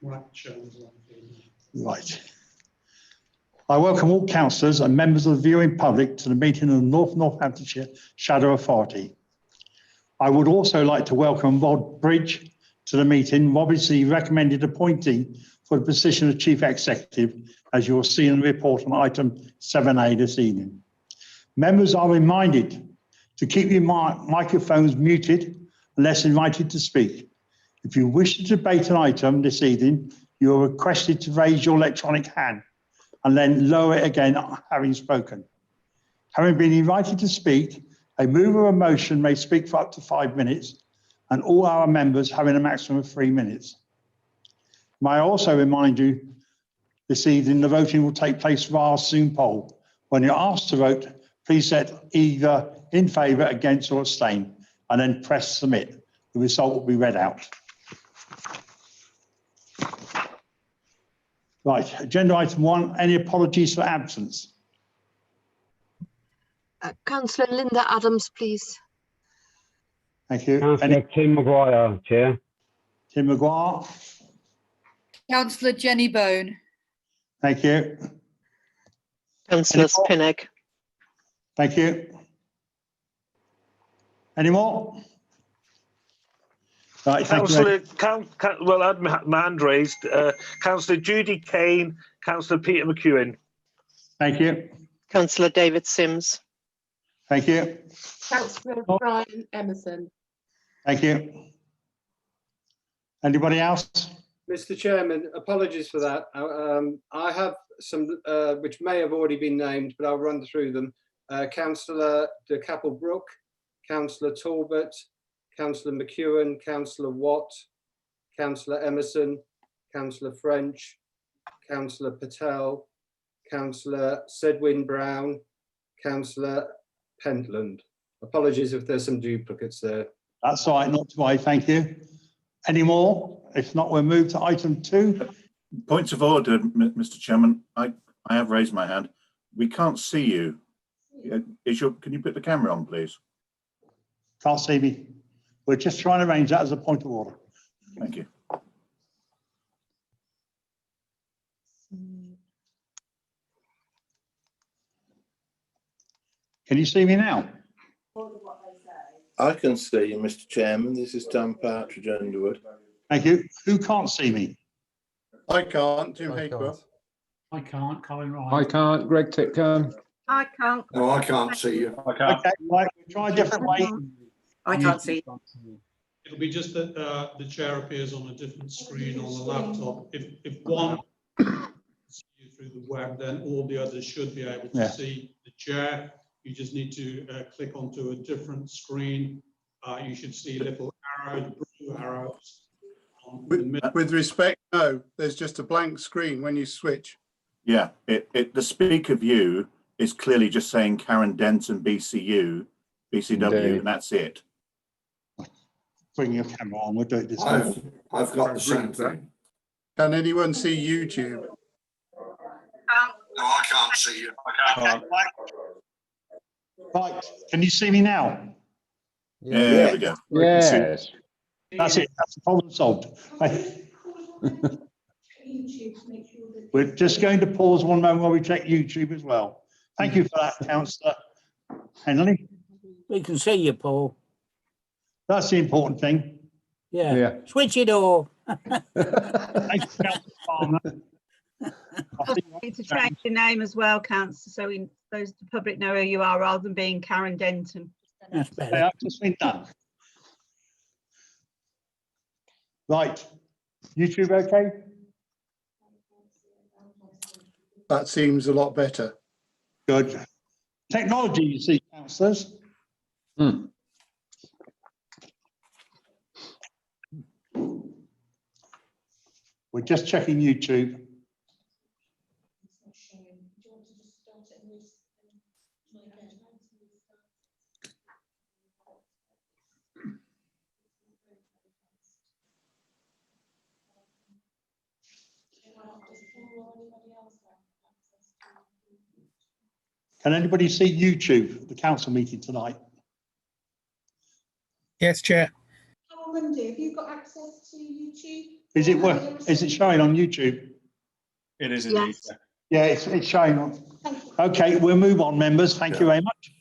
Right. I welcome all councillors and members of the viewing public to the meeting of the North Northamptonshire Shadow Authority. I would also like to welcome Rod Bridge to the meeting. Rob is the recommended appointee for the position of Chief Executive, as you will see in the report on item 7A this evening. Members are reminded to keep your microphones muted unless invited to speak. If you wish to debate an item this evening, you are requested to raise your electronic hand and then lower it again, having spoken. Having been invited to speak, a mover of a motion may speak for up to 5 minutes, and all our members having a maximum of 3 minutes. May I also remind you, this evening the voting will take place via Zoom poll. When you're asked to vote, please set either in favour, against or abstain, and then press submit. The result will be read out. Right, agenda item 1, any apologies for absence? Councillor Linda Adams, please. Thank you. Councillor Tim Maguire, Chair. Tim Maguire. Councillor Jenny Bone. Thank you. Councillor Spinnig. Thank you. Any more? Right, Councillor, well, I had my hand raised. Councillor Judy Kane, Councillor Peter McEwen. Thank you. Councillor David Sims. Thank you. Councillor Brian Emerson. Thank you. Anybody else? Mr. Chairman, apologies for that. I have some which may have already been named, but I'll run through them. Councillor de Capel-Brook, Councillor Talbot, Councillor McEwen, Councillor Watt, Councillor Emerson, Councillor French, Councillor Patel, Councillor Sedwin Brown, Councillor Pentland. Apologies if there's some duplicates there. That's all right, not to worry, thank you. Any more? If not, we'll move to item 2. Points of order, Mr. Chairman. I have raised my hand. We can't see you. Can you put the camera on, please? Can't see me. We're just trying to arrange that as a point of order. Thank you. Can you see me now? I can see you, Mr. Chairman. This is Dan Partridge Underwood. Thank you. Who can't see me? I can't, Jim Haycroft. I can't, Colin Ryan. I can't, Greg Titcombe. I can't. No, I can't see you. Okay, right, we'll try a different way. I can't see. It'll be just that the chair appears on a different screen on the laptop. If one sees you through the web, then all the others should be able to see the chair. You just need to click onto a different screen. You should see little arrows, blue arrows. With respect, no, there's just a blank screen when you switch. Yeah, the speaker view is clearly just saying Karen Denton BCW, Indeed. and that's it. Bring your camera on, we'll do it this way. I've got the same thing. Can anyone see YouTube? No, I can't see you. Okay, right, can you see me now? Yeah, there we go. Yes. That's it, that's the problem solved. We're just going to pause one moment while we check YouTube as well. Thank you for that, Councillor Henley. We can see you, Paul. That's the important thing. Yeah. Switch it off. Thank you, Councillor Palmer. Need to change your name as well, Councillor, so those the public know who you are rather than being Karen Denton. That's better. Okay, I've just been done. Right, YouTube okay? That seems a lot better. Good. Technology, you see, councillors. We're just checking YouTube. Can anybody see YouTube, the council meeting tonight? Yes, Chair. Carol Mundy, have you got access to YouTube? Is it showing on YouTube? It is indeed. Yes. Yeah, it's showing on. Okay, we'll move on, members. Thank you very much.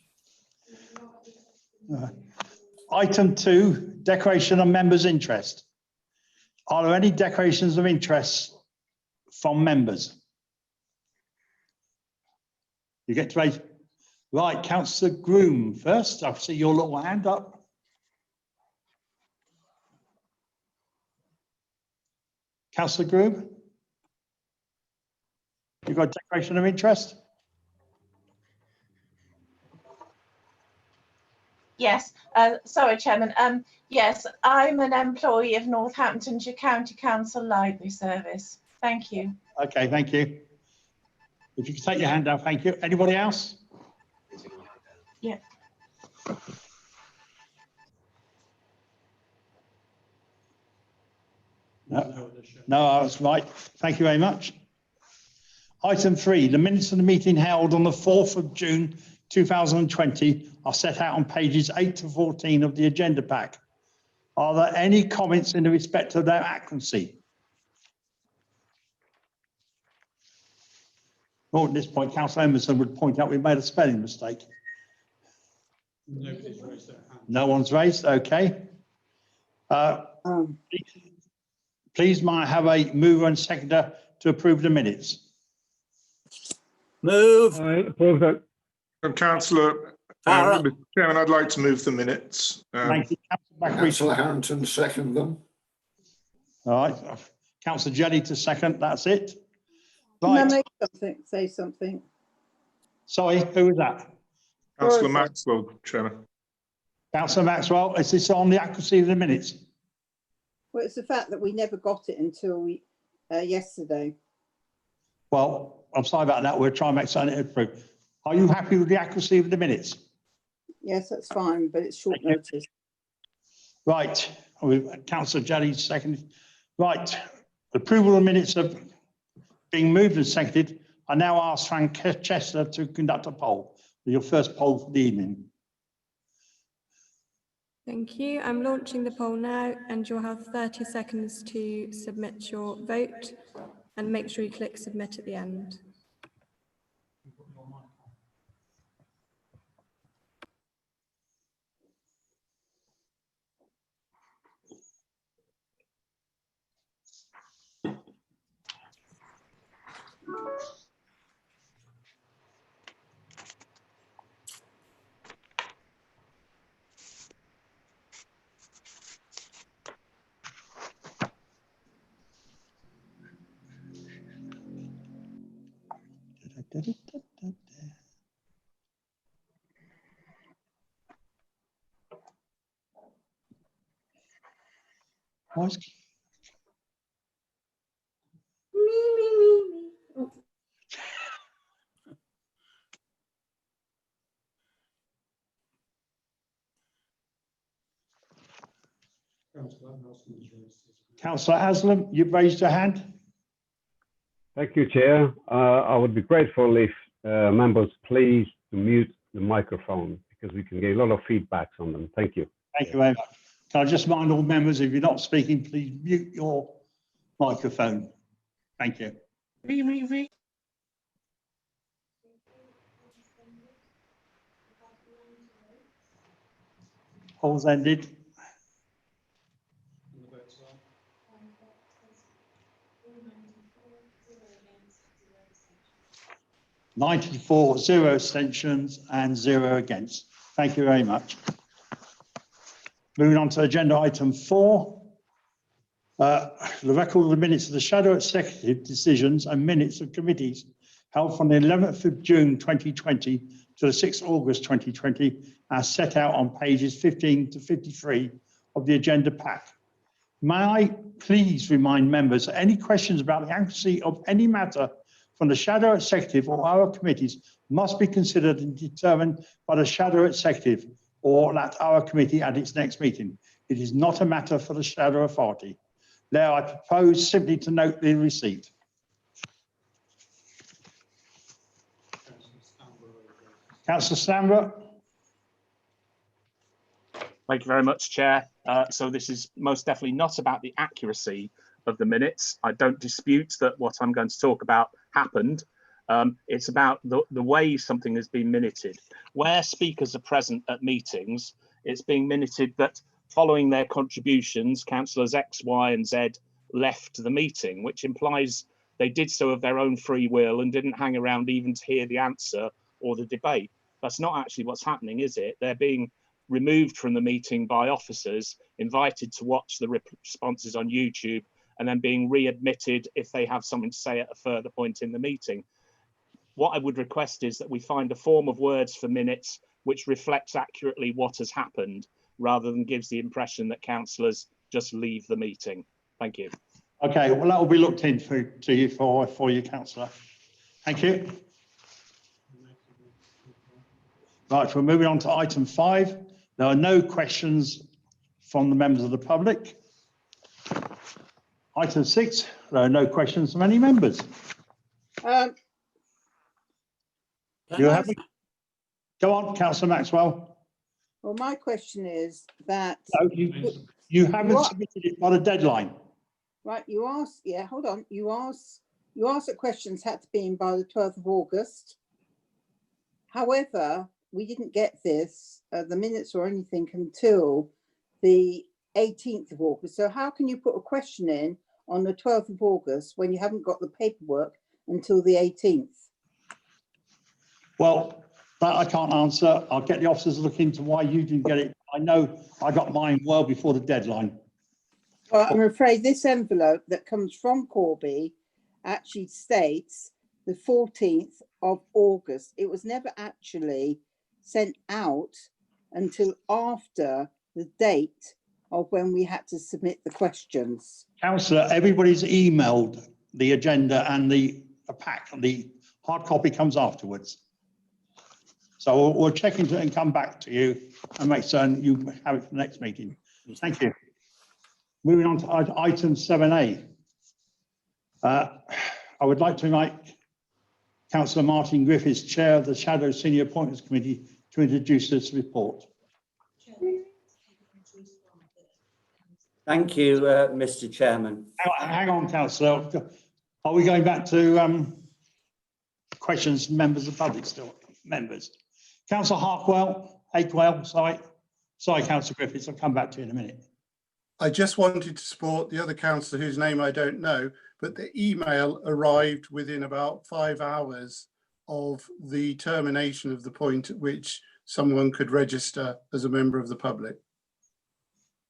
Item 2, declaration of members' interest. Are there any declarations of interest from members? You get to raise. Right, Councillor Groom first. I see your little hand up. Councillor Groom? You got a declaration of interest? Yes, sorry, Chairman. Yes, I'm an employee of Northamptonshire County Council Library Service. Thank you. Okay, thank you. If you could take your hand down, thank you. Anybody else? Yeah. No, that's right. Thank you very much. Item 3, the minutes of the meeting held on the 4th of June 2020 are set out on pages 8 to 14 of the agenda pack. Are there any comments in respect of their accuracy? Well, at this point, Councillor Emerson would point out we made a spelling mistake. Nobody's raised their hand. No one's raised, okay. Please, may I have a mover and seconder to approve the minutes? Move. I approve that. Councillor, Farrell. Mr. Chairman, I'd like to move the minutes. Thank you, Councillor Councillor Harrington, second them. All right, Councillor Jelly to second, that's it. Can I Right, make something, say something? sorry, who was that? Councillor Maxwell, Chairman. Councillor Maxwell, is this on the accuracy of the minutes? Well, it's the fact that we never got it until yesterday. Well, I'm sorry about that, we'll try and make something through. Are you happy with the accuracy of the minutes? Yes, that's fine, but it's short notice. Right, Councillor Jelly seconded. Right, approval of the minutes of being moved and seconded. I now ask Frank Chester to conduct a poll. Your first poll for the evening. Thank you. I'm launching the poll now, and you'll have 30 seconds to submit your vote, and make sure you click submit at the end. Councillor Haslam, you've raised your hand. Thank you, Chair. I would be grateful if members please to mute the microphone because we can get a lot of feedbacks on them. Thank you. Thank you very much. Can I just remind all members, if you're not speaking, please mute your microphone. Thank you. Polls ended. 94, 0 abstentions and 0 against. Thank you very much. Moving on to agenda item 4. The record of the minutes of the shadow executive decisions and minutes of committees held from the 11th of June 2020 to the 6th of August 2020 as set out on pages 15 to 53 of the agenda pack. May I please remind members that any questions about the accuracy of any matter from the shadow executive or our committees must be considered and determined by the shadow executive or at our committee at its next meeting. It is not a matter for the shadow authority. Now, I propose simply to note the receipt. Councillor Stambra. Thank you very much, Chair. So this is most definitely not about the accuracy of the minutes. I don't dispute that what I'm going to talk about happened. It's about the way something has been minuted. Where speakers are present at meetings, it's being minuted that following their contributions, councillors X, Y and Z left the meeting, which implies they did so of their own free will and didn't hang around even to hear the answer or the debate. That's not actually what's happening, is it? They're being removed from the meeting by officers, invited to watch the responses on YouTube, and then being readmitted if they have something to say at a further point in the meeting. What I would request is that we find a form of words for minutes which reflects accurately what has happened, rather than gives the impression that councillors just leave the meeting. Thank you. Okay, well, that will be looked into to you for you, councillor. Thank you. Right, we're moving on to item 5. There are no questions from the members of the public. Item 6, there are no questions from any members. You have Go on, Councillor Maxwell. Well, my question is that No, you haven't submitted it by the deadline. right, you asked, yeah, hold on, you asked that questions had to be in by the 12th of August. However, we didn't get this, the minutes or anything until the 18th of August. So how can you put a question in on the 12th of August when you haven't got the paperwork until the 18th? Well, that I can't answer. I'll get the officers to look into why you didn't get it. I know I got mine well before the deadline. Well, I'm afraid this envelope that comes from Corby actually states the 14th of August. It was never actually sent out until after the date of when we had to submit the questions. Councillor, everybody's emailed the agenda and the pack. The hard copy comes afterwards. So we'll check into it and come back to you and make certain you have it for the next meeting. Thank you. Moving on to item 7A. I would like to invite Councillor Martin Griffiths, Chair of the Shadow Senior Appointments Committee, to introduce this report. Thank you, Mr. Chairman. Hang on, Councillor. Are we going back to questions, members of the public still? Members. Councillor Harkwell, sorry, Councillor Griffiths, I'll come back to you in a minute. I just wanted to support the other councillor whose name I don't know, but the email arrived within about 5 hours of the termination of the point at which someone could register as a member of the public.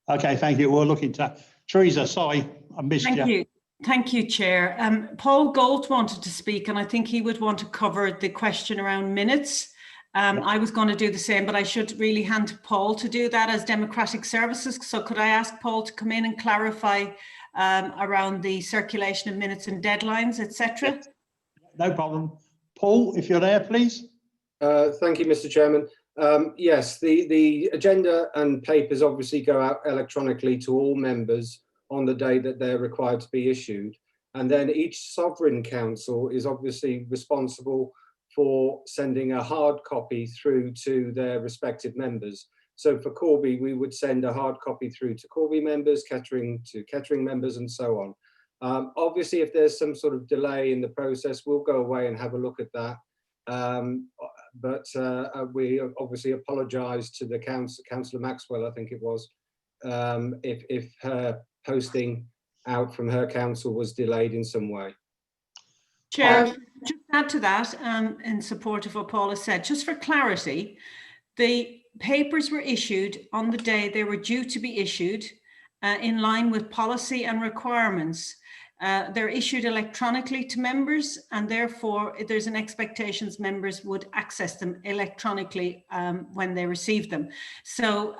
Okay, thank you. We'll look into Teresa, sorry, I missed you. Thank you. Thank you, Chair. Paul Gold wanted to speak, and I think he would want to cover the question around minutes. I was going to do the same, but I should really hand to Paul to do that as Democratic Services. So could I ask Paul to come in and clarify around the circulation of minutes and deadlines, etc.? No problem. Paul, if you're there, please. Thank you, Mr. Chairman. Yes, the agenda and papers obviously go out electronically to all members on the day that they're required to be issued. And then each sovereign council is obviously responsible for sending a hard copy through to their respective members. So for Corby, we would send a hard copy through to Corby members, Kettering to Kettering members, and so on. Obviously, if there's some sort of delay in the process, we'll go away and have a look at that. But we obviously apologise to the Councillor Maxwell, I think it was, if her posting out from her council was delayed in some way. Chair, just add to that, in support of what Paul has said, just for clarity, the papers were issued on the day they were due to be issued in line with policy and requirements. They're issued electronically to members, and therefore there's an expectation members would access them electronically when they receive them. So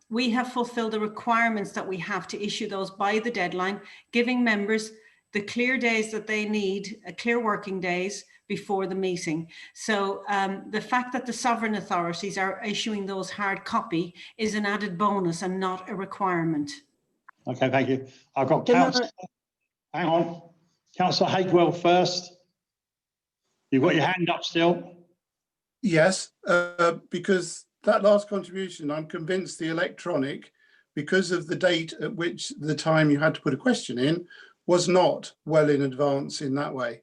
we have fulfilled the requirements that we have to issue those by the deadline, giving members the clear days that they need, clear working days before the meeting. So the fact that the sovereign authorities are issuing those hard copy is an added bonus and not a requirement. Okay, thank you. I've got Councillor, hang on, Councillor Hakewell first. You've got your hand up still. Yes, because that last contribution, I'm convinced the electronic, because of the date at which the time you had to put a question in, was not well in advance in that way.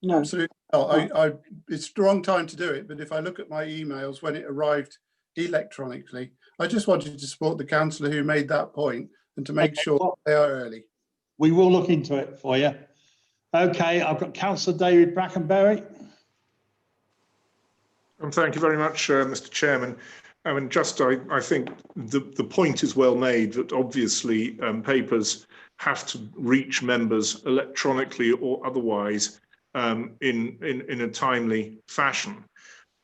No. Absolutely not. It's the wrong time to do it, but if I look at my emails when it arrived electronically, I just wanted to support the councillor who made that point and to make sure they are early. We will look into it for you. Okay, I've got Councillor David Brackenbury. Thank you very much, Mr. Chairman. I mean, I think the point is well made that obviously papers have to reach members electronically or otherwise in a timely fashion.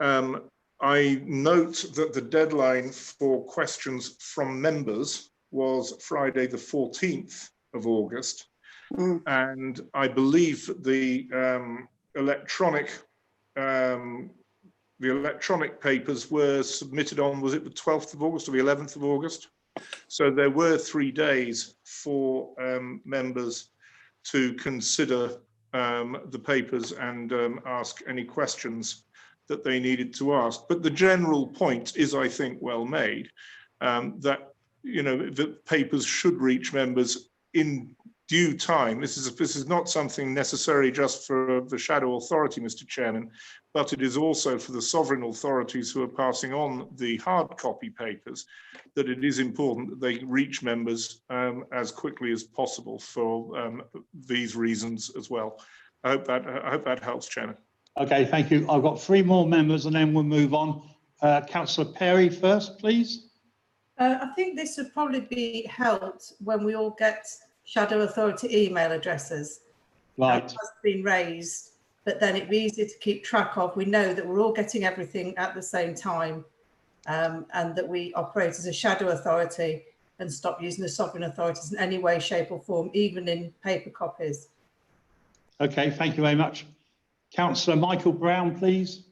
I note that the deadline for questions from members was Friday the 14th of August. And I believe that the electronic papers were submitted on, was it the 12th of August or the 11th of August? So there were 3 days for members to consider the papers and ask any questions that they needed to ask. But the general point is, I think, well made, that, you know, that papers should reach members in due time. This is not something necessary just for the shadow authority, Mr. Chairman, but it is also for the sovereign authorities who are passing on the hard copy papers, that it is important that they reach members as quickly as possible for these reasons as well. I hope that helps, Chairman. Okay, thank you. I've got 3 more members and then we'll move on. Councillor Perry first, please. I think this would probably be helped when we all get shadow authority email addresses. Right. That has been raised, but then it'd be easier to keep track of. We know that we're all getting everything at the same time, and that we operate as a shadow authority and stop using the sovereign authorities in any way, shape or form, even in paper copies. Okay, thank you very much. Councillor Michael Brown, please.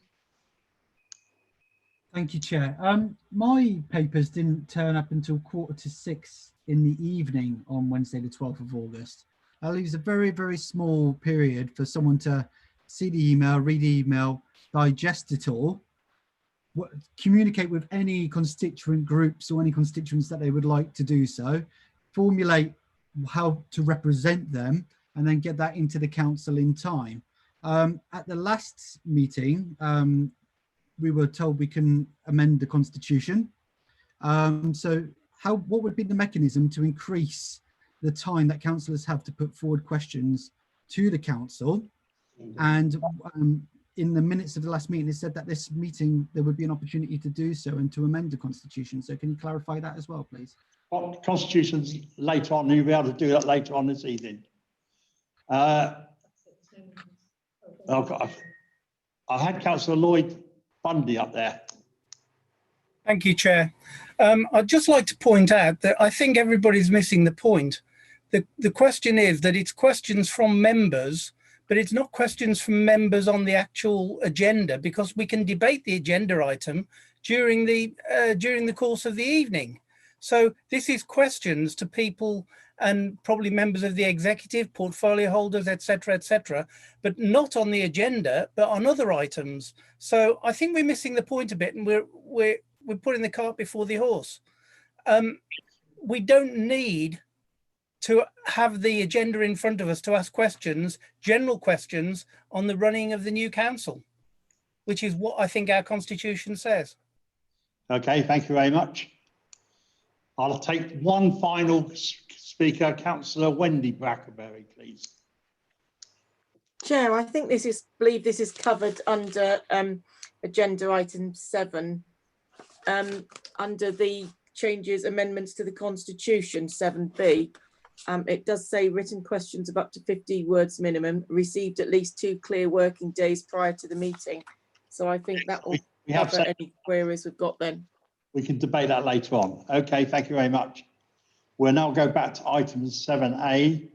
Thank you, Chair. My papers didn't turn up until 6:15 in the evening on Wednesday, the 12th of August. That leaves a very, very small period for someone to see the email, read the email, digest it all, communicate with any constituent groups or any constituents that they would like to do so, formulate how to represent them, and then get that into the council in time. At the last meeting, we were told we can amend the constitution. So what would be the mechanism to increase the time that councillors have to put forward questions to the council? And in the minutes of the last meeting, it said that this meeting, there would be an opportunity to do so and to amend the constitution. So can you clarify that as well, please? Well, constitutions later on, you'll be able to do that later on this evening. I had Councillor Lloyd Bundy up there. Thank you, Chair. I'd just like to point out that I think everybody's missing the point. The question is that it's questions from members, but it's not questions from members on the actual agenda, because we can debate the agenda item during the course of the evening. So this is questions to people and probably members of the executive, portfolio holders, etc., but not on the agenda, but on other items. So I think we're missing the point a bit, and we're putting the cart before the horse. We don't need to have the agenda in front of us to ask questions, general questions, on the running of the new council, which is what I think our constitution says. Okay, thank you very much. I'll take one final speaker, Councillor Wendy Brackenbury, please. Chair, I think believe this is covered under agenda item 7, under the changes, amendments to the Constitution, 7B. It does say written questions of up to 50 words minimum, received at least 2 clear working days prior to the meeting. So I think that will cover any queries we've got then. We can debate that later on. Okay, thank you very much. We'll now go back to item 7A.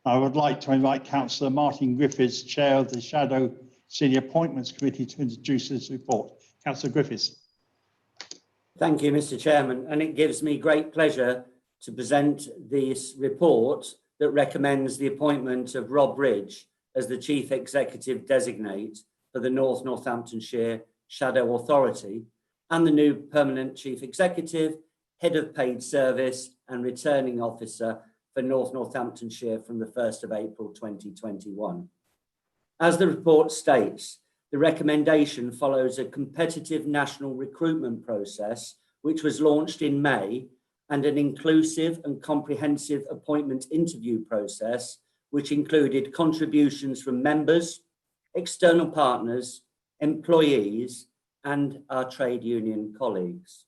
I would like to invite Councillor Martin Griffiths, Chair of the Shadow Senior Appointments Committee, to introduce this report. Councillor Griffiths. Thank you, Mr. Chairman, and it gives me great pleasure to present this report that recommends the appointment of Rob Ridge as the Chief Executive Designate for the North Northamptonshire Shadow Authority, and the new Permanent Chief Executive, Head of Paid Service and Returning Officer for North Northamptonshire from the 1st of April 2021. As the report states, the recommendation follows a competitive national recruitment process which was launched in May, and an inclusive and comprehensive appointment interview process which included contributions from members, external partners, employees, and our trade union colleagues.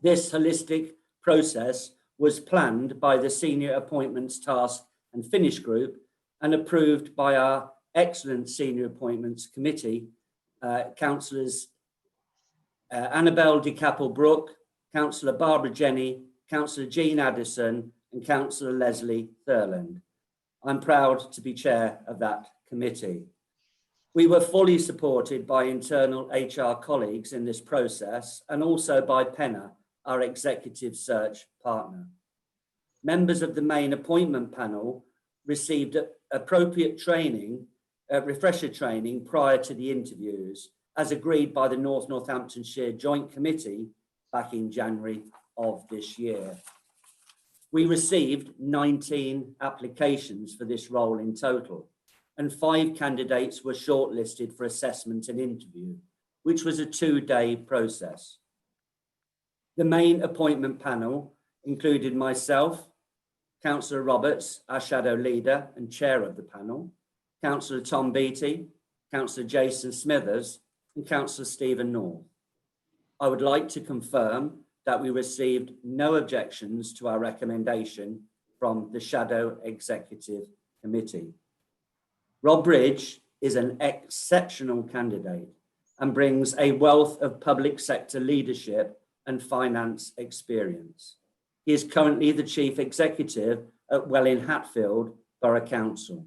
This holistic process was planned by the Senior Appointments Task and Finish Group and approved by our excellent Senior Appointments Committee, Councillors Annabel de Capel-Brooke, Councillor Barbara Jenny, Councillor Jean Addison, and Councillor Leslie Thurland. I'm proud to be chair of that committee. We were fully supported by internal HR colleagues in this process and also by Penna, our executive search partner. Members of the main appointment panel received appropriate training, refresher training prior to the interviews, as agreed by the North Northamptonshire Joint Committee back in January of this year. We received 19 applications for this role in total, and 5 candidates were shortlisted for assessment and interview, which was a 2-day process. The main appointment panel included myself, Councillor Roberts, our shadow leader and chair of the panel, Councillor Tom Beattie, Councillor Jason Smithers, and Councillor Stephen North. I would like to confirm that we received no objections to our recommendation from the Shadow Executive Committee. Rob Bridge is an exceptional candidate and brings a wealth of public sector leadership and finance experience. He is currently the Chief Executive at Welwyn Hatfield Borough Council.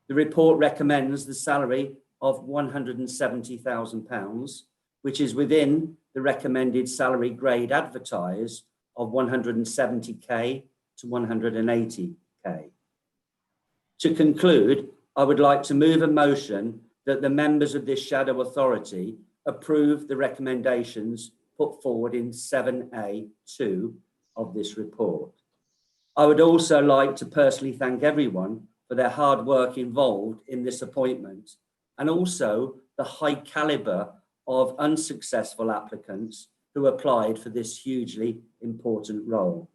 The report recommends the salary of £170,000, which is within the recommended salary grade advertised of 170k to 180k. To conclude, I would like to move a motion that the members of this shadow authority approve the recommendations put forward in 7A2 of this report. I would also like to personally thank everyone for their hard work involved in this appointment, and also the high caliber of unsuccessful applicants who applied for this hugely important role.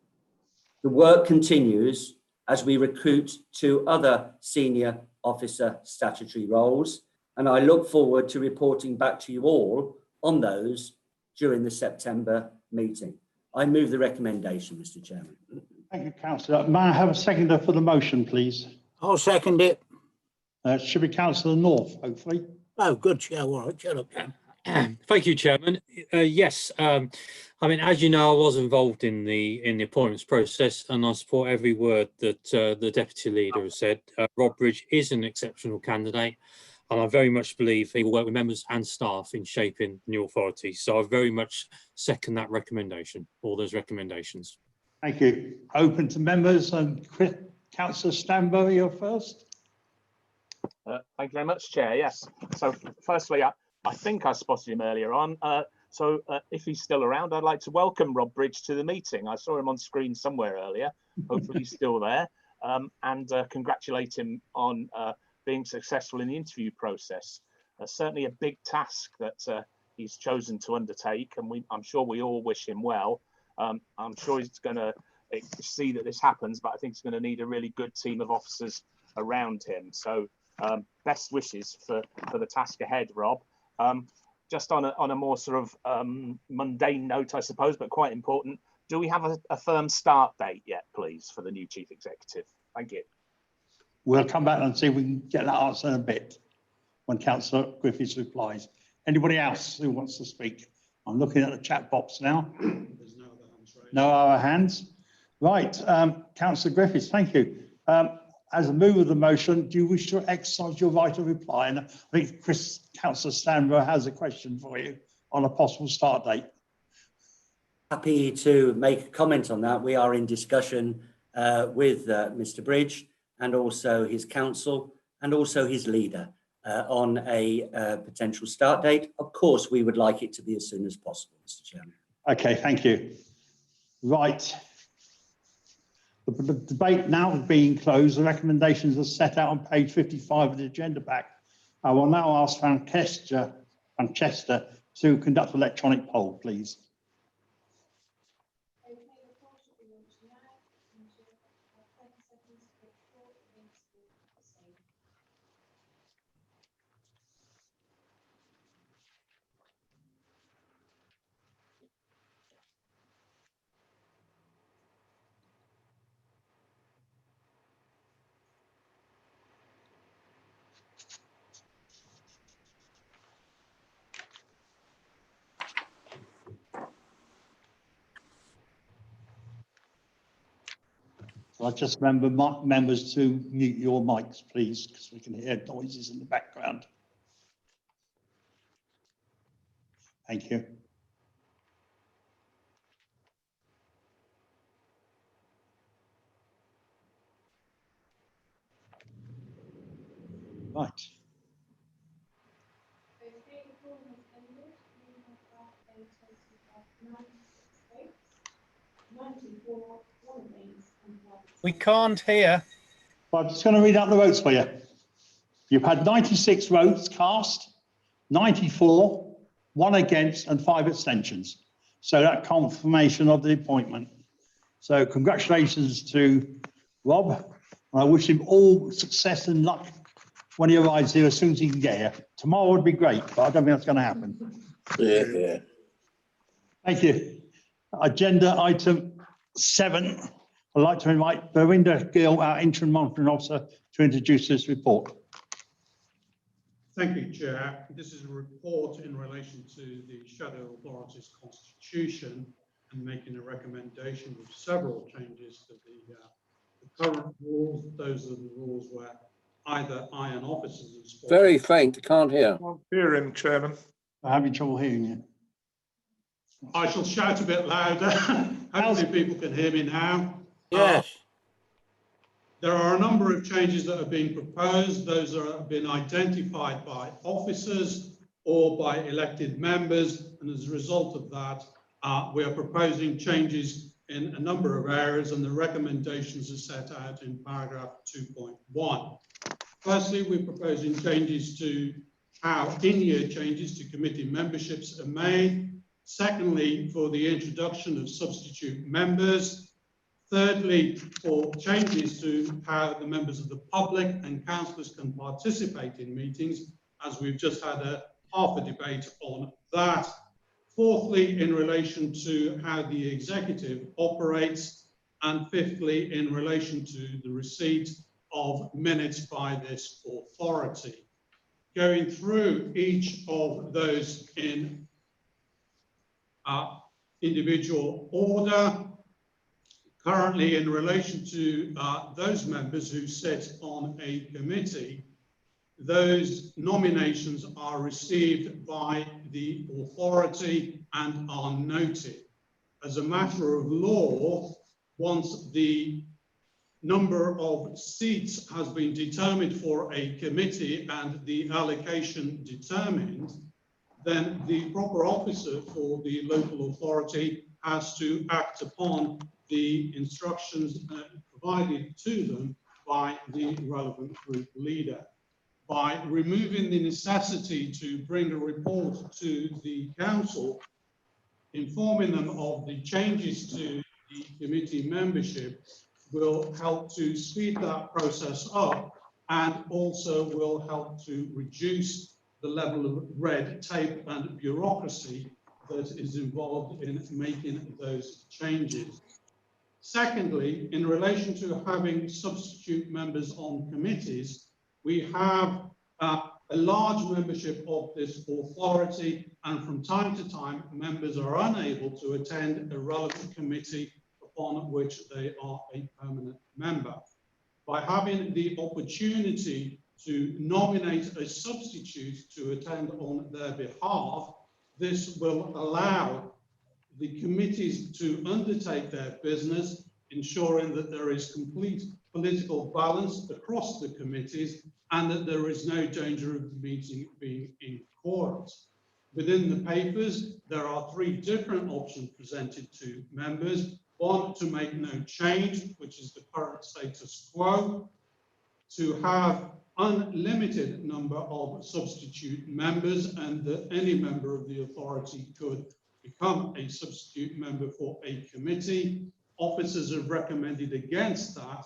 The work continues as we recruit 2 other senior officer statutory roles, and I look forward to reporting back to you all on those during the September meeting. I move the recommendation, Mr. Chairman. Thank you, Councillor. May I have a seconder for the motion, please? I'll second it. Should be Councillor North, hopefully. Oh, good, Chair. All right, shut up. Thank you, Chairman. Yes, I mean, as you know, I was involved in the appointments process, and I support every word that the deputy leader has said. Rob Bridge is an exceptional candidate, and I very much believe he will work with members and staff in shaping the new authority. So I very much second that recommendation, all those recommendations. Thank you. Open to members, and Councillor Stanbury, you're first. Thank you very much, Chair. Yes. So firstly, I think I spotted him earlier on. So if he's still around, I'd like to welcome Rob Bridge to the meeting. I saw him on screen somewhere earlier. Hopefully he's still there. And congratulate him on being successful in the interview process. Certainly a big task that he's chosen to undertake, and I'm sure we all wish him well. I'm sure he's going to see that this happens, but I think he's going to need a really good team of officers around him. So best wishes for the task ahead, Rob. Just on a more sort of mundane note, I suppose, but quite important, do we have a firm start date yet, please, for the new Chief Executive? Thank you. We'll come back and see if we can get that answer in a bit when Councillor Griffiths replies. Anybody else who wants to speak? I'm looking at the chat box now. There's no other hands raised. No other hands. Right, Councillor Griffiths, thank you. As a mover of the motion, do you wish to exercise your right of reply? And I think Councillor Stanbury has a question for you on a possible start date. Happy to make a comment on that. We are in discussion with Mr. Bridge and also his council and also his leader on a potential start date. Of course, we would like it to be as soon as possible, Mr. Chairman. Okay, thank you. Right. The debate now being closed, the recommendations are set out on page 55 of the agenda pack. I will now ask Francesca to conduct electronic poll, please. So I just remember members to mute your mics, please, because we can hear noises in the background. Thank you. Right. We can't hear. Well, I'm just going to read out the votes for you. You've had 96 votes cast, 94, 1 against and 5 abstentions. So that confirmation of the appointment. So congratulations to Rob. And I wish him all success and luck when he arrives here as soon as he can get here. Tomorrow would be great, but I don't think that's going to happen. Yeah. Thank you. Agenda item 7. I'd like to invite Belinda Gill, our interim monitoring officer, to introduce this report. Thank you, Chair. This is a report in relation to the Shadow Authority's constitution and making a recommendation with several changes to the current rules. Those are the rules where either I and officers... Very faint, can't hear. Can't hear him, Chairman. I'm having trouble hearing you. I shall shout a bit louder. Hopefully people can hear me now. Yes. There are a number of changes that are being proposed. Those have been identified by officers or by elected members. And as a result of that, we are proposing changes in a number of areas, and the recommendations are set out in paragraph 2.1. Firstly, we're proposing changes to how in-year changes to committee memberships are made. Secondly, for the introduction of substitute members. Thirdly, for changes to how the members of the public and councillors can participate in meetings, as we've just had half a debate on that. Fourthly, in relation to how the executive operates. And fifthly, in relation to the receipt of minutes by this authority. Going through each of those in individual order. Currently, in relation to those members who sit on a committee, those nominations are received by the authority and are noted. As a matter of law, once the number of seats has been determined for a committee and the allocation determined, then the proper officer for the local authority has to act upon the instructions provided to them by the relevant group leader. By removing the necessity to bring a report to the council, informing them of the changes to the committee membership will help to speed that process up and also will help to reduce the level of red tape and bureaucracy that is involved in making those changes. Secondly, in relation to having substitute members on committees, we have a large membership of this authority, and from time to time, members are unable to attend a relevant committee upon which they are a permanent member. By having the opportunity to nominate a substitute to attend on their behalf, this will allow the committees to undertake their business, ensuring that there is complete political balance across the committees and that there is no danger of the meeting being in court. Within the papers, there are 3 different options presented to members. One, to make no change, which is the current status quo, to have unlimited number of substitute members, and that any member of the authority could become a substitute member for a committee. Officers have recommended against that,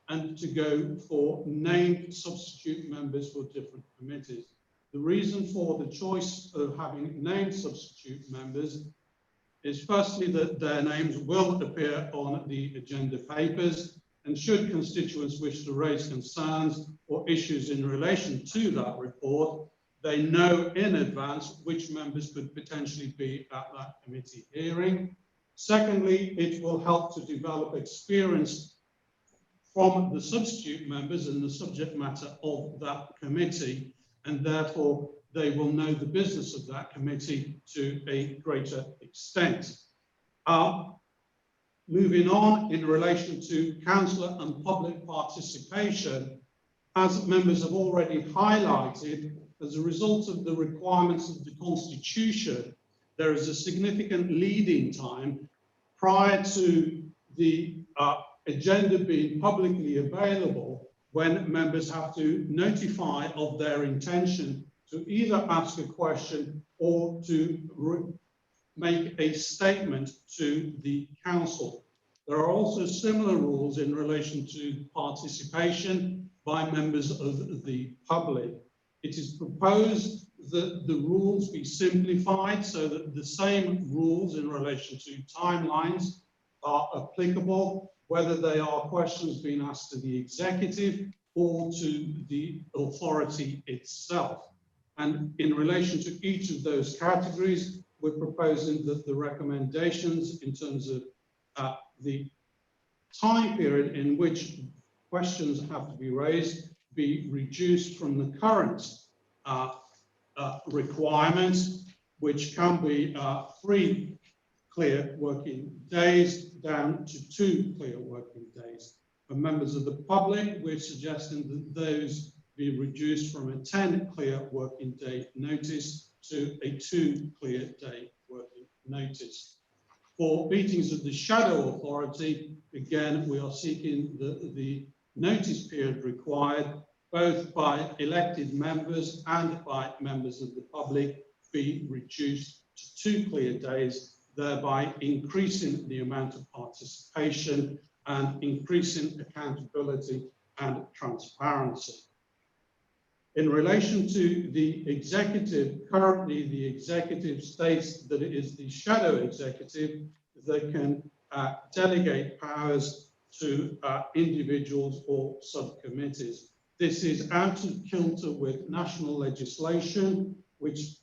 and to go for named substitute members for different committees. The reason for the choice of having named substitute members is firstly that their names will appear on the agenda papers, and should constituents wish to raise concerns or issues in relation to that report, they know in advance which members could potentially be at that committee hearing. Secondly, it will help to develop experience from the substitute members in the subject matter of that committee, and therefore they will know the business of that committee to a greater extent. Moving on, in relation to councillor and public participation, as members have already highlighted, as a result of the requirements of the Constitution, there is a significant lead-in time prior to the agenda being publicly available, when members have to notify of their intention to either ask a question or to make a statement to the council. There are also similar rules in relation to participation by members of the public. It is proposed that the rules be simplified so that the same rules in relation to timelines are applicable, whether they are questions being asked to the executive or to the authority itself. And in relation to each of those categories, we're proposing that the recommendations in terms of the time period in which questions have to be raised be reduced from the current requirements, which can be 3 clear working days down to 2 clear working days. For members of the public, we're suggesting that those be reduced from a 10 clear working day notice to a 2 clear day working notice. For meetings of the shadow authority, again, we are seeking the notice period required, both by elected members and by members of the public, be reduced to 2 clear days, thereby increasing the amount of participation and increasing accountability and transparency. In relation to the executive, currently the executive states that it is the shadow executive that can delegate powers to individuals or subcommittees. This is out of kilter with national legislation, which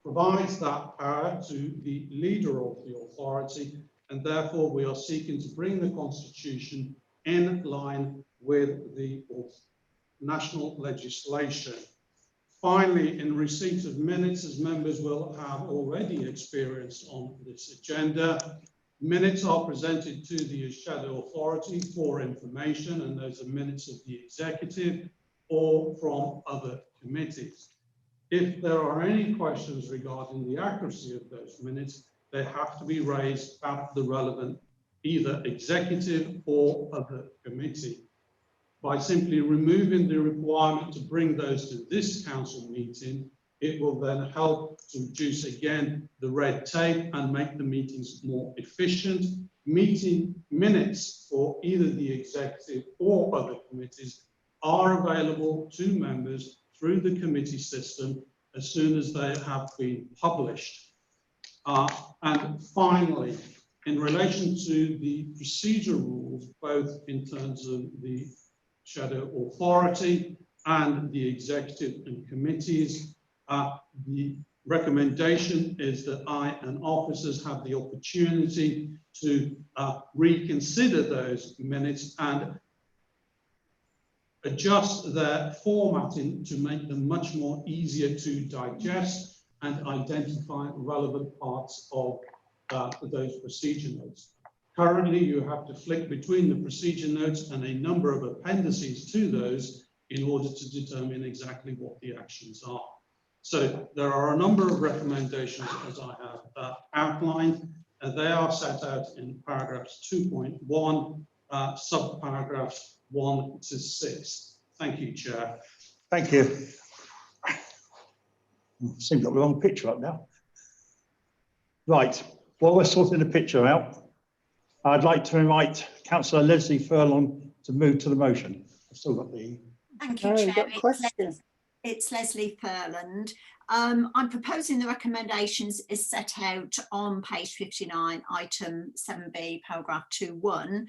provides that power to the leader of the authority, and therefore we are seeking to bring the Constitution in line with the national legislation. Finally, in receipt of minutes, as members will have already experienced on this agenda, minutes are presented to the shadow authority for information, and those are minutes of the executive or from other committees. If there are any questions regarding the accuracy of those minutes, they have to be raised at the relevant either executive or other committee. By simply removing the requirement to bring those to this council meeting, it will then help to reduce again the red tape and make the meetings more efficient. Meeting minutes for either the executive or other committees are available to members through the committee system as soon as they have been published. And finally, in relation to the procedure rules, both in terms of the shadow authority and the executive and committees, the recommendation is that I and officers have the opportunity to reconsider those minutes and adjust their formatting to make them much more easier to digest and identify relevant parts of those procedure notes. Currently, you have to flick between the procedure notes and a number of appendices to those in order to determine exactly what the actions are. So there are a number of recommendations, as I have outlined, They are set out in paragraphs 2.1, subparagraphs 1 to 6. Thank you, Chair. Thank you. Seems like we're on the picture up now. Right, while we're sorting the picture out, I'd like to invite Councillor Leslie Furlong to move to the motion. I've still got the... Thank you, Chair. It's Leslie Furland. I'm proposing the recommendations is set out on page 59, item 7B, paragraph 2.1.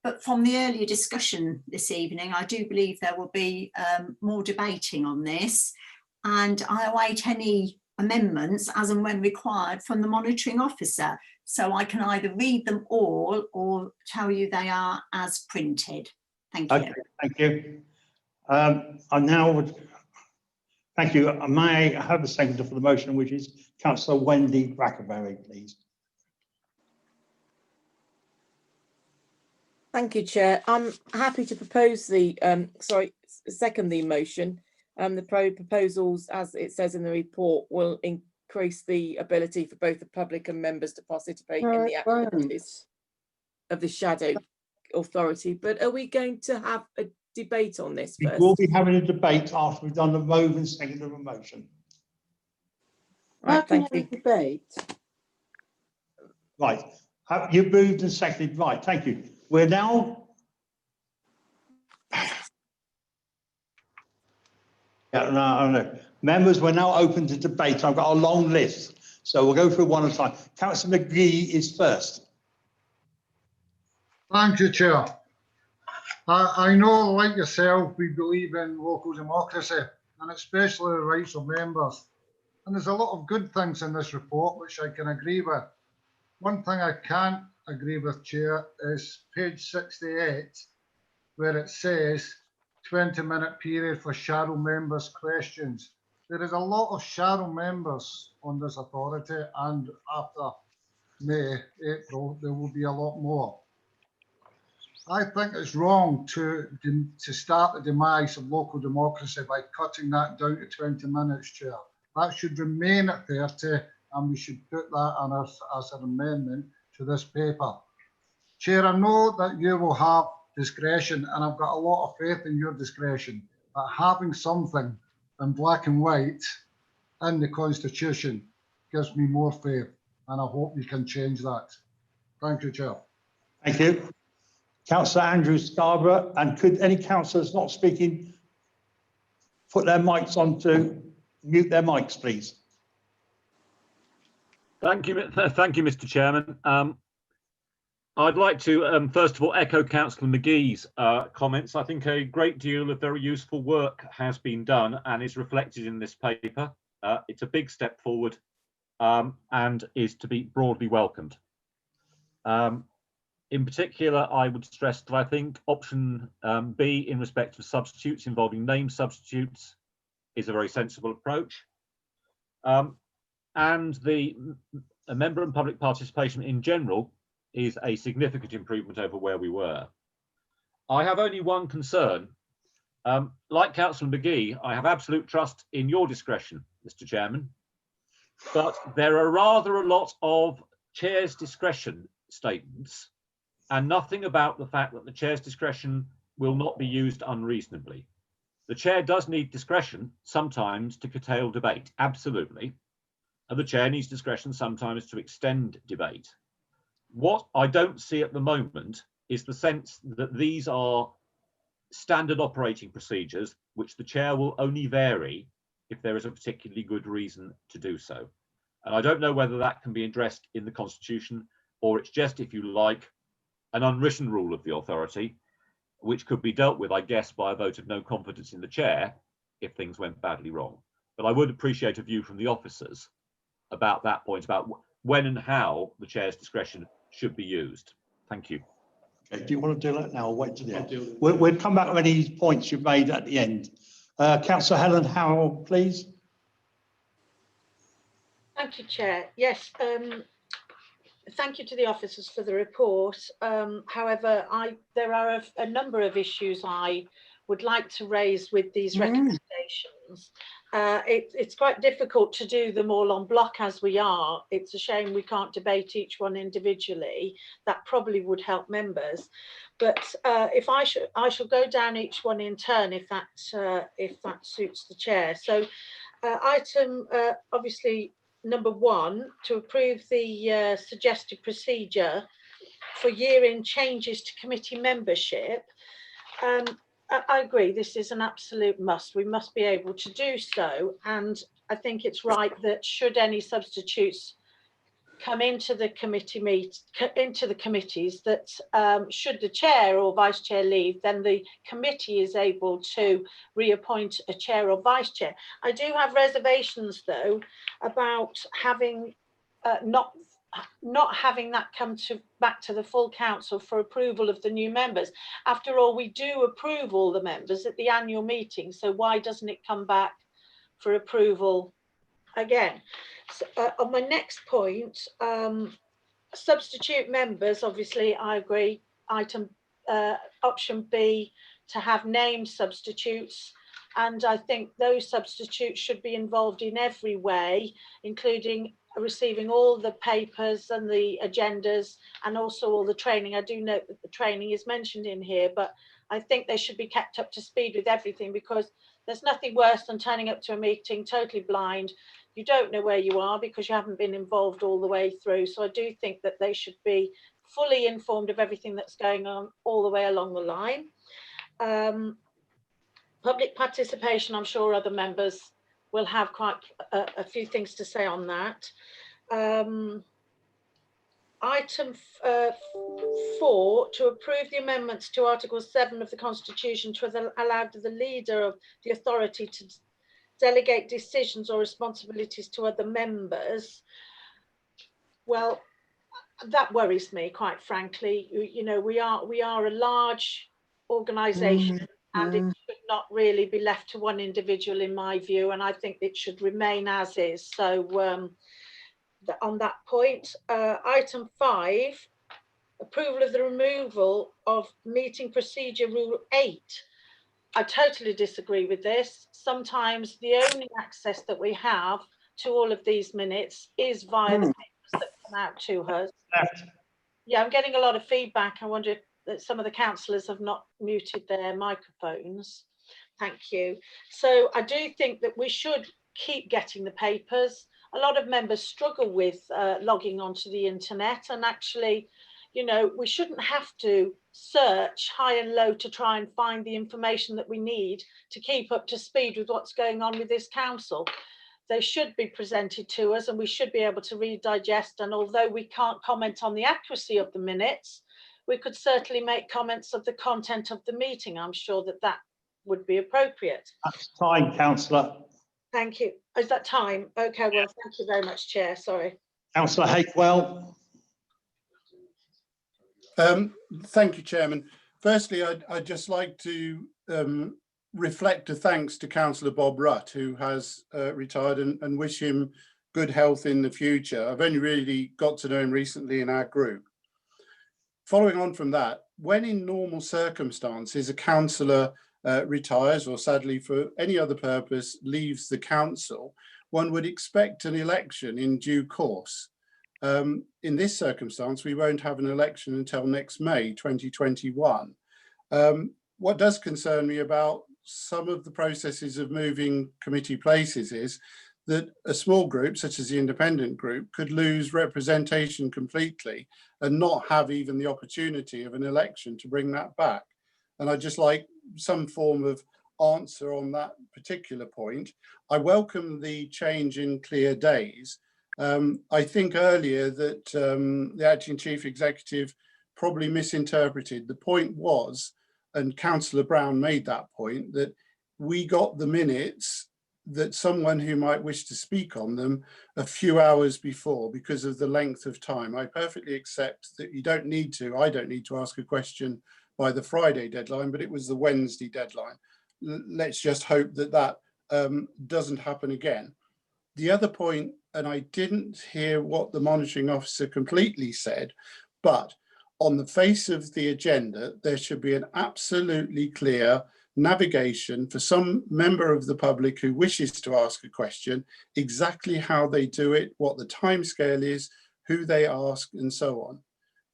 But from the earlier discussion this evening, I do believe there will be more debating on this, and I await any amendments as and when required from the monitoring officer. So I can either read them all or tell you they are as printed. Thank you. Okay, thank you. I now would, thank you. May I have a seconder for the motion, which is Councillor Wendy Brackenbury, please. Thank you, Chair. I'm happy to propose the, second the motion. The proposals, as it says in the report, will increase the ability for both the public and members to participate in the activities of the shadow authority. But are we going to have a debate on this first? We will be having a debate after we've done the move and second of a motion. Right, thank you. Debate. Right, you moved and seconded. Right, thank you. We're now... Yeah, no. Members, we're now open to debate. I've got a long list, so we'll go through one at a time. Councillor McGee is first. Thank you, Chair. I know, like yourself, we believe in local democracy and especially the rights of members. And there's a lot of good things in this report, which I can agree with. One thing I can't agree with, Chair, is page 68, where it says 20-minute period for shadow members' questions. There is a lot of shadow members on this authority, and after May, April, there will be a lot more. I think it's wrong to start the demise of local democracy by cutting that down to 20 minutes, Chair. That should remain at 30, and we should put that on as an amendment to this paper. Chair, I know that you will have discretion, and I've got a lot of faith in your discretion, but having something in black and white in the Constitution gives me more faith, and I hope you can change that. Thank you, Chair. Thank you. Councillor Andrew Scarborough, and could any councillors not speaking put their mics on to mute their mics, please? Thank you, Mr. Chairman. I'd like to, first of all, echo Councillor McGee's comments. I think a great deal of very useful work has been done and is reflected in this paper. It's a big step forward and is to be broadly welcomed. In particular, I would stress that I think option B in respect of substitutes involving name substitutes is a very sensible approach. And the member and public participation in general is a significant improvement over where we were. I have only one concern. Like Councillor McGee, I have absolute trust in your discretion, Mr. Chairman, but there are rather a lot of chair's discretion statements and nothing about the fact that the chair's discretion will not be used unreasonably. The chair does need discretion sometimes to curtail debate, absolutely. And the chair needs discretion sometimes to extend debate. What I don't see at the moment is the sense that these are standard operating procedures, which the chair will only vary if there is a particularly good reason to do so. And I don't know whether that can be addressed in the Constitution, or it's just, if you like, an unwritten rule of the authority, which could be dealt with, I guess, by a vote of no confidence in the chair if things went badly wrong. But I would appreciate a view from the officers about that point, about when and how the chair's discretion should be used. Thank you. Okay, do you want to do that now or wait to the end? We'll come back to any points you've made at the end. Councillor Helen Howell, please. Thank you, Chair. Yes, thank you to the officers for the report. However, there are a number of issues I would like to raise with these recommendations. It's quite difficult to do them all on block as we are. It's a shame we can't debate each one individually. That probably would help members. But if I shall go down each one in turn, if that suits the chair. So item obviously number 1, to approve the suggested procedure for year-end changes to committee membership. I agree, this is an absolute must. We must be able to do so. And I think it's right that should any substitutes come into the committees, that should the chair or vice chair leave, then the committee is able to reappoint a chair or vice chair. I do have reservations though about having not having that come back to the full council for approval of the new members. After all, we do approve all the members at the annual meeting, so why doesn't it come back for approval again? So, on my next point, substitute members, obviously I agree, option B, to have named substitutes, and I think those substitutes should be involved in every way, including receiving all the papers and the agendas and also all the training. I do note that the training is mentioned in here, but I think they should be kept up to speed with everything, because there's nothing worse than turning up to a meeting totally blind. You don't know where you are because you haven't been involved all the way through. So I do think that they should be fully informed of everything that's going on all the way along the line. Public participation, I'm sure other members will have quite a few things to say on that. Item 4, to approve the amendments to Article 7 of the Constitution to allow the leader of the authority to delegate decisions or responsibilities to other members. Well, that worries me, quite frankly. You know, we are a large organisation, and it should not really be left to one individual, in my view, and I think it should remain as is. So on that point, item 5, approval of the removal of meeting procedure rule 8. I totally disagree with this. Sometimes the only access that we have to all of these minutes is via the papers that come out to us. Yeah, I'm getting a lot of feedback. I wonder if that some of the councillors have not muted their microphones. Thank you. So I do think that we should keep getting the papers. A lot of members struggle with logging onto the internet, and actually, you know, we shouldn't have to search high and low to try and find the information that we need to keep up to speed with what's going on with this council. They should be presented to us and we should be able to read, digest, and although we can't comment on the accuracy of the minutes, we could certainly make comments of the content of the meeting. I'm sure that that would be appropriate. That's time, councillor. Thank you. Is that time? Okay, well, thank you very much, Chair. Sorry. Councillor Hakewell. Thank you, Chairman. Firstly, I'd just like to reflect a thanks to Councillor Bob Rutt, who has retired, and wish him good health in the future. I've only really got to know him recently in our group. Following on from that, when in normal circumstances a councillor retires or sadly for any other purpose leaves the council, one would expect an election in due course. In this circumstance, we won't have an election until next May 2021. What does concern me about some of the processes of moving committee places is that a small group, such as the independent group, could lose representation completely and not have even the opportunity of an election to bring that back. And I'd just like some form of answer on that particular point. I welcome the change in clear days. I think earlier that the acting chief executive probably misinterpreted. The point was, and Councillor Brown made that point, that we got the minutes that someone who might wish to speak on them a few hours before because of the length of time. I perfectly accept that you don't need to, I don't need to ask a question by the Friday deadline, but it was the Wednesday deadline. Let's just hope that that doesn't happen again. The other point, and I didn't hear what the monitoring officer completely said, but on the face of the agenda, there should be an absolutely clear navigation for some member of the public who wishes to ask a question, exactly how they do it, what the timescale is, who they ask, and so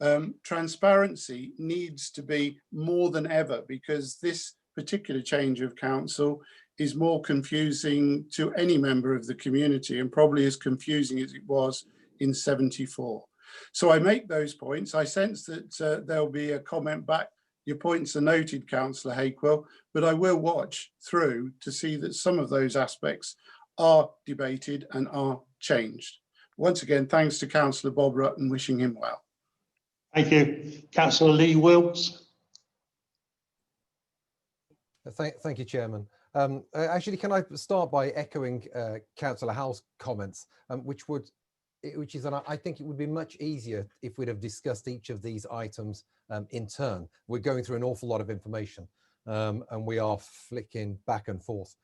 on. Transparency needs to be more than ever, because this particular change of council is more confusing to any member of the community, and probably as confusing as it was in '74. So I make those points. I sense that there'll be a comment back. Your points are noted, Councillor Hakewell, but I will watch through to see that some of those aspects are debated and are changed. Once again, thanks to Councillor Bob Rutten, wishing him well. Thank you. Councillor Lee Wilkes. Thank you, Chairman. Actually, can I start by echoing Councillor Howell's comments, which is that I think it would be much easier if we'd have discussed each of these items in turn. We're going through an awful lot of information and we are flicking back and forth.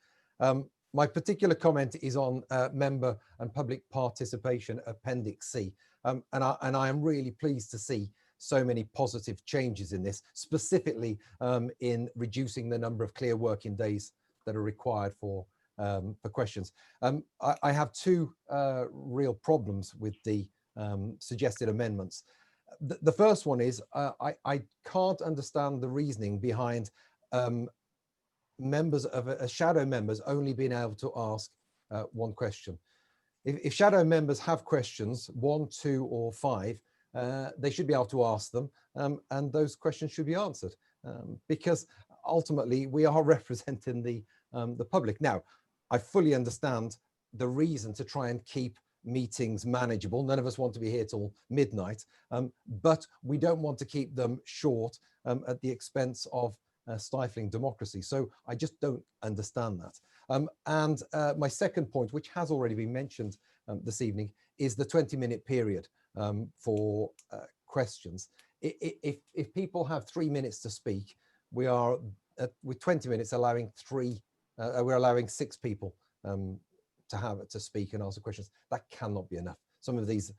My particular comment is on member and public participation, Appendix C. And I am really pleased to see so many positive changes in this, specifically in reducing the number of clear working days that are required for questions. I have two real problems with the suggested amendments. The first one is I can't understand the reasoning behind members of shadow members only being able to ask one question. If shadow members have questions, 1, 2, or 5, they should be able to ask them, and those questions should be answered, because ultimately we are representing the public. Now, I fully understand the reason to try and keep meetings manageable. None of us want to be here till midnight, but we don't want to keep them short at the expense of stifling democracy. So I just don't understand that. And my second point, which has already been mentioned this evening, is the 20-minute period for questions. If people have 3 minutes to speak, we are with 20 minutes allowing we're allowing 6 people to speak and answer questions. That cannot be enough. Some of these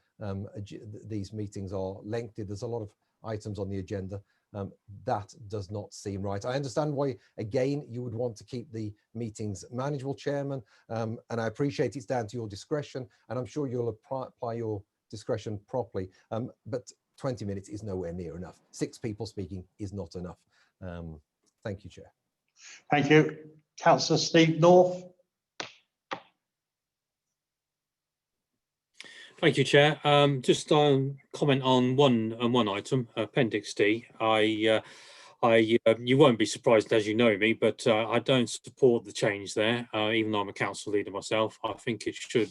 meetings are lengthy. There's a lot of items on the agenda. That does not seem right. I understand why, again, you would want to keep the meetings manageable, Chairman, and I appreciate it's down to your discretion, and I'm sure you'll apply your discretion properly, but 20 minutes is nowhere near enough. 6 people speaking is not enough. Thank you, Chair. Thank you. Councillor Steve North. Thank you, Chair. Just comment on one item, Appendix D. You won't be surprised as you know me, but I don't support the change there, even though I'm a council leader myself. I think it should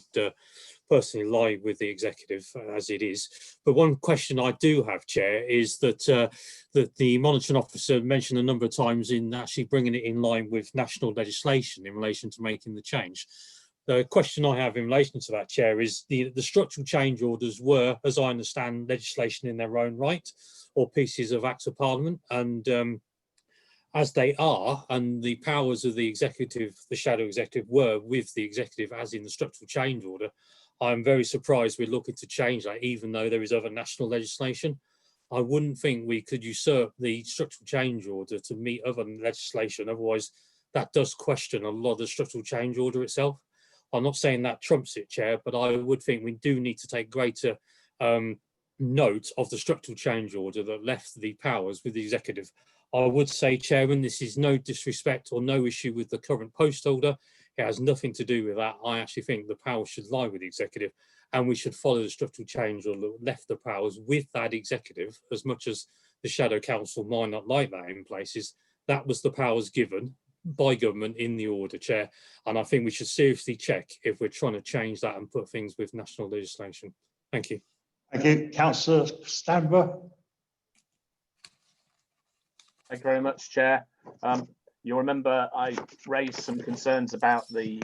personally lie with the executive as it is. But one question I do have, Chair, is that the monitoring officer mentioned a number of times in actually bringing it in line with national legislation in relation to making the change. The question I have in relation to that, Chair, is the structural change orders were, as I understand, legislation in their own right, or pieces of Acts of Parliament, and as they are, and the powers of the executive, the shadow executive, were with the executive as in the structural change order, I'm very surprised we're looking to change that, even though there is other national legislation. I wouldn't think we could usurp the structural change order to meet other legislation. Otherwise, that does question a lot of the structural change order itself. I'm not saying that trumps it, Chair, but I would think we do need to take greater note of the structural change order that left the powers with the executive. I would say, Chairman, this is no disrespect or no issue with the current post holder. It has nothing to do with that. I actually think the power should lie with the executive, and we should follow the structural change order that left the powers with that executive. As much as the shadow council might not like that in places, that was the powers given by government in the order, Chair, and I think we should seriously check if we're trying to change that and put things with national legislation. Thank you. Thank you. Councillor Stanborough. Thank you very much, Chair. You'll remember I raised some concerns about the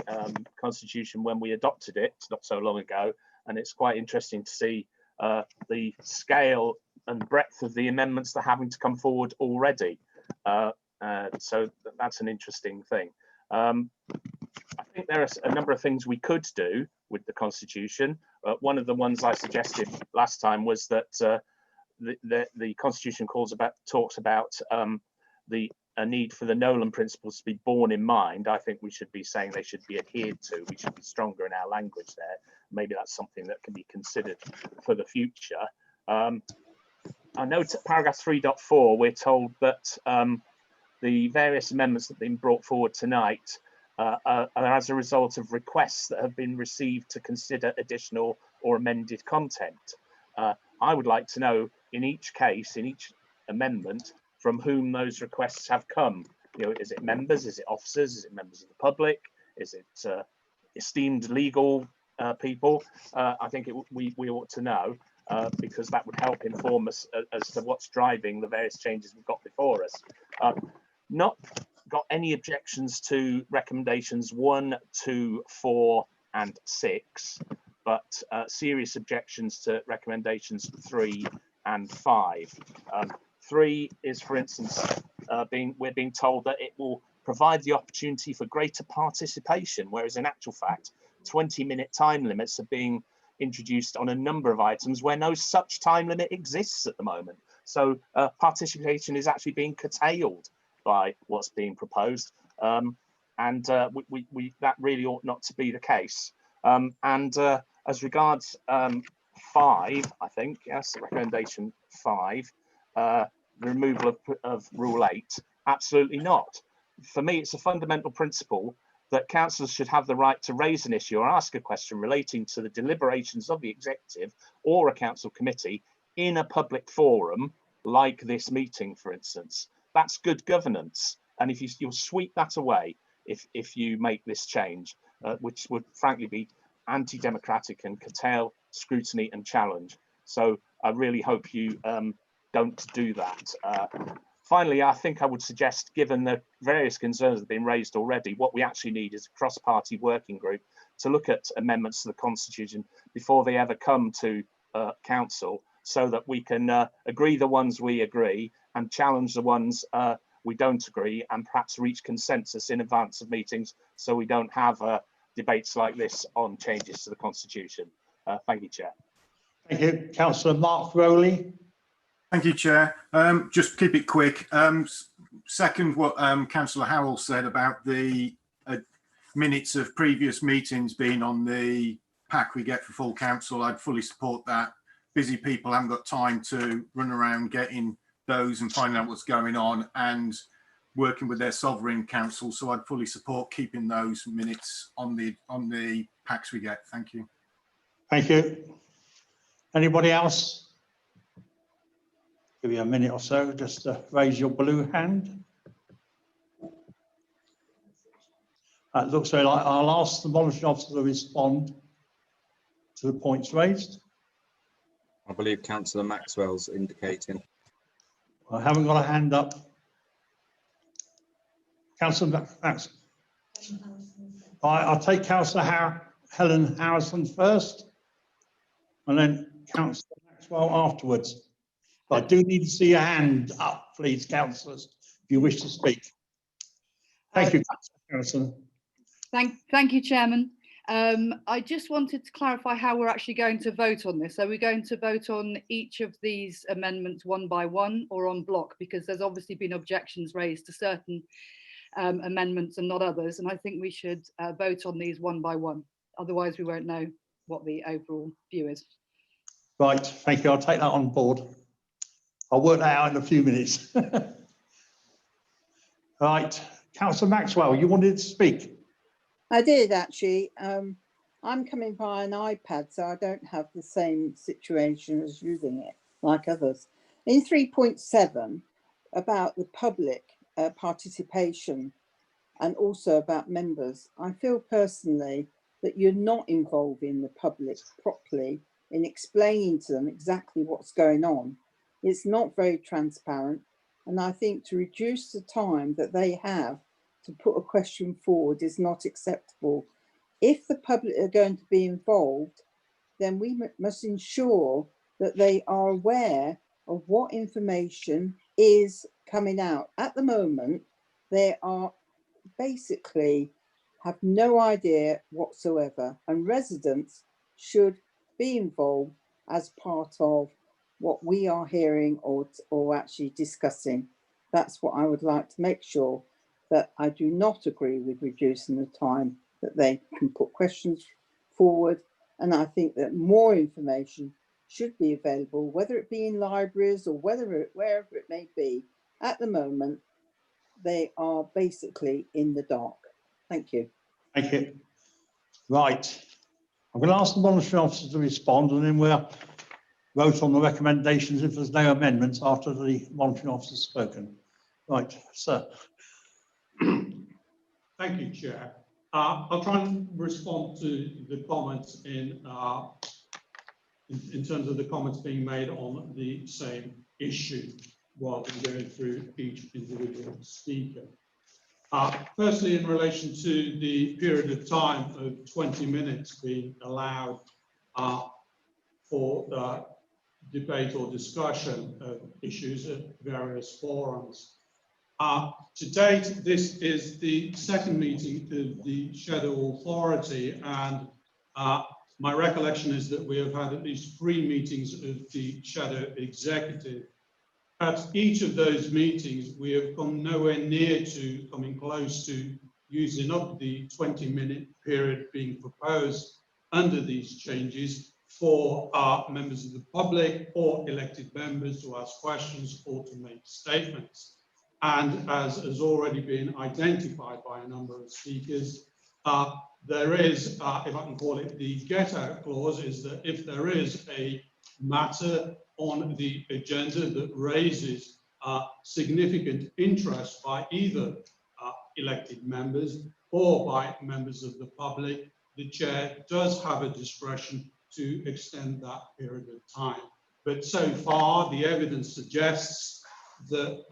Constitution when we adopted it not so long ago, and it's quite interesting to see the scale and breadth of the amendments that are having to come forward already. So that's an interesting thing. I think there are a number of things we could do with the Constitution. One of the ones I suggested last time was that the Constitution talks about the a need for the Nolan principles to be borne in mind, I think we should be saying they should be adhered to. We should be stronger in our language there. Maybe that's something that can be considered for the future. I know paragraph 3.4, we're told that the various amendments that have been brought forward tonight are as a result of requests that have been received to consider additional or amended content. I would like to know in each case, in each amendment, from whom those requests have come. You know, is it members? Is it officers? Is it members of the public? Is it esteemed legal people? I think we ought to know because that would help inform us as to what's driving the various changes we've got before us. Not got any objections to recommendations 1, 2, 4, and 6, but serious objections to recommendations 3 and 5. 3 is, for instance, we're being told that it will provide the opportunity for greater participation, whereas in actual fact, 20-minute time limits are being introduced on a number of items where no such time limit exists at the moment. So participation is actually being curtailed by what's being proposed, and that really ought not to be the case. As regards 5, I think, yes, recommendation 5, the removal of Rule 8, absolutely not. For me, it's a fundamental principle that councillors should have the right to raise an issue or ask a question relating to the deliberations of the executive or a council committee in a public forum like this meeting, for instance. That's good governance, and if you'll sweep that away if you make this change, which would frankly be anti-democratic and curtail scrutiny and challenge. So I really hope you don't do that. Finally, I think I would suggest, given the various concerns that have been raised already, what we actually need is a cross-party working group to look at amendments to the Constitution before they ever come to council, so that we can agree the ones we agree and challenge the ones we don't agree, and perhaps reach consensus in advance of meetings, so we don't have debates like this on changes to the Constitution. Thank you, Chair. Thank you. Councillor Mark Rowley. Thank you, Chair. Just keep it quick. Second what Councillor Howell said about the minutes of previous meetings being on the pack we get for full council, I'd fully support that. Busy people haven't got time to run around getting those and finding out what's going on and working with their sovereign council. So I'd fully support keeping those minutes on the packs we get. Thank you. Thank you. Anybody else? Give you a minute or so just to raise your blue hand. It looks very like I'll ask the monitoring officer to respond to the points raised. I believe Councillor Maxwell's indicating. I haven't got a hand up. Councillor Maxwell. I'll take Councillor Helen Harrison first, and then Councillor Maxwell afterwards. But I do need to see a hand up, please, councillors, if you wish to speak. Thank you, Councillor Harrison. Thank you, Chairman. I just wanted to clarify how we're actually going to vote on this. Are we going to vote on each of these amendments one by one or en bloc? Because there's obviously been objections raised to certain amendments and not others. And I think we should vote on these one by one. Otherwise, we won't know what the overall view is. Right, thank you. I'll take that on board. I'll work that out in a few minutes. Right, Councillor Maxwell, you wanted to speak? I did actually. I'm coming via an iPad, so I don't have the same situation as using it like others. In 3.7, about the public participation and also about members, I feel personally that you're not involving the public properly in explaining to them exactly what's going on. It's not very transparent, and I think to reduce the time that they have to put a question forward is not acceptable. If the public are going to be involved, then we must ensure that they are aware of what information is coming out. At the moment, they are basically have no idea whatsoever, and residents should be involved as part of what we are hearing or actually discussing. That's what I would like to make sure, that I do not agree with reducing the time that they can put questions forward. And I think that more information should be available, whether it be in libraries or wherever it may be. At the moment, they are basically in the dark. Thank you. Thank you. Right. I'm going to ask the monitoring officer to respond, and then we'll vote on the recommendations if there's no amendments after the monitoring officer has spoken. Right, sir. Thank you, Chair. I'll try and respond to the comments in terms of the comments being made on the same issue, rather than going through each individual speaker. Firstly, in relation to the period of time of 20 minutes being allowed for debate or discussion of issues at various forums. To date, this is the second meeting of the Shadow Authority, and my recollection is that we have had at least 3 meetings of the Shadow Executive. At each of those meetings, we have come nowhere near to coming close to using up the 20-minute period being proposed under these changes for members of the public or elected members to ask questions or to make statements. And as has already been identified by a number of speakers, there is, if I can call it the get-out clause, is that if there is a matter on the agenda that raises significant interest by either elected members or by members of the public, the chair does have a discretion to extend that period of time. But so far, the evidence suggests that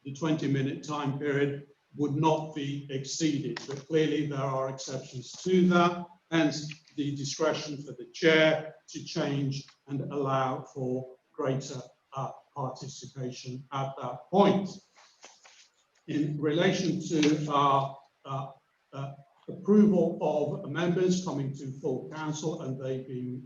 the 20-minute time period would not be exceeded, but clearly there are exceptions to that, hence the discretion for the chair to change and allow for greater participation at that point. In relation to approval of members coming to full council and they being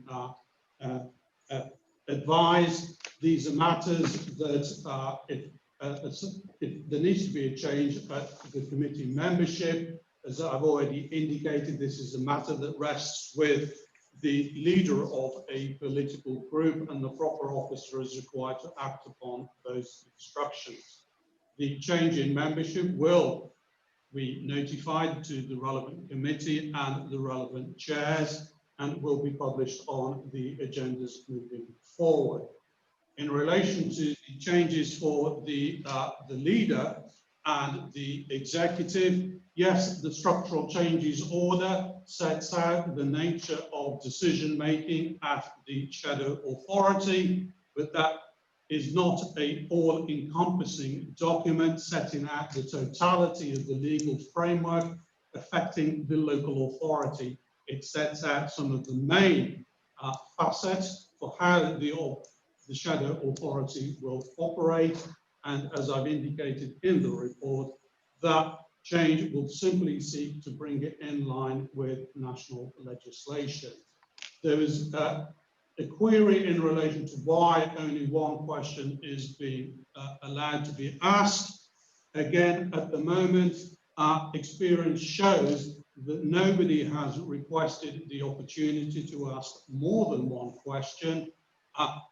advised, these are matters that if there needs to be a change at the committee membership. As I've already indicated, this is a matter that rests with the leader of a political group, and the proper officer is required to act upon those instructions. The change in membership will be notified to the relevant committee and the relevant chairs, and will be published on the agendas moving forward. In relation to the changes for the leader and the executive, yes, the structural changes order sets out the nature of decision-making at the Shadow Authority, but that is not an all-encompassing document setting out the totality of the legal framework affecting the local authority. It sets out some of the main facets for how the Shadow Authority will operate, and as I've indicated in the report, that change will simply seek to bring it in line with national legislation. There is a query in relation to why only one question is being allowed to be asked. Again, at the moment, experience shows that nobody has requested the opportunity to ask more than one question,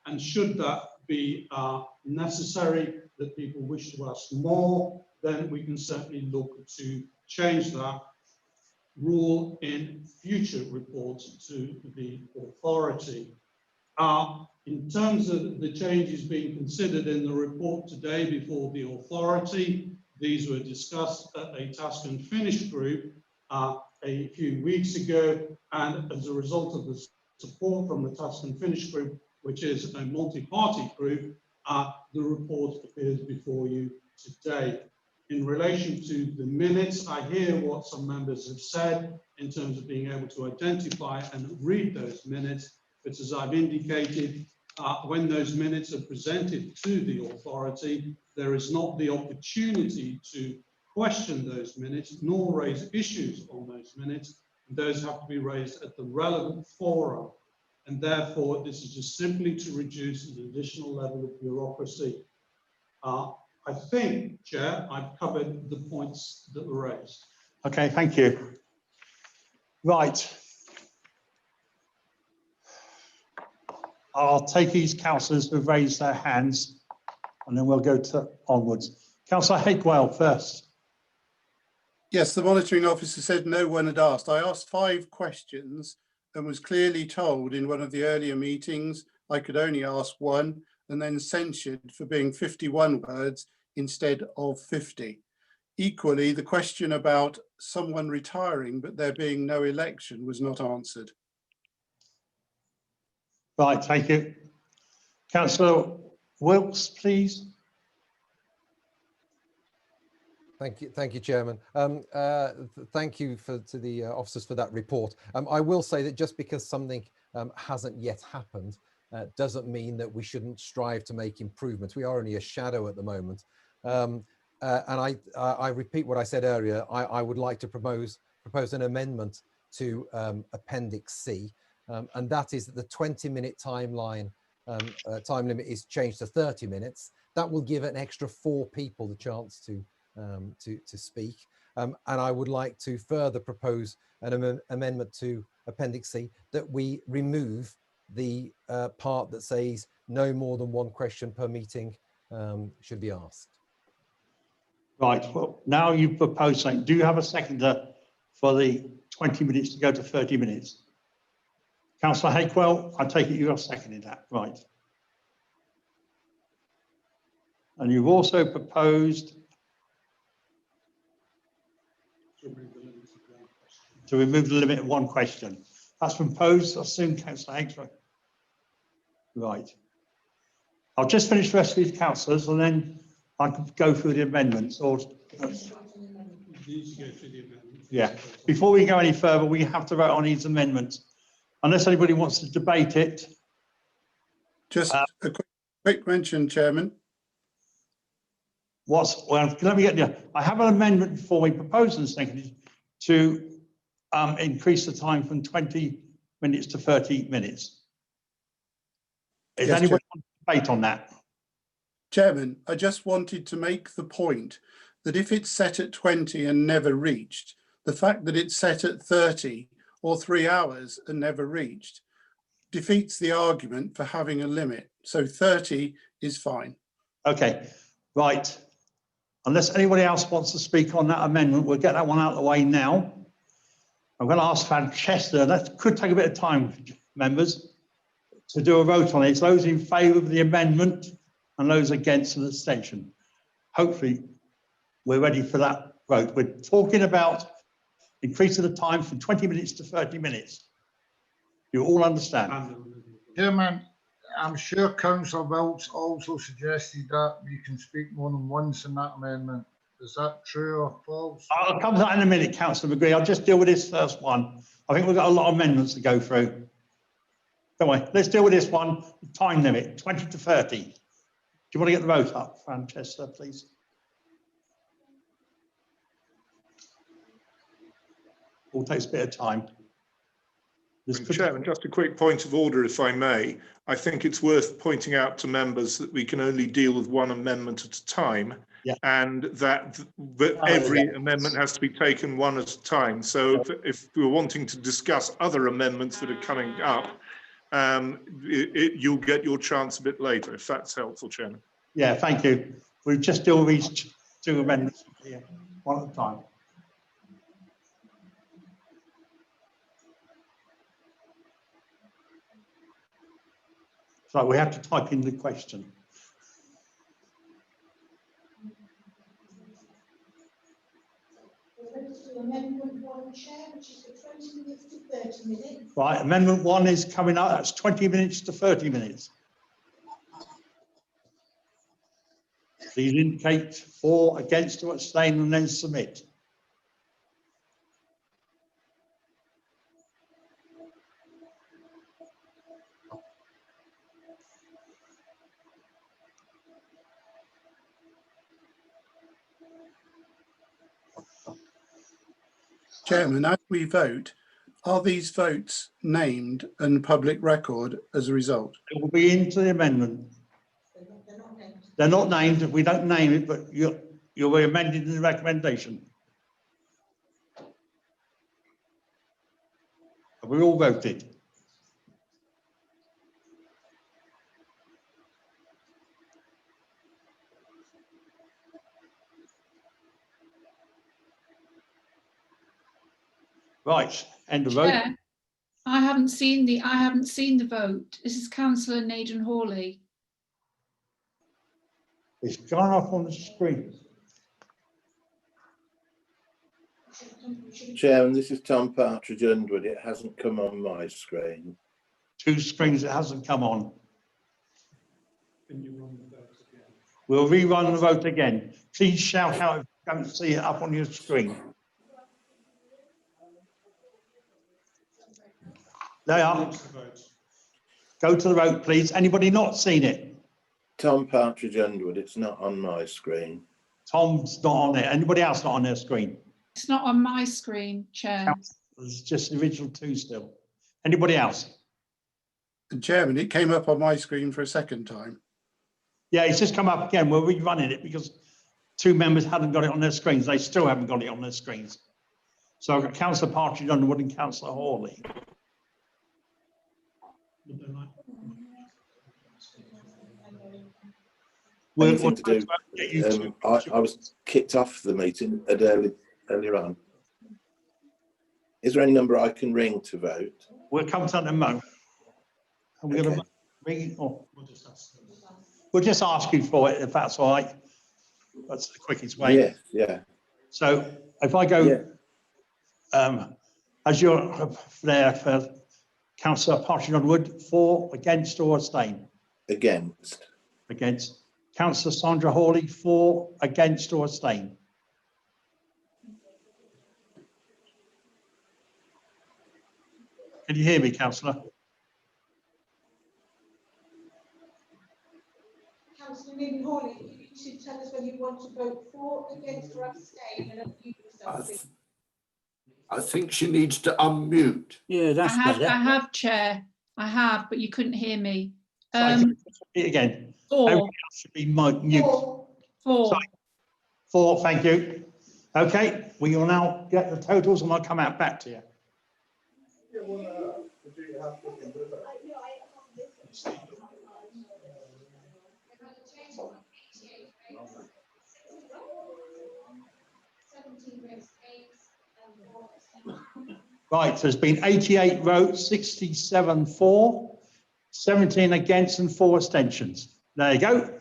and should that be necessary, that people wish to ask more, then we can certainly look to change that rule in future reports to the authority. In terms of the changes being considered in the report today before the authority, these were discussed at a task and finish group a few weeks ago, and as a result of the support from the task and finish group, which is a multi-party group, the report appears before you today. In relation to the minutes, I hear what some members have said in terms of being able to identify and read those minutes, but as I've indicated, when those minutes are presented to the authority, there is not the opportunity to question those minutes nor raise issues on those minutes. Those have to be raised at the relevant forum. And therefore, this is just simply to reduce an additional level of bureaucracy. I think, Chair, I've covered the points that were raised. Okay, thank you. Right. I'll take these councillors who've raised their hands and then we'll go to onwards. Councillor Higwell first. Yes, the monitoring officer said no one had asked. I asked 5 questions and was clearly told in one of the earlier meetings I could only ask 1, and then censured for being 51 words instead of 50. Equally, the question about someone retiring but there being no election was not answered. Right, thank you. Councillor Wilkes, please. Thank you, Chairman. Thank you to the officers for that report. I will say that just because something hasn't yet happened doesn't mean that we shouldn't strive to make improvements. We are only a shadow at the moment. And I repeat what I said earlier. I would like to propose an amendment to Appendix C, and that is that the 20-minute time limit is changed to 30 minutes. That will give an extra 4 people the chance to speak. And I would like to further propose an amendment to Appendix C that we remove the part that says no more than 1 question per meeting should be asked. Right, well, now you propose something. Do you have a seconder for the 20 minutes to go to 30 minutes? Councillor Higwell, I take it you are seconding that, right. And you've also proposed to remove the limit of 1 question. That's proposed, I assume, Councillor Higwell. Right. I'll just finish the rest of these councillors and then I could go through the amendments. Or yeah, before we go any further, we have to vote on these amendments. Unless anybody wants to debate it. Just a quick mention, Chairman. Well, let me get there. I have an amendment before we propose and seconded to increase the time from 20 minutes to 30 minutes. Is Yes, anybody want to debate on that? Chairman, I just wanted to make the point that if it's set at 20 and never reached, the fact that it's set at 30 or 3 hours and never reached defeats the argument for having a limit. So 30 is fine. Okay, right. Unless anybody else wants to speak on that amendment, we'll get that one out of the way now. I'm going to ask Francesca, that could take a bit of time, members, to do a vote on it. It's those in favour of the amendment and those against an abstention. Hopefully, we're ready for that vote. We're talking about increasing the time from 20 minutes to 30 minutes. You all understand? Chairman, I'm sure Councillor Wilkes also suggested that you can speak more than once in that amendment. Is that true or false? I'll come to that in a minute, Councillor McGree. I'll just deal with this first one. I think we've got a lot of amendments to go through. Don't worry, let's deal with this one. Time limit, 20 to 30. Do you want to get the vote up, Francesca, please? All takes a bit of time. Chairman, just a quick point of order, if I may. I think it's worth pointing out to members that we can only deal with 1 amendment at a time, and that every amendment has to be taken 1 at a time. So if we're wanting to discuss other amendments that are coming up, you'll get your chance a bit later, if that's helpful, Chairman. Yeah, thank you. We'll just deal with these 2 amendments here, 1 at a time. So we have to type in the question. Amendment 1, Chair, which is for 20 minutes to 30 minutes. Right, Amendment 1 is coming up. That's 20 minutes to 30 minutes. Please indicate for, against, or abstain, and then submit. Chairman, as we vote, are these votes named and public record as a result? It will be into the amendment. They're not named. They're not named, we don't name it, but you'll be amended in the recommendation. Have we all voted? Right, end of vote. Chair, I haven't seen the vote. This is Councillor Naden Hawley. It's gone up on the screen. Chairman, this is Tom Partridge Underwood. It hasn't come on my screen. 2 screens it hasn't come on. We'll rerun the vote again. Please shout out if you don't see it up on your screen. They are. Go to the vote, please. Anybody not seen it? Tom Partridge Underwood. It's not on my screen. Tom's not on there. Anybody else not on their screen? It's not on my screen, Chair. There's just the original 2 still. Anybody else? Chairman, it came up on my screen for a second time. Yeah, it's just come up again. We're rerunning it because 2 members hadn't got it on their screens. They still haven't got it on their screens. So I've got Councillor Partridge Underwood and Councillor Hawley. Anything to do. I was kicked off the meeting earlier on. Is there any number I can ring to vote? We'll come to that in a moment. And we're going to ring or we'll just ask you for it if that's all right. That's the quickest way. Yeah, yeah. So if I go, as you're there for Councillor Partridge Underwood, for, against or abstain? Against. Against. Councillor Sandra Hawley, for, against or abstain? Can you hear me, Councillor? Councillor Naden Hawley, you should tell us whether you want to vote for, against or abstain and unmute yourself. I think she needs to unmute. Yeah, that's better. I have, Chair. I have, but you couldn't hear me. Sorry, again. 4. Everybody else should be mute. 4. Sorry. 4, thank you. Okay, we will now get the totals and I'll come out back to you. Right, there's been 88 votes, 67 for, 17 against and 4 abstentions. There you go.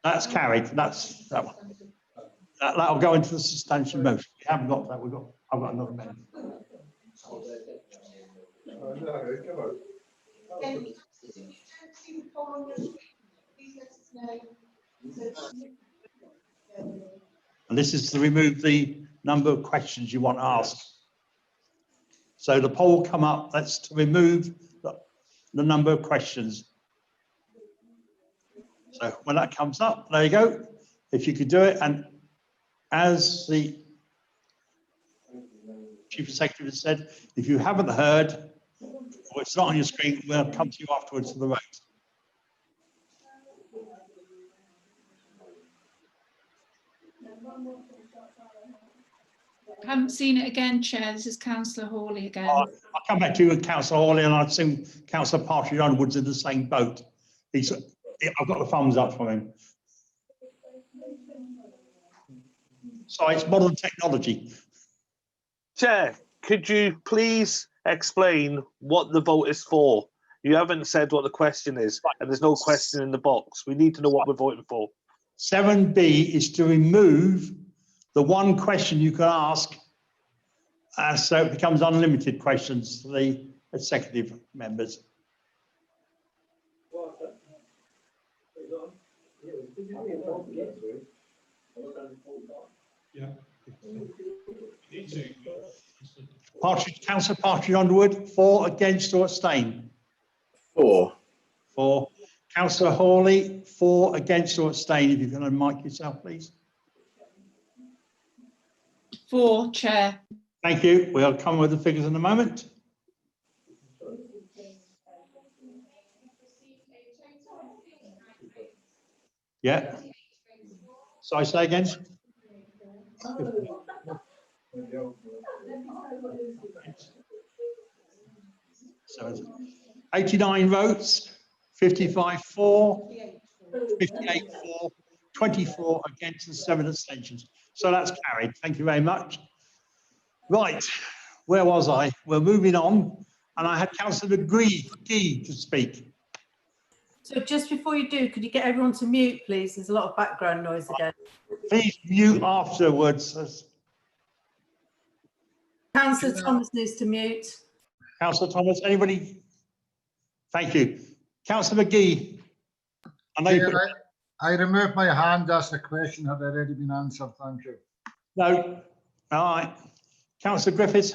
That's carried. That's that one. That'll go into the substantial motion. We haven't got that. I've got another amendment. And this is to remove the number of questions you want to ask. So the poll will come up. That's to remove the number of questions. So when that comes up, there you go. If you could do it, and as the Chief Executive has said, if you haven't heard, or it's not on your screen, we'll come to you afterwards for the vote. I haven't seen it again, Chair. This is Councillor Hawley again. I'll come back to you with Councillor Hawley, and I assume Councillor Partridge Underwood's in the same boat. I've got the thumbs up from him. So it's modern technology. Chair, could you please explain what the vote is for? You haven't said what the question is, and there's no question in the box. We need to know what we're voting for. 7B is to remove the one question you can ask, so it becomes unlimited questions to the executive members. Councillor Partridge Underwood, for, against or abstain? For. For. Councillor Hawley, for, against or abstain? If you can unmic yourself, please. 4, Chair. Thank you. We'll come with the figures in a moment. Yeah. So I say again? So 89 votes, 55 for, 58 for, 24 against and 7 abstentions. So that's carried. Thank you very much. Right, where was I? We're moving on, and I had Councillor Gee to speak. So just before you do, could you get everyone to mute, please? There's a lot of background noise again. Please mute afterwards. Councillor Thomas needs to mute. Councillor Thomas, anybody? Thank you. Councillor McGee. I know you. I removed my hand as the question had already been answered. Thank you. No. All right. Councillor Griffiths.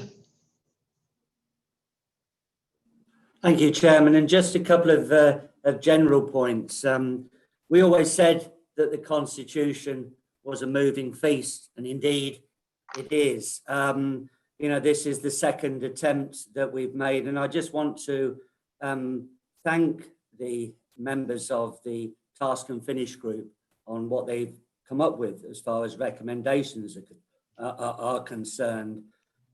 Thank you, Chairman. And just a couple of general points. We always said that the Constitution was a moving feast, and indeed it is. You know, this is the second attempt that we've made, and I just want to thank the members of the Task and Finish group on what they've come up with as far as recommendations are concerned.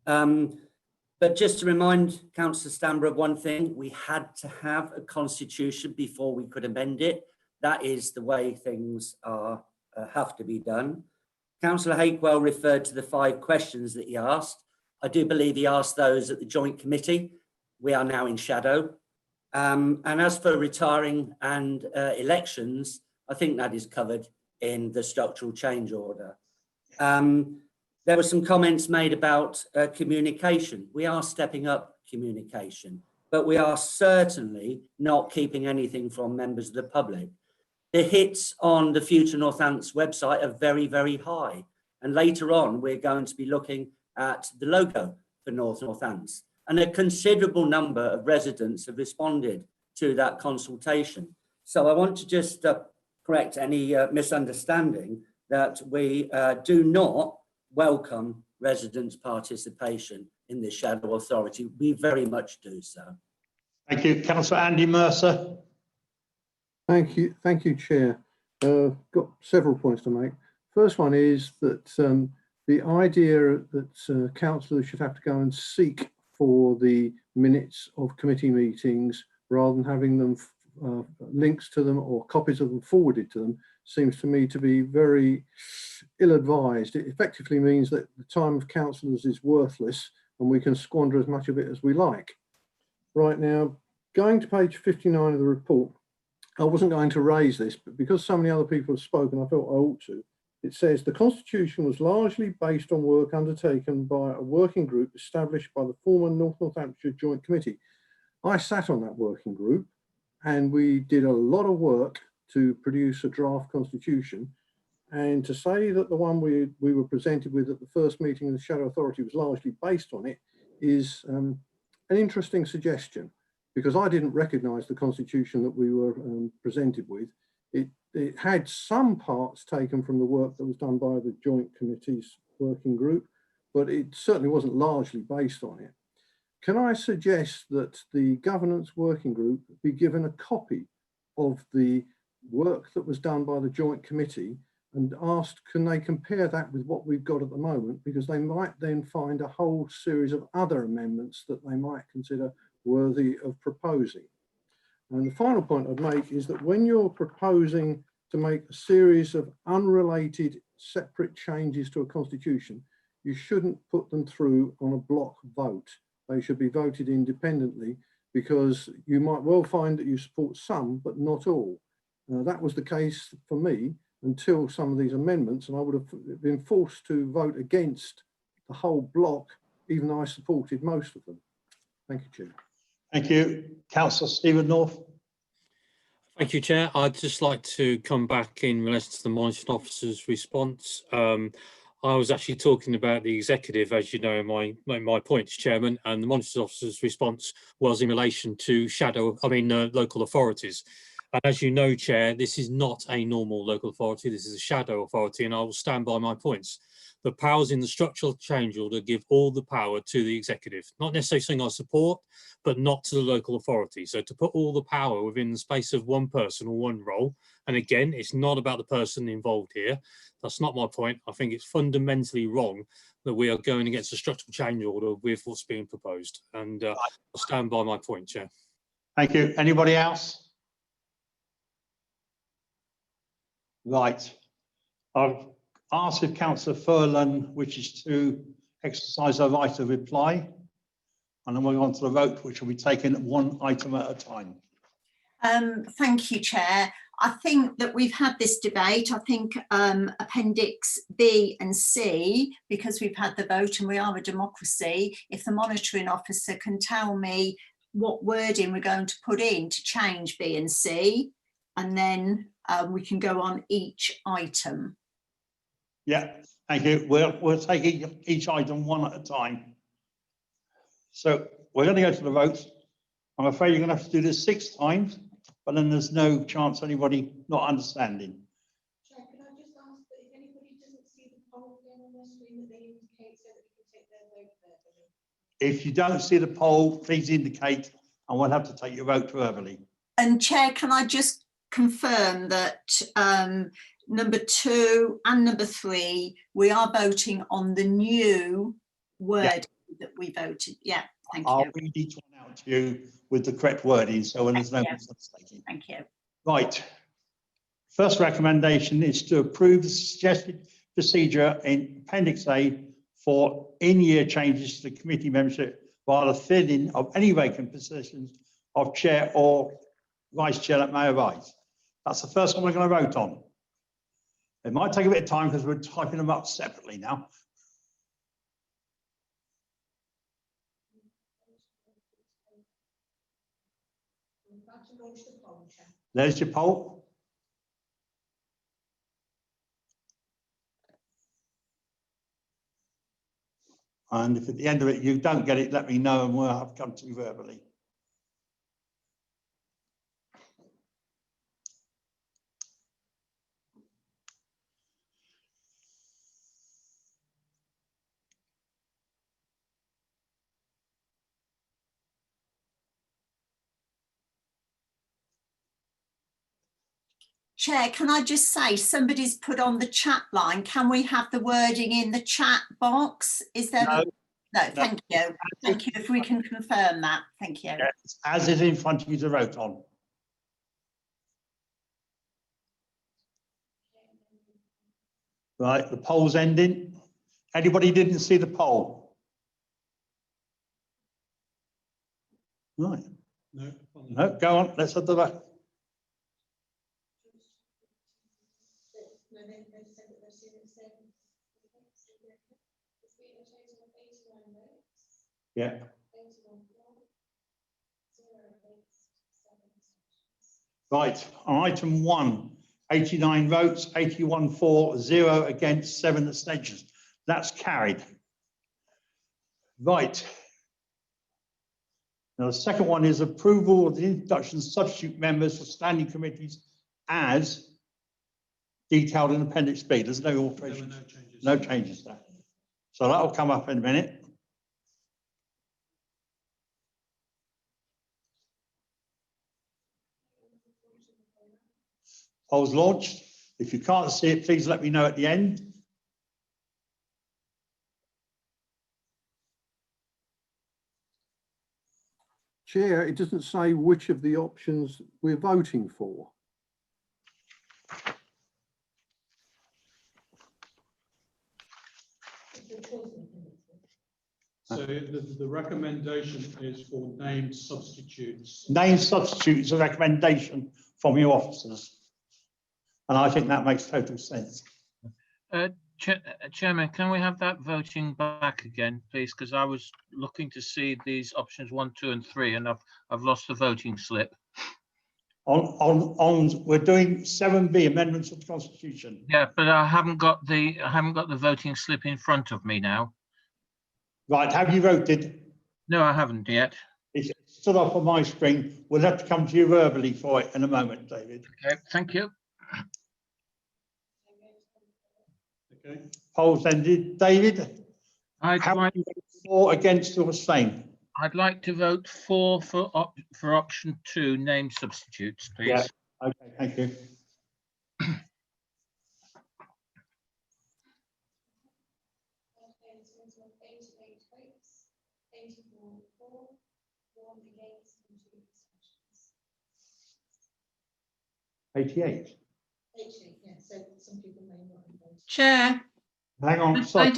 But just to remind Councillor Stamber of one thing, we had to have a constitution before we could amend it. That is the way things are have to be done. Councillor Hakewell referred to the 5 questions that he asked. I do believe he asked those at the joint committee. We are now in shadow. And as for retiring and elections, I think that is covered in the structural change order. There were some comments made about communication. We are stepping up communication, but we are certainly not keeping anything from members of the public. The hits on the Future Northants website are very, very high. And later on, we're going to be looking at the logo for Northants. And a considerable number of residents have responded to that consultation. So I want to just correct any misunderstanding that we do not welcome residents' participation in the Shadow Authority. We very much do so. Thank you. Councillor Andy Mercer. Thank you, Chair. Got several points to make. First one is that the idea that councillors should have to go and seek for the minutes of committee meetings rather than having them links to them or copies of them forwarded to them seems to me to be very ill-advised. It effectively means that the time of councillors is worthless and we can squander as much of it as we like. Right now, going to page 59 of the report, I wasn't going to raise this, but because so many other people have spoken, I felt I ought to. It says the Constitution was largely based on work undertaken by a working group established by the former North Northamptonshire Joint Committee. I sat on that working group and we did a lot of work to produce a draft constitution, and to say that the one we were presented with at the first meeting of the Shadow Authority was largely based on it is an interesting suggestion, because I didn't recognise the constitution that we were presented with. It had some parts taken from the work that was done by the Joint Committee's working group, but it certainly wasn't largely based on it. Can I suggest that the governance working group be given a copy of the work that was done by the Joint Committee and asked, can they compare that with what we've got at the moment? Because they might then find a whole series of other amendments that they might consider worthy of proposing. And the final point I'd make is that when you're proposing to make a series of unrelated separate changes to a constitution, you shouldn't put them through on a block vote. They should be voted independently, because you might well find that you support some, but not all. That was the case for me until some of these amendments, and I would have been forced to vote against the whole block, even though I supported most of them. Thank you, Chair. Thank you. Councillor Stephen North. Thank you, Chair. I'd just like to come back in relation to the monitoring officer's response. I was actually talking about the executive, as you know, in my points, Chairman, and the monitoring officer's response was in relation to local authorities. And as you know, Chair, this is not a normal local authority. This is a shadow authority, and I will stand by my points. The powers in the structural change order give all the power to the executive, not necessarily something I support, but not to the local authority. So to put all the power within the space of one person or one role, and again, it's not about the person involved here. That's not my point. I think it's fundamentally wrong that we are going against a structural change order with what's being proposed. And I'll stand by my point, Chair. Thank you. Anybody else? Right. I've asked if Councillor Furlan wishes to exercise her right of reply. And then we'll go on to the vote, which will be taken one item at a time. Thank you, Chair. I think that we've had this debate. I think Appendix B and C, because we've had the vote and we are a democracy, if the monitoring officer can tell me what wording we're going to put in to change B and C, and then we can go on each item. Yeah, thank you. We'll take each item one at a time. So we're going to go to the votes. I'm afraid you're going to have to do this 6 times, but then there's no chance anybody not understanding. Chair, can I just ask that if anybody doesn't see the poll again on their screen, that they indicate so that we can take their vote verbally? If you don't see the poll, please indicate, and we'll have to take your vote verbally. And Chair, can I just confirm that number 2 and number 3, we are voting on the new word that we voted. Yeah, thank you. I'll read each one out to you with the correct wording, so when there's no mistaking. Thank you. Right. First recommendation is to approve the suggested procedure in Appendix A for in-year changes to the committee membership via the filling of any vacant positions of chair or vice chair that may arise. That's the first one we're going to vote on. It might take a bit of time because we're typing them up separately now. There's your poll. And if at the end of it you don't get it, let me know and we'll have come to you verbally. Chair, can I just say, somebody's put on the chat line, can we have the wording in the chat box? Is there? No, thank you. Thank you, if we can confirm that, thank you. Yes, as is in front of you to vote on. Right, the poll's ending. Anybody didn't see the poll? Right. No. No, go on, let's have the vote. Yeah. Right, on item 1, 89 votes, 81 for, 0 against, 7 abstentions. That's carried. Right. Now the second one is approval of the introduction of substitute members for standing committees as detailed in Appendix B. There's no alterations. No changes there. So that'll come up in a minute. Poll's launched. If you can't see it, please let me know at the end. Chair, it doesn't say which of the options we're voting for. So the recommendation is for named substitutes. Named substitutes is a recommendation from your officers. And I think that makes total sense. Chairman, can we have that voting back again, please? Because I was looking to see these options 1, 2, and 3, and I've lost the voting slip. We're doing 7B, amendments of the Constitution. Yeah, but I haven't got the voting slip in front of me now. Right, have you voted? No, I haven't yet. It's stood up on my screen. We'll have to come to you verbally for it in a moment, David. Okay, thank you. Okay. Polls ended. David? I'd How like, many votes for, against or abstain? I'd like to vote for option 2, name substitutes, please. Yeah, okay, thank you. Okay, so it's 88 votes, 84 for, 1 against and 2 abstentions. 88. 88, yeah, so some people may not have voted. Chair, Hang on, I sorry.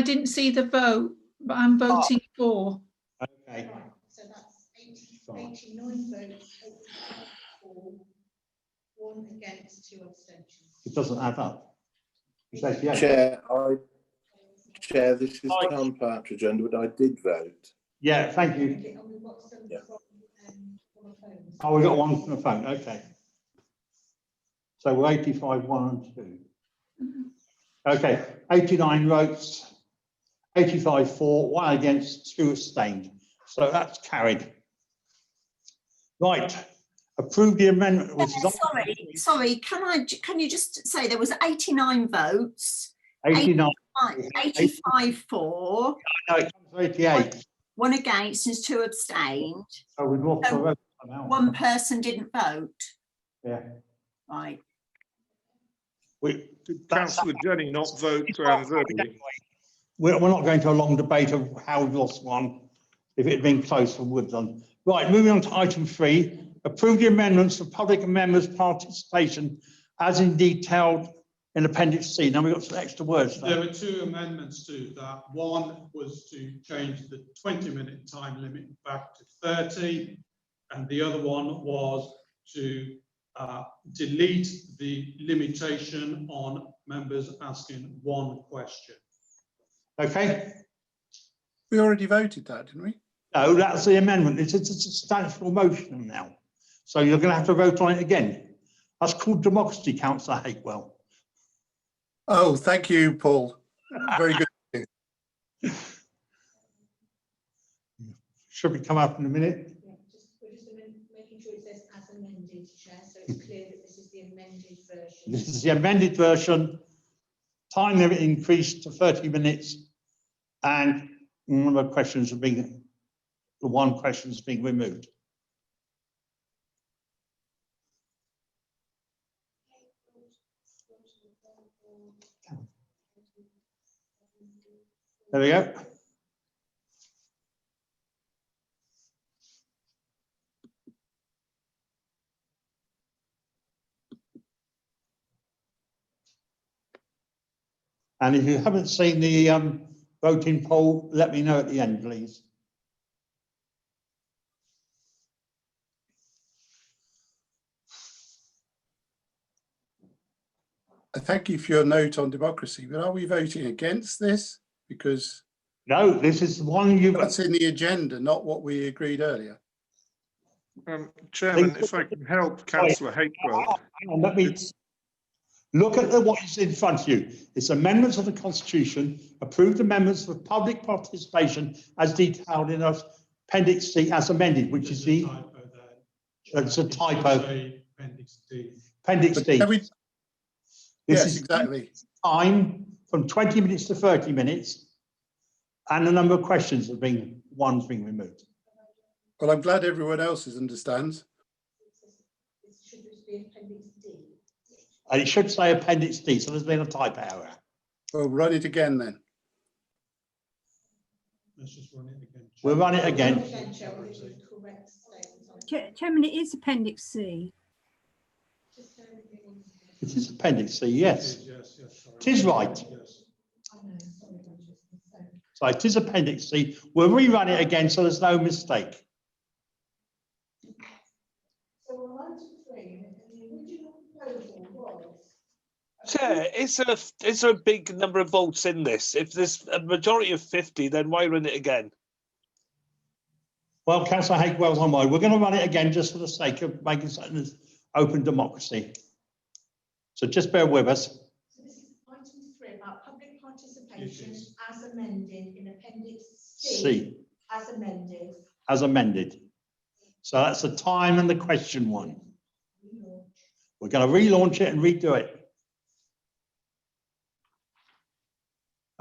didn't see the vote, but I'm voting for. Okay. Right, so that's 89 votes, 85 for, 1 against, 2 abstentions. It doesn't add up. It's 88. Chair, this is Tom Partridge Underwood. I did vote. Yeah, thank you. Okay, and we've got some Yeah. from the phones. Oh, we got one from the phone, okay. So we're 85, 1 and 2. Okay, 89 votes, 85 for, 1 against, 2 abstained. So that's carried. Right, approve the amendment, which is Sorry, can you just say there was 89 votes, 89. 85 for, No, it comes to 88. 1 against and 2 abstained. So we've lost the vote somehow. 1 person didn't vote. Yeah. Right. Did Councillor Jenny not vote verbally? We're not going to a long debate of how we lost one, if it had been close and would done. Right, moving on to item 3, approve the amendments for public and members' participation as in detailed in Appendix C. Now we've got some extra words There there. were 2 amendments to that. One was to change the 20-minute time limit back to 30, and the other one was to delete the limitation on members asking 1 question. Okay. We already voted that, didn't we? No, that's the amendment. It's a substantial motion now. So you're going to have to vote on it again. That's called democracy, Councillor Hakewell. Oh, thank you, Paul. Very good. Should we come up in a minute? Yeah, we're just making sure it says as amended, Chair, so it's clear that this is the amended version. This is the amended version. Time limit increased to 30 minutes and a number of questions have been, the 1 question is being removed. There we go. And if you haven't seen the voting poll, let me know at the end, please. I thank you for your note on democracy, but are we voting against this? Because no, this is the one you. That's in the agenda, not what we agreed earlier. Chairman, if I can help Councillor Hakewell. Hang on, let me look at what is in front of you. It's amendments of the Constitution, approved amendments for public participation as detailed in Appendix C as amended, which is the. It's a typo. Appendix D. Appendix D. Yes, exactly. Time from 20 minutes to 30 minutes, and the number of questions have been, 1's been removed. Well, I'm glad everyone else understands. It should be Appendix D. And it should say Appendix D, so there's been a typo error. Well, run it again then. Let's just run it again. We'll run it again. Chairman, it is Appendix C. It is Appendix C, yes. It is right. So it is Appendix C. We'll rerun it again so there's no mistake. So we're on to 3, and the original proposal was. Chair, is there a big number of votes in this? If there's a majority of 50, then why run it again? Well, Councillor Hakewell's on board. We're going to run it again just for the sake of making something as open democracy. So just bear with us. So this is item 3 about public participation as amended in Appendix C. As amended. As amended. So that's the time and the question one. We're going to relaunch it and redo it.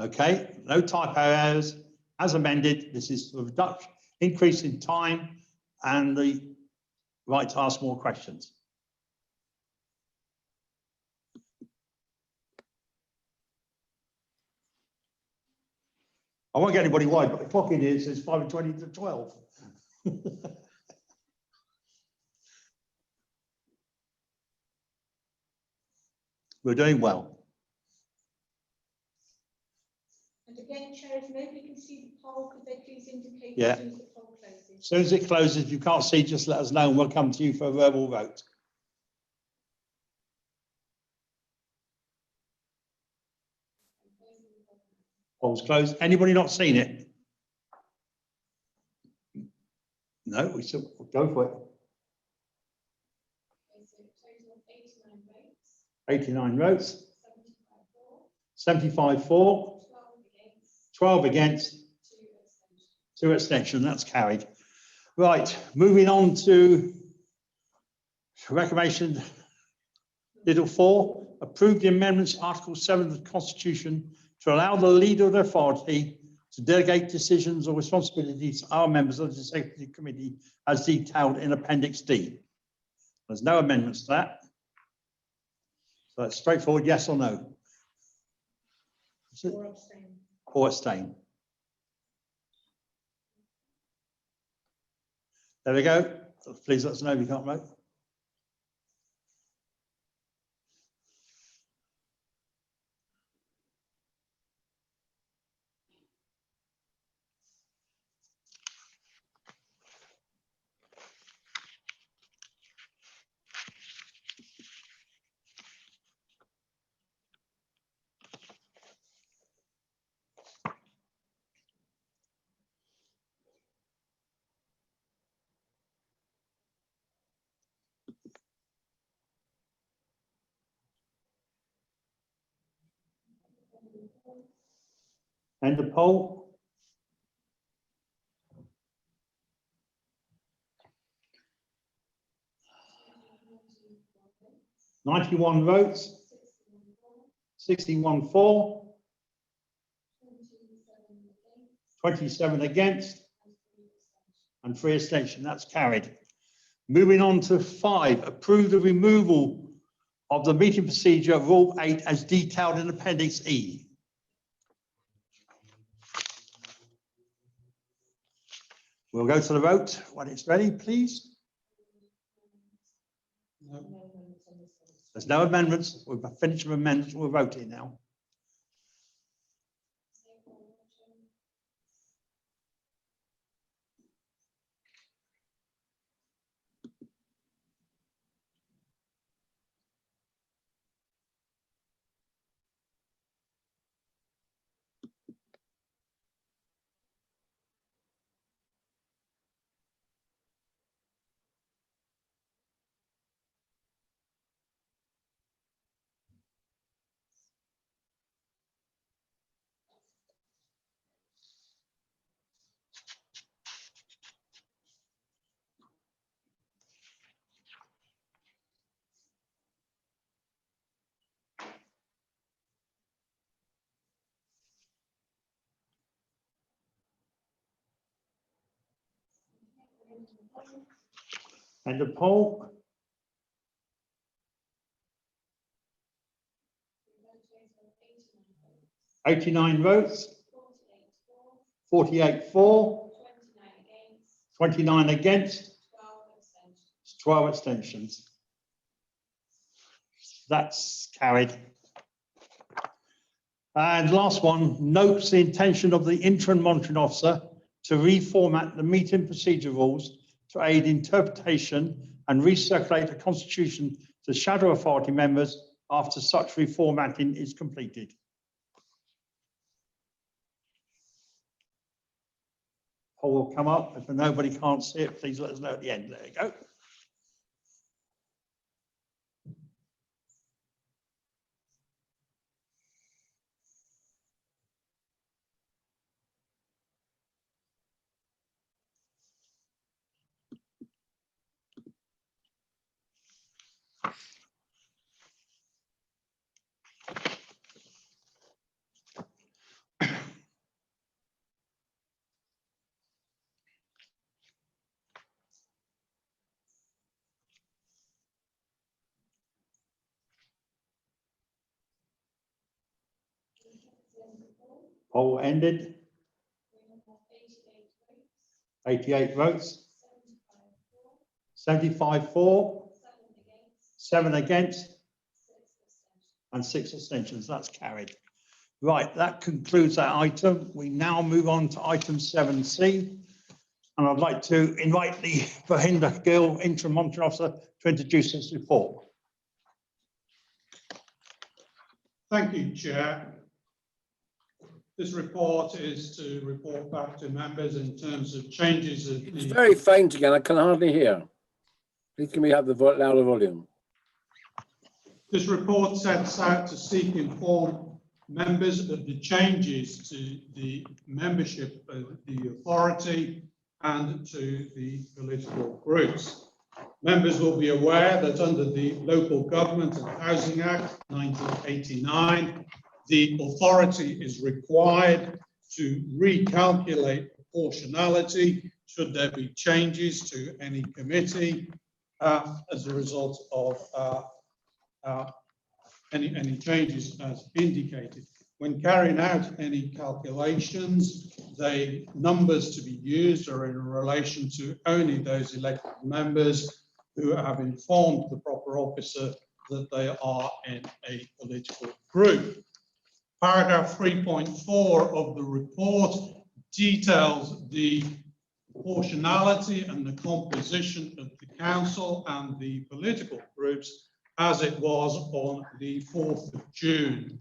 Okay, no typo errors. As amended, this is the reduction, increase in time and the right to ask more questions. I won't get anybody wide, but the clock in here says 5:20 to 12. We're doing well. And again, Chair, if nobody can see the poll, could they please indicate Yeah. as soon as the poll closes? As soon as it closes, if you can't see, just let us know and we'll come to you for a verbal vote. Poll's closed. Anybody not seen it? No, we still go for it. Okay, so total of 89 votes, 89 votes. 75 for, 12 against, 2 abstentions. That's carried. Right, moving on to recommendation little 4, approve the amendments to Article 7 of the Constitution to allow the leader of the authority to delegate decisions or responsibilities to our members of the Executive Committee as detailed in Appendix D. There's no amendments to that. So it's straightforward, yes or no. or abstain. Or abstain. There we go. Please let us know if you can't vote. End the poll. "91 votes, 61 for, 27 against, and 3 abstentions. That's carried. Moving on to 5, approve the removal of the meeting procedure Rule 8 as detailed in Appendix E. We'll go to the vote when it's ready, please. There's no amendments. We've finished with amendments. We're voting now. And the poll. "89 votes, 48 for, 29 against, 12 abstentions. That's carried. And last one, notes the intention of the interim monitoring officer to reformat the meeting procedure rules to aid interpretation and recirculate the Constitution to shadow authority members after such reformatting is completed. Poll will come up. If nobody can't see it, please let us know at the end. There you go. Poll ended. 88 votes. 75 for, 7 against, and 6 abstentions. That's carried. Right, that concludes that item. We now move on to item 7C. And I'd like to invite the Bhavinder Gill, Interim Monitoring Officer, to introduce this report. Thank you, Chair. This report is to report back to members in terms of changes. It's very faint again. I can hardly hear. Please can we have the louder volume? This report sets out to seek informed members of the changes to the membership of the authority and to the political groups. Members will be aware that under the Local Government and Housing Act 1989, the authority is required to recalculate proportionality should there be changes to any committee as a result of any changes as indicated. When carrying out any calculations, the numbers to be used are in relation to only those elected members who have informed the proper officer that they are in a political group. Paragraph 3.4 of the report details the proportionality and the composition of the council and the political groups as it was on the 4th of June.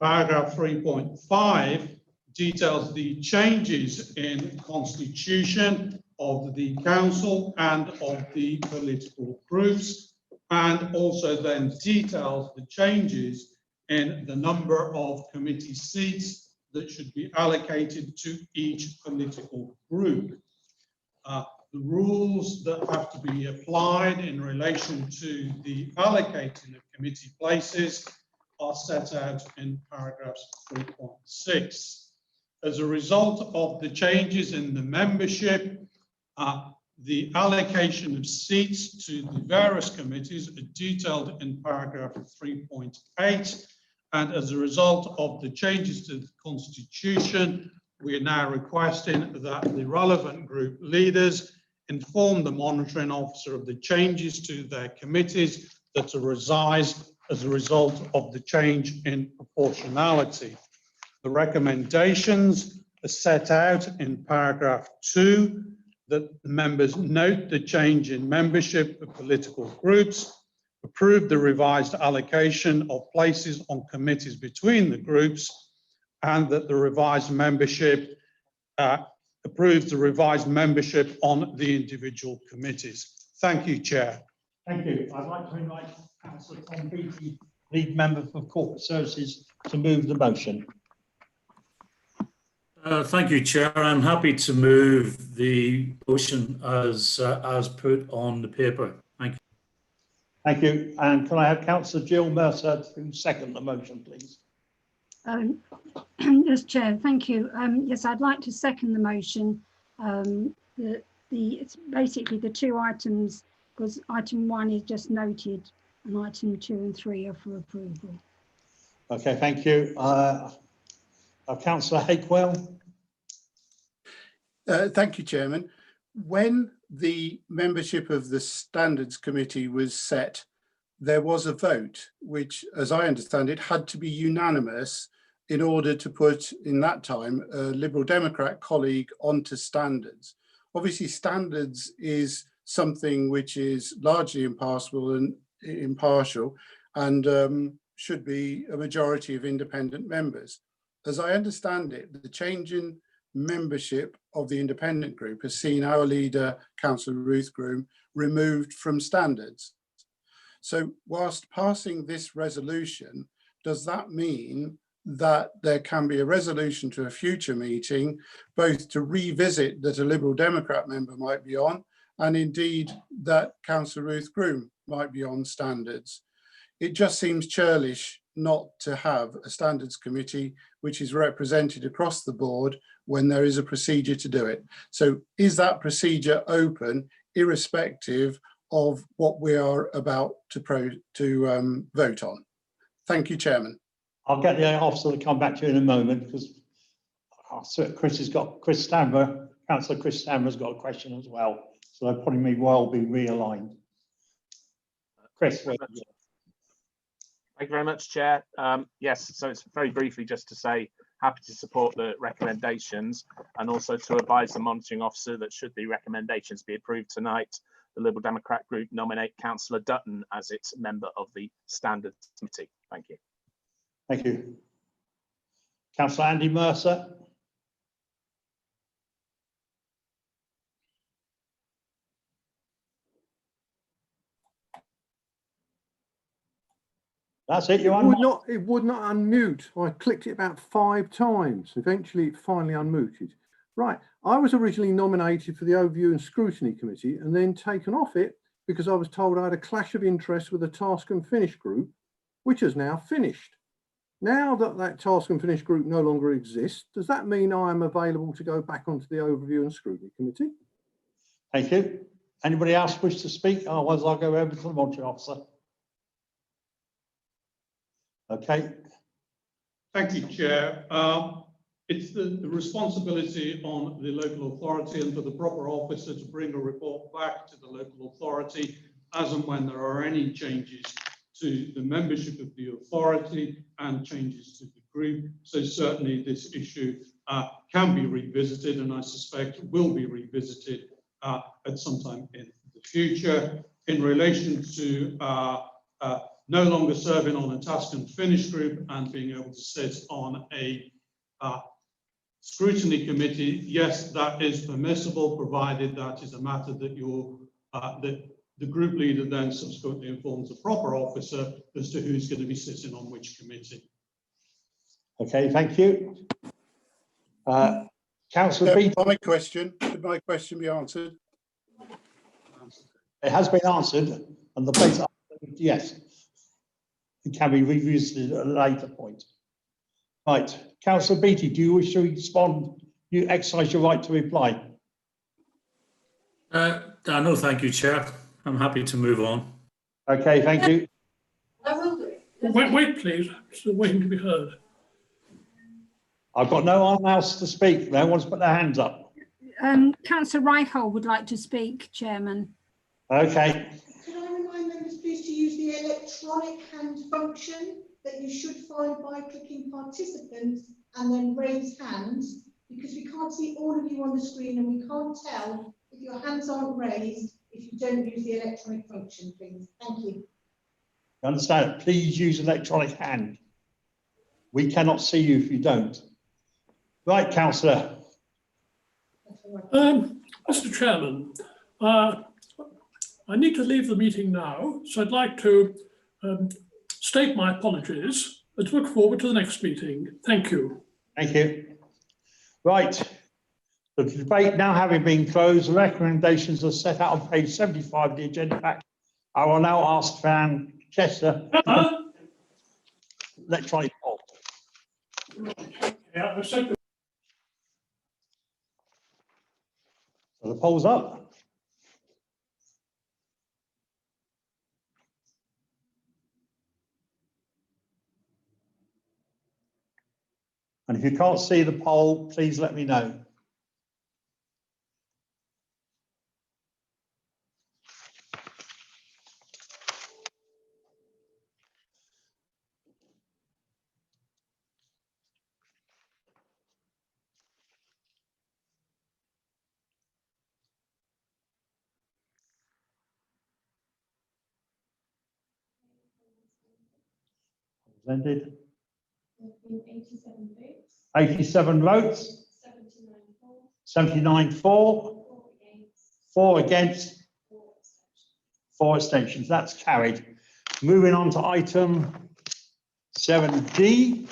Paragraph 3.5 details the changes in constitution of the council and of the political groups, and also then details the changes in the number of committee seats that should be allocated to each political group. The rules that have to be applied in relation to the allocating of committee places are set out in paragraphs 3.6. As a result of the changes in the membership, the allocation of seats to the various committees are detailed in paragraph 3.8. And as a result of the changes to the Constitution, we are now requesting that the relevant group leaders inform the monitoring officer of the changes to their committees that arise as a result of the change in proportionality. The recommendations are set out in paragraph 2, that the members note the change in membership of political groups, approve the revised allocation of places on committees between the groups, and that the revised membership approves the revised membership on the individual committees. Thank you, Chair. Thank you. I'd like to invite Councillor Tom Beattie, Lead Member for Corporate Services, to move the motion. Thank you, Chair. I'm happy to move the motion as put on the paper. Thank you. Thank you. And can I have Councillor Jill Mercer to second the motion, please? Yes, Chair, thank you. Yes, I'd like to second the motion. It's basically the two items, because item 1 is just noted and item 2 and 3 are for approval. Okay, thank you. Councillor Hakewell. Thank you, Chairman. When the membership of the Standards Committee was set, there was a vote, which, as I understand it, had to be unanimous in order to put, in that time, a Liberal Democrat colleague onto Standards. Obviously, Standards is something which is largely impartial and should be a majority of independent members. As I understand it, the change in membership of the independent group has seen our leader, Councillor Ruth Groom, removed from Standards. So whilst passing this resolution, does that mean that there can be a resolution to a future meeting, both to revisit that a Liberal Democrat member might be on, and indeed that Councillor Ruth Groom might be on Standards? It just seems churlish not to have a Standards Committee which is represented across the board when there is a procedure to do it. So is that procedure open, irrespective of what we are about to vote on? Thank you, Chairman. I'll get the officer to come back to you in a moment, because So Chris Stammer, Councillor Chris Stammer's got a question as well. So they're probably may well be realigned. Chris, Thank you very much, Chair. Yes, so it's very briefly just to say happy to support the recommendations and also to advise the monitoring officer that should the recommendations be approved tonight, the Liberal Democrat group nominate Councillor Dutton as its member of the Standards Committee. Thank you. Thank you. Councillor Andy Mercer. That's it. It would not unmute. I clicked it about 5 times. Eventually, it finally unmuted. Right. I was originally nominated for the Overview and Scrutiny Committee and then taken off it because I was told I had a clash of interest with the Task and Finish group, which has now finished. Now that that Task and Finish group no longer exists, does that mean I am available to go back onto the Overview and Scrutiny Committee? Thank you. Anybody else wish to speak? Otherwise, I'll go over to the monitoring officer. Okay. Thank you, Chair. It's the responsibility on the local authority and for the proper officer to bring a report back to the local authority as and when there are any changes to the membership of the authority and changes to the group. So certainly this issue can be revisited, and I suspect will be revisited at some time in the future. In relation to no longer serving on a Task and Finish group and being able to sit on a scrutiny committee, yes, that is permissible, provided that is a matter that the group leader then subsequently informs the proper officer as to who's going to be sitting on which committee. Okay, thank you. Councillor Beattie. Could my question be answered? It has been answered, and the place yes. It can be revisited at a later point. Right, Councillor Beattie, do you wish to respond? You exercise your right to reply. No, thank you, Chair. I'm happy to move on. Okay, thank you. I will do. Wait, please. I'm still waiting to be heard. I've got no one else to speak. No one's put their hands up. Councillor Reichel would like to speak, Chairman. Okay. Can I remind members please to use the electronic hand function that you should find by clicking participants and then raise hands, because we can't see all of you on the screen and we can't tell if your hands aren't raised if you don't use the electronic function, please. Thank you. You understand? Please use electronic hand. We cannot see you if you don't. Right, Councillor. Mr. Chairman, I need to leave the meeting now, so I'd like to state my apologies and look forward to the next meeting. Thank you. Thank you. Right. The debate now having been closed, the recommendations are set out on page 75 of the agenda pack. I will now ask Fran Chester electronic poll. Yeah, so the poll's up. And if you can't see the poll, please let me know. Presented. 87 votes. 87 votes. 79 for. 4 against. 4 abstentions. That's carried. Moving on to item 7D.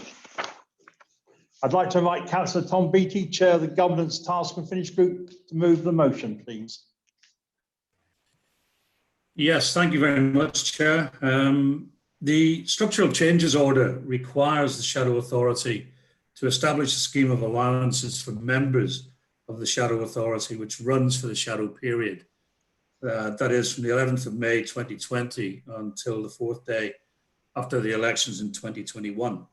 I'd like to invite Councillor Tom Beattie, Chair of the Governance Task and Finish Group, to move the motion, please. Yes, thank you very much, Chair. The Structural Changes Order requires the Shadow Authority to establish a scheme of allowances for members of the Shadow Authority, which runs for the shadow period. That is from the 11th of May 2020 until the 4th day after the elections in 2021.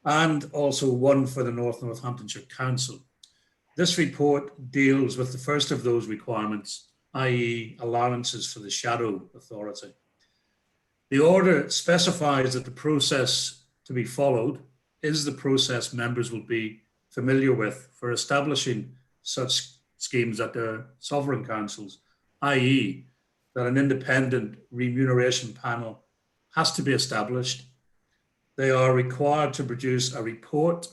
and also one for the North Northamptonshire Council. This report deals with the first of those requirements, i.e. allowances for the shadow authority. The order specifies that the process to be followed is the process members will be familiar with for establishing such schemes at their sovereign councils, i.e. that an independent remuneration panel has to be established. They are required to produce a report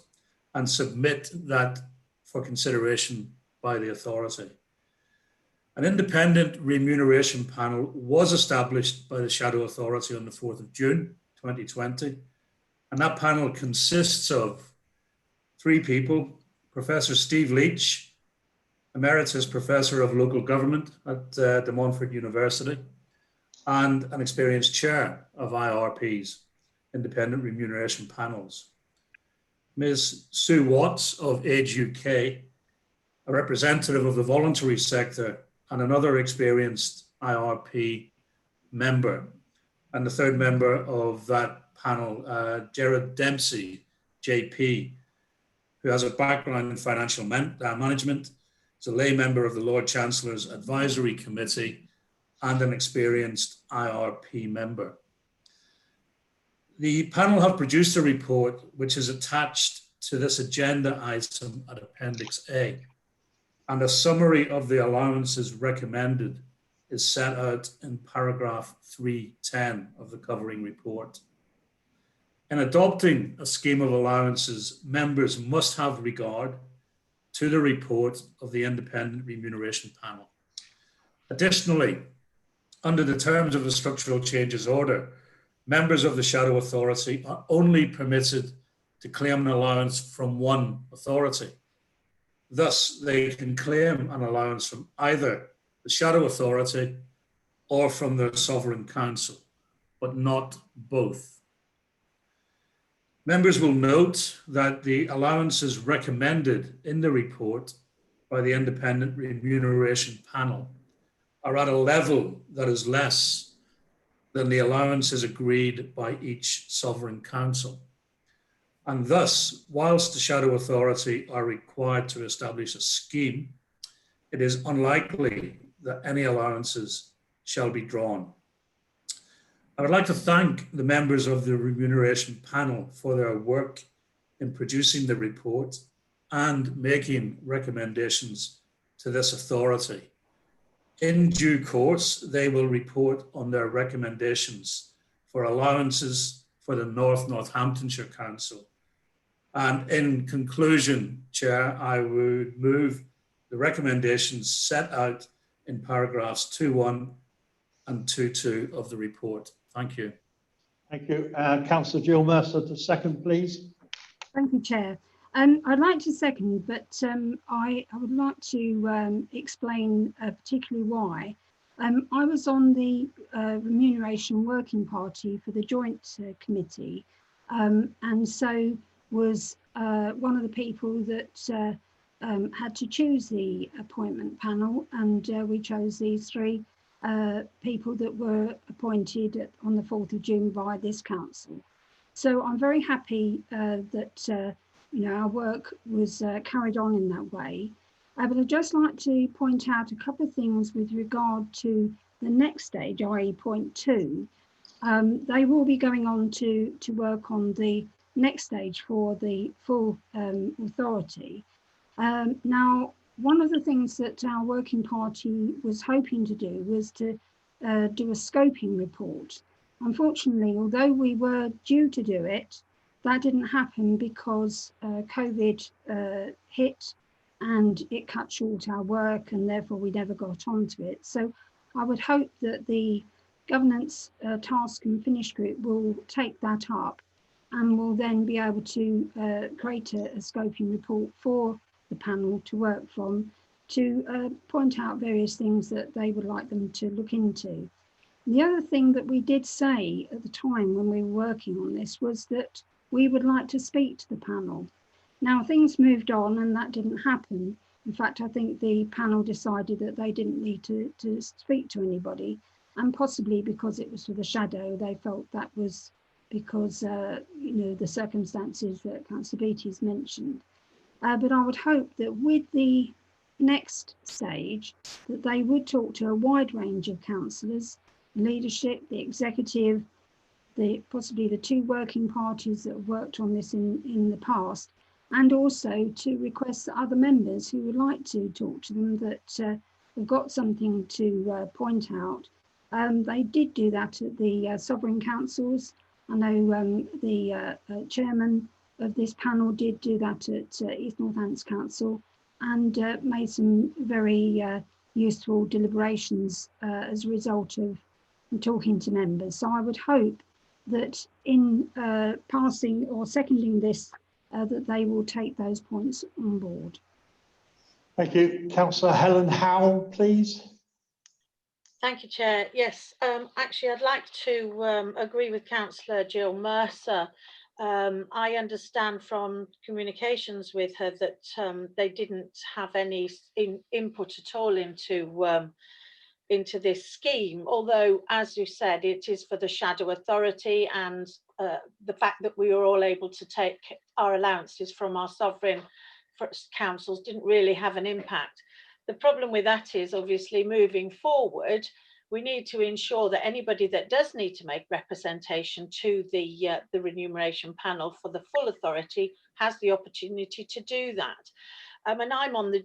and submit that for consideration by the authority. An independent remuneration panel was established by the Shadow Authority on the 4th of June 2020, and that panel consists of 3 people: Professor Steve Leach, Emeritus Professor of Local Government at De Montfort University, and an experienced chair of IRPs, Independent Remuneration Panels. Ms. Sue Watts of Age UK, a representative of the voluntary sector, and another experienced IRP member. And the third member of that panel, Gerard Dempsey, JP, who has a background in financial management, is a lay member of the Lord Chancellor's Advisory Committee, and an experienced IRP member. The panel have produced a report which is attached to this agenda item at Appendix A, and a summary of the allowances recommended is set out in paragraph 310 of the covering report. In adopting a scheme of allowances, members must have regard to the report of the Independent Remuneration Panel. Additionally, under the terms of the Structural Changes Order, members of the Shadow Authority are only permitted to claim an allowance from one authority. Thus, they can claim an allowance from either the Shadow Authority or from the Sovereign Council, but not both. Members will note that the allowances recommended in the report by the Independent Remuneration Panel are at a level that is less than the allowances agreed by each Sovereign Council. And thus, whilst the Shadow Authority are required to establish a scheme, it is unlikely that any allowances shall be drawn. I would like to thank the members of the Remuneration Panel for their work in producing the report and making recommendations to this authority. In due course, they will report on their recommendations for allowances for the North Northamptonshire Council. And in conclusion, Chair, I would move the recommendations set out in paragraphs 2.1 and 2.2 of the report. Thank you. Thank you. Councillor Jill Mercer to second, please. Thank you, Chair. I'd like to second, but I would like to explain particularly why. I was on the Remuneration Working Party for the Joint Committee, and so was one of the people that had to choose the appointment panel, and we chose these 3 people that were appointed on the 4th of June by this council. So I'm very happy that our work was carried on in that way. But I'd just like to point out a couple of things with regard to the next stage, i.e. point 2. They will be going on to work on the next stage for the full authority. Now, one of the things that our working party was hoping to do was to do a scoping report. Unfortunately, although we were due to do it, that didn't happen because COVID hit and it cut short our work, and therefore we never got onto it. So I would hope that the Governance Task and Finish Group will take that up and will then be able to create a scoping report for the panel to work from, to point out various things that they would like them to look into. The other thing that we did say at the time when we were working on this was that we would like to speak to the panel. Now, things moved on and that didn't happen. In fact, I think the panel decided that they didn't need to speak to anybody, and possibly because it was for the shadow, they felt that was because the circumstances that Councillor Beattie's mentioned. But I would hope that with the next stage, that they would talk to a wide range of councillors, leadership, the executive, possibly the two working parties that have worked on this in the past, and also to request that other members who would like to talk to them that have got something to point out. They did do that at the Sovereign Councils. I know the chairman of this panel did do that at East Northants Council, and made some very useful deliberations as a result of talking to members. So I would hope that in passing or seconding this, that they will take those points on board. Thank you. Councillor Helen Howell, please. Thank you, Chair. Yes, actually, I'd like to agree with Councillor Jill Mercer. I understand from communications with her that they didn't have any input at all into this scheme, although, as you said, it is for the Shadow Authority, and the fact that we were all able to take our allowances from our sovereign councils didn't really have an impact. The problem with that is, obviously, moving forward, we need to ensure that anybody that does need to make representation to the remuneration panel for the full authority has the opportunity to do that. And I'm on the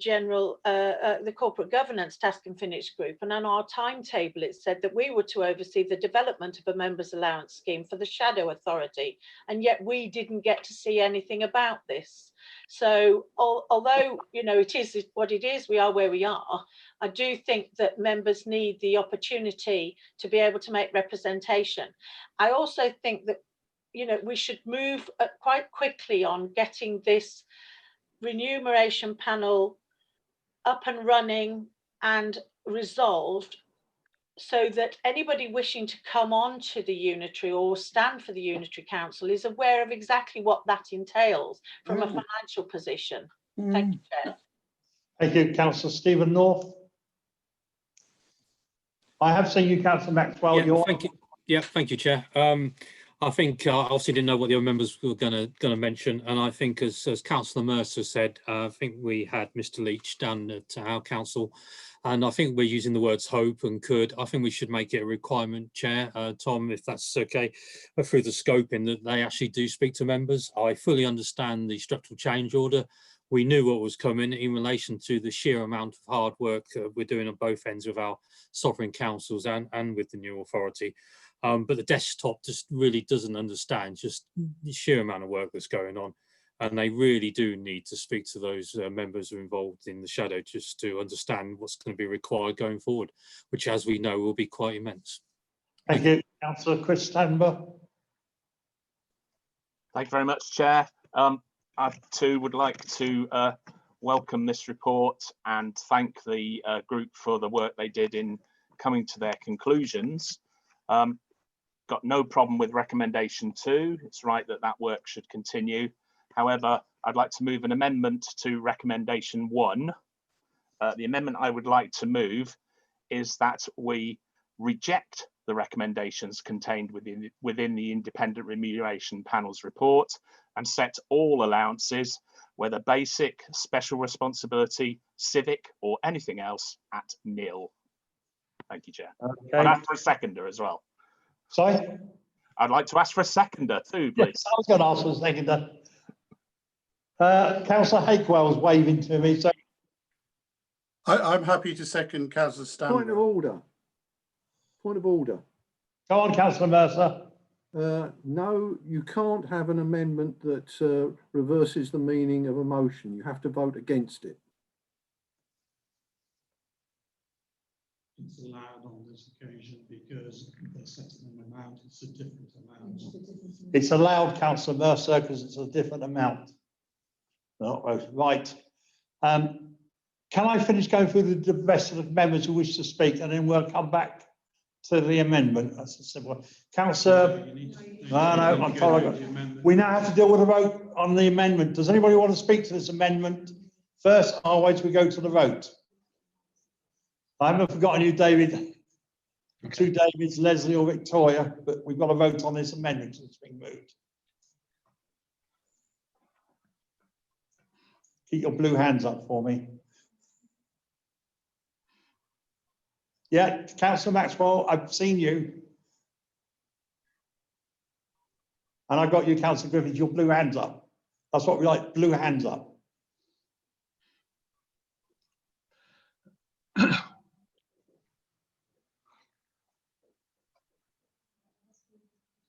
the corporate governance task and finish group, and on our timetable it said that we were to oversee the development of a members allowance scheme for the Shadow Authority, and yet we didn't get to see anything about this. So although, you know, it is what it is, we are where we are, I do think that members need the opportunity to be able to make representation. I also think that, you know, we should move quite quickly on getting this remuneration panel up and running and resolved, so that anybody wishing to come on to the unitary or stand for the unitary council is aware of exactly what that entails from a financial position. Thank you, Chair. Thank you, Councillor Stephen North. I have seen you, Councillor Maxwell. Yeah, thank you. Yeah, thank you, Chair. I think I obviously didn't know what the other members were going to mention, and I think, as Councillor Mercer said, I think we had Mr. Leach down at our council, and I think we're using the words hope and could. I think we should make it a requirement, Chair, Tom, if that's okay, through the scoping, that they actually do speak to members. I fully understand the structural change order. We knew what was coming in relation to the sheer amount of hard work we're doing on both ends with our sovereign councils and with the new authority. But the desktop just really doesn't understand just the sheer amount of work that's going on. And they really do need to speak to those members who are involved in the Shadow just to understand what's going to be required going forward, which, as we know, will be quite immense. Thank you. Councillor Chris Stanber. Thank you very much, Chair. I too would like to welcome this report and thank the group for the work they did in coming to their conclusions. Got no problem with recommendation 2. It's right that that work should continue. However, I'd like to move an amendment to recommendation 1. The amendment I would like to move is that we reject the recommendations contained within the Independent Remuneration Panel's report and set all allowances, whether basic, special responsibility, civic, or anything else, at nil. Thank you, Chair. Okay. I'd ask for a seconder as well. Sorry? I'd like to ask for a seconder too, please. Yes, I was going to ask for a seconder. Councillor Hakewell's waving to me. So I'm happy to second Councillor Stanley. Point of order. Point of order. Go on, Councillor Mercer. No, you can't have an amendment that reverses the meaning of a motion. You have to vote against it. It's allowed on this occasion because they're setting an amount. It's a different amount. It's allowed, Councillor Mercer, because it's a different amount. Right. Can I finish going through the rest of the members who wish to speak, and then we'll come back to the amendment? That's a simple one. Councillor, I'm told we now have to deal with a vote on the amendment. Does anybody want to speak to this amendment first? Otherwise, we go to the vote. I haven't forgotten you, David. Two Davids, Leslie or Victoria, but we've got to vote on this amendment. It's been moved. Keep your blue hands up for me. Yeah, Councillor Maxwell, I've seen you. And I got you, Councillor Griffiths, your blue hands up. That's what we like, blue hands up. Okay,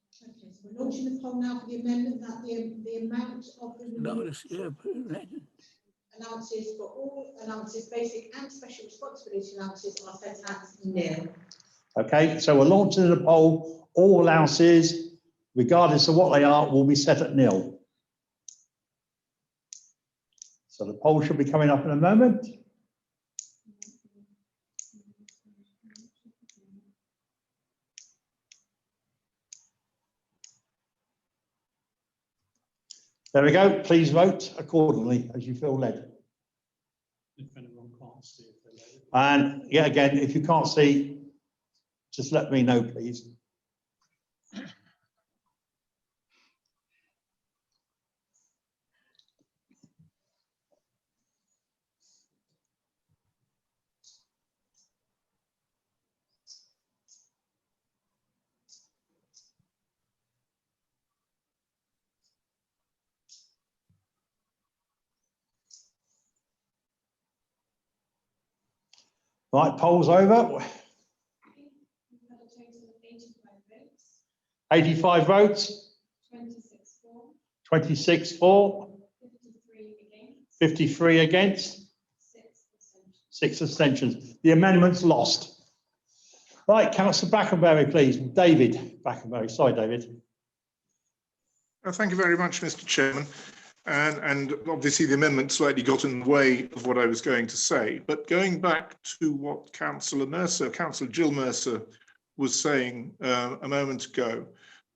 so we're launching the poll now for the amendment that the amount of the allowances for all allowances, basic and special responsibility allowances are set at nil. Okay, so we're launching the poll. All allowances, regardless of what they are, will be set at nil. So the poll should be coming up in a moment. There we go. Please vote accordingly as you feel led. If anyone can't see if they're late. And yeah, again, if you can't see, just let me know, please. Right, polls over. 85 votes. 26 for. 53 against. 6 abstentions. The amendment's lost. Right, Councillor Brackenbury, please. David Brackenbury. Sorry, David. Thank you very much, Mr. Chairman. And obviously the amendment slightly got in the way of what I was going to say. But going back to what Councillor Jill Mercer was saying a moment ago,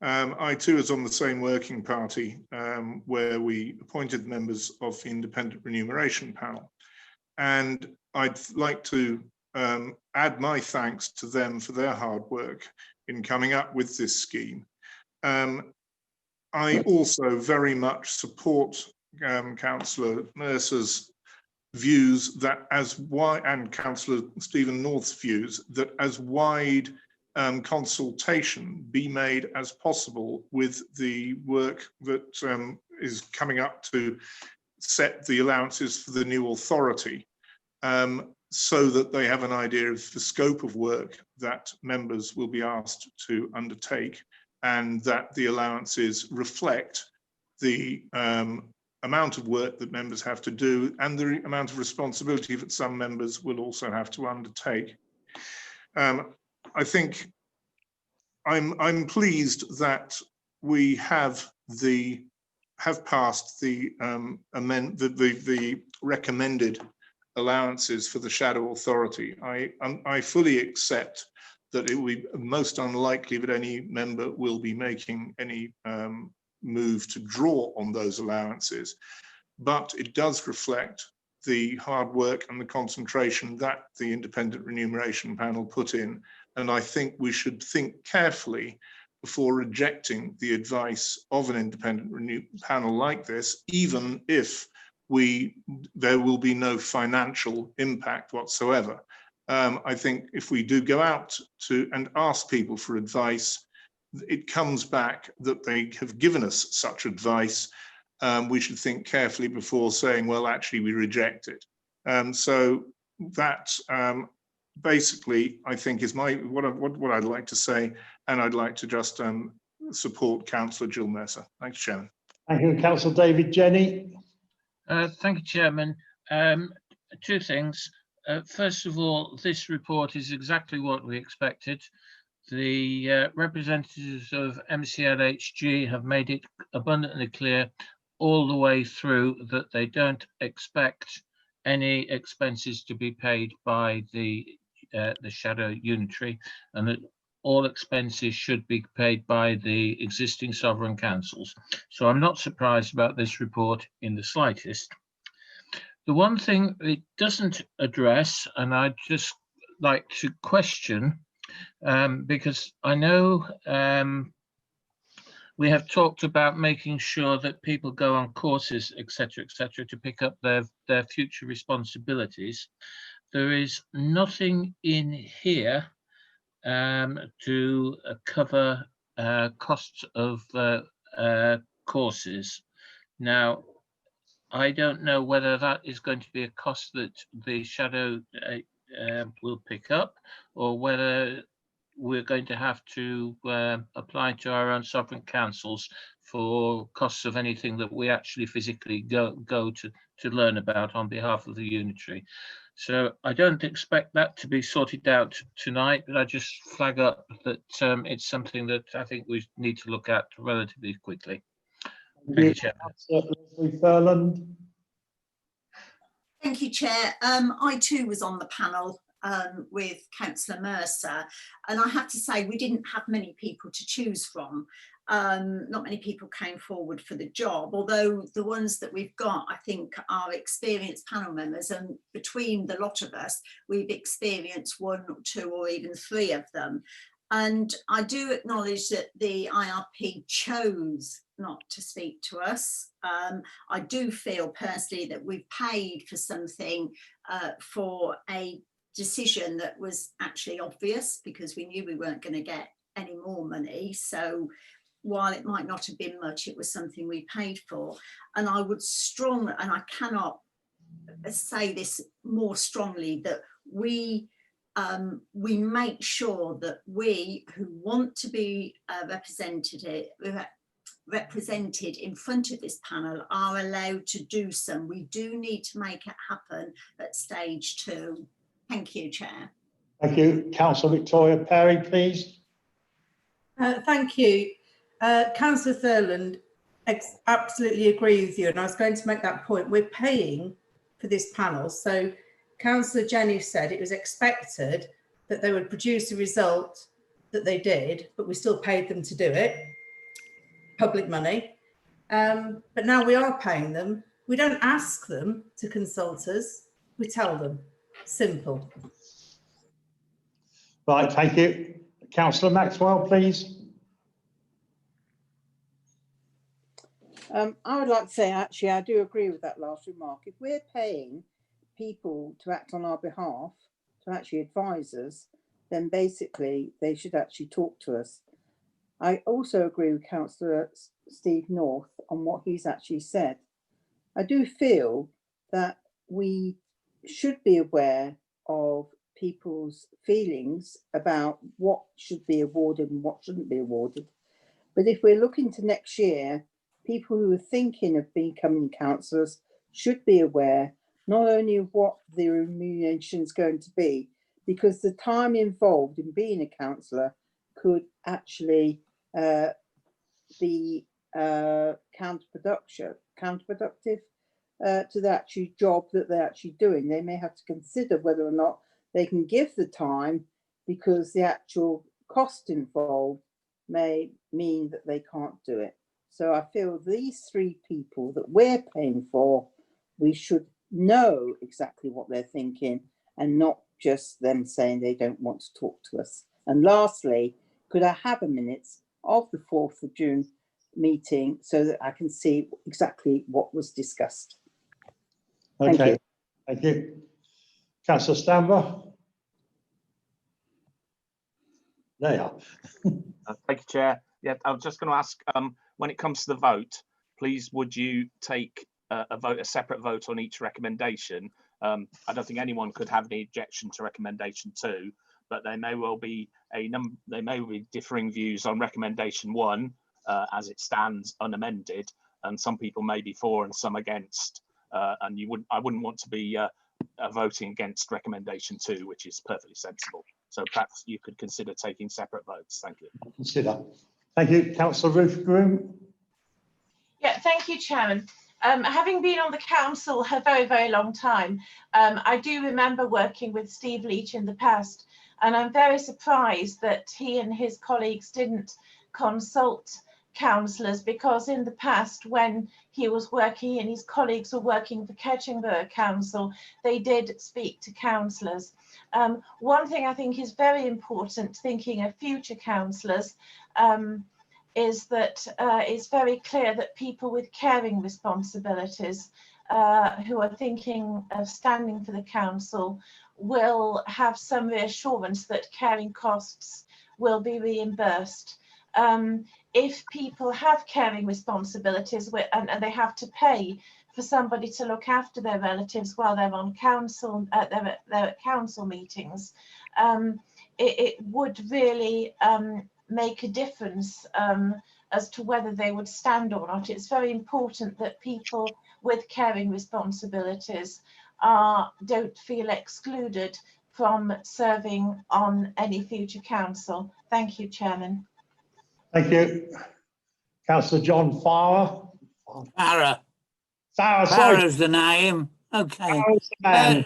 I too was on the same working party where we appointed members of the Independent Remuneration Panel. And I'd like to add my thanks to them for their hard work in coming up with this scheme. I also very much support Councillor Mercer's views that and Councillor Stephen North's views that as wide consultation be made as possible with the work that is coming up to set the allowances for the new authority, so that they have an idea of the scope of work that members will be asked to undertake, and that the allowances reflect the amount of work that members have to do and the amount of responsibility that some members will also have to undertake. I think I'm pleased that we have passed the recommended allowances for the shadow authority. I fully accept that it will be most unlikely that any member will be making any move to draw on those allowances, but it does reflect the hard work and the concentration that the Independent Remuneration Panel put in, and I think we should think carefully before rejecting the advice of an independent panel like this, even if there will be no financial impact whatsoever. I think if we do go out and ask people for advice, it comes back that they have given us such advice. We should think carefully before saying, well, actually, we reject it. So that basically, I think, is what I'd like to say, and I'd like to just support Councillor Jill Mercer. Thanks, Chairman. Thank you, Councillor David. Jenny. Thank you, Chairman. Two things. First of all, this report is exactly what we expected. The representatives of MCLHG have made it abundantly clear all the way through that they don't expect any expenses to be paid by the shadow unitary, and that all expenses should be paid by the existing sovereign councils. So I'm not surprised about this report in the slightest. The one thing it doesn't address, and I'd just like to question, because I know We have talked about making sure that people go on courses, etc., to pick up their future responsibilities. There is nothing in here to cover costs of courses. Now, I don't know whether that is going to be a cost that the shadow will pick up, or whether we're going to have to apply to our own sovereign councils for costs of anything that we actually physically go to learn about on behalf of the unitary. So I don't expect that to be sorted out tonight, but I just flag up that it's something that I think we need to look at relatively quickly. Thank you, Chairman. Leslie Thurland. Thank you, Chair. I too was on the panel with Councillor Mercer, and I have to say we didn't have many people to choose from. Not many people came forward for the job, although the ones that we've got, I think, are experienced panel members, and between the lot of us, we've experienced 1 or 2 or even 3 of them. And I do acknowledge that the IRP chose not to speak to us. I do feel personally that we've paid for something for a decision that was actually obvious, because we knew we weren't going to get any more money. So while it might not have been much, it was something we paid for. And I would strongly, and I cannot say this more strongly, that we make sure that we who want to be represented in front of this panel are allowed to do so. We do need to make it happen at stage 2. Thank you, Chair. Thank you. Councillor Victoria Parry, please. Thank you. Councillor Thurland, absolutely agree with you, and I was going to make that point. We're paying for this panel, so Councillor Jenny said it was expected that they would produce a result that they did, but we still paid them to do it, public money. But now we are paying them. We don't ask them to consult us, we tell them. Simple. Right, thank you. Councillor Maxwell, please. I would like to say, actually, I do agree with that last remark. If we're paying people to act on our behalf, to actually advise us, then basically they should actually talk to us. I also agree with Councillor Steve North on what he's actually said. I do feel that we should be aware of people's feelings about what should be awarded and what shouldn't be awarded. But if we're looking to next year, people who are thinking of becoming councillors should be aware not only of what the remuneration is going to be, because the time involved in being a councillor could actually be counterproductive to the actual job that they're actually doing. They may have to consider whether or not they can give the time, because the actual cost involved may mean that they can't do it. So I feel these 3 people that we're paying for, we should know exactly what they're thinking, and not just them saying they don't want to talk to us. And lastly, could I have a minutes of the 4th of June meeting so that I can see exactly what was discussed? Thank you. Thank you. Councillor Stanver. There you are. Thank you, Chair. Yeah, I was just going to ask, when it comes to the vote, please would you take a separate vote on each recommendation? I don't think anyone could have any objection to recommendation 2, but there may well be differing views on recommendation 1 as it stands unamended, and some people may be for and some against. And I wouldn't want to be voting against recommendation 2, which is perfectly sensible. So perhaps you could consider taking separate votes. Thank you. Consider. Thank you. Councillor Ruth Groom. Yeah, thank you, Chairman. Having been on the council a very, very long time, I do remember working with Steve Leach in the past, and I'm very surprised that he and his colleagues didn't consult councillors, because in the past, when he was working and his colleagues were working for Kettering Borough Council, they did speak to councillors. One thing I think is very important, thinking of future councillors, is that it's very clear that people with caring responsibilities who are thinking of standing for the council will have some reassurance that caring costs will be reimbursed. If people have caring responsibilities and they have to pay for somebody to look after their relatives while they're on council, they're at council meetings, it would really make a difference as to whether they would stand or not. It's very important that people with caring responsibilities don't feel excluded from serving on any future council. Thank you, Chairman. Thank you. Councillor John Farrar. Farrar. Farrar, sorry. Farrar's the name. Okay. Farrar's the man.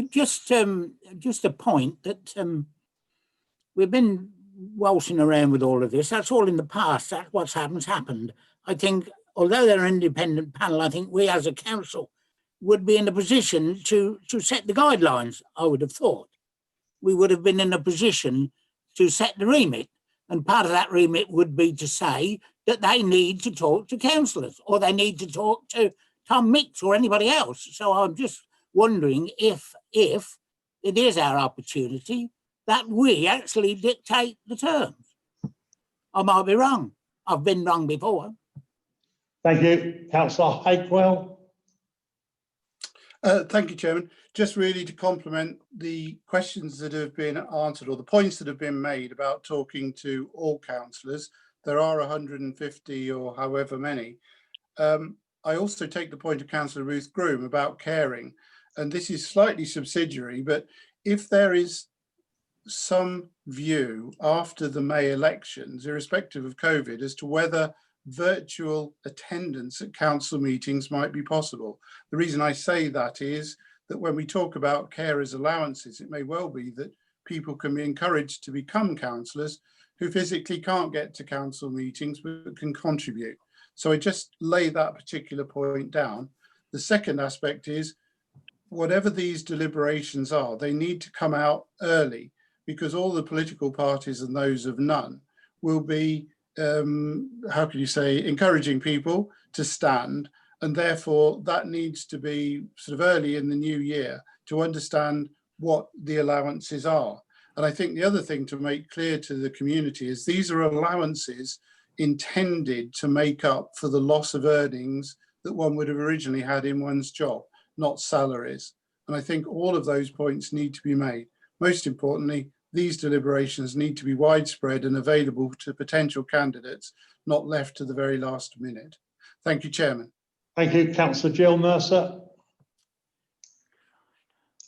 Just a point that we've been waltzing around with all of this. That's all in the past. That's what's happened. I think, although they're an independent panel, I think we as a council would be in a position to set the guidelines, I would have thought. We would have been in a position to set the remit. And part of that remit would be to say that they need to talk to councillors or they need to talk to Tom Mix or anybody else. So I'm just wondering if it is our opportunity that we actually dictate the terms. I might be wrong. I've been wrong before. Thank you. Councillor Hakewell. Thank you, Chairman. Just really to complement the questions that have been answered or the points that have been made about talking to all councillors. There are 150 or however many. I also take the point of Councillor Ruth Groom about caring, and this is slightly subsidiary, but if there is some view after the May elections, irrespective of COVID, as to whether virtual attendance at council meetings might be possible. The reason I say that is that when we talk about carers allowances, it may well be that people can be encouraged to become councillors who physically can't get to council meetings but can contribute. So I just lay that particular point down. The second aspect is whatever these deliberations are, they need to come out early because all the political parties and those of none will be how can you say, encouraging people to stand, and therefore that needs to be sort of early in the new year to understand what the allowances are. And I think the other thing to make clear to the community is these are allowances intended to make up for the loss of earnings that one would have originally had in one's job, not salaries. And I think all of those points need to be made. Most importantly, these deliberations need to be widespread and available to potential candidates, not left to the very last minute. Thank you, Chairman. Thank you, Councillor Jill Mercer.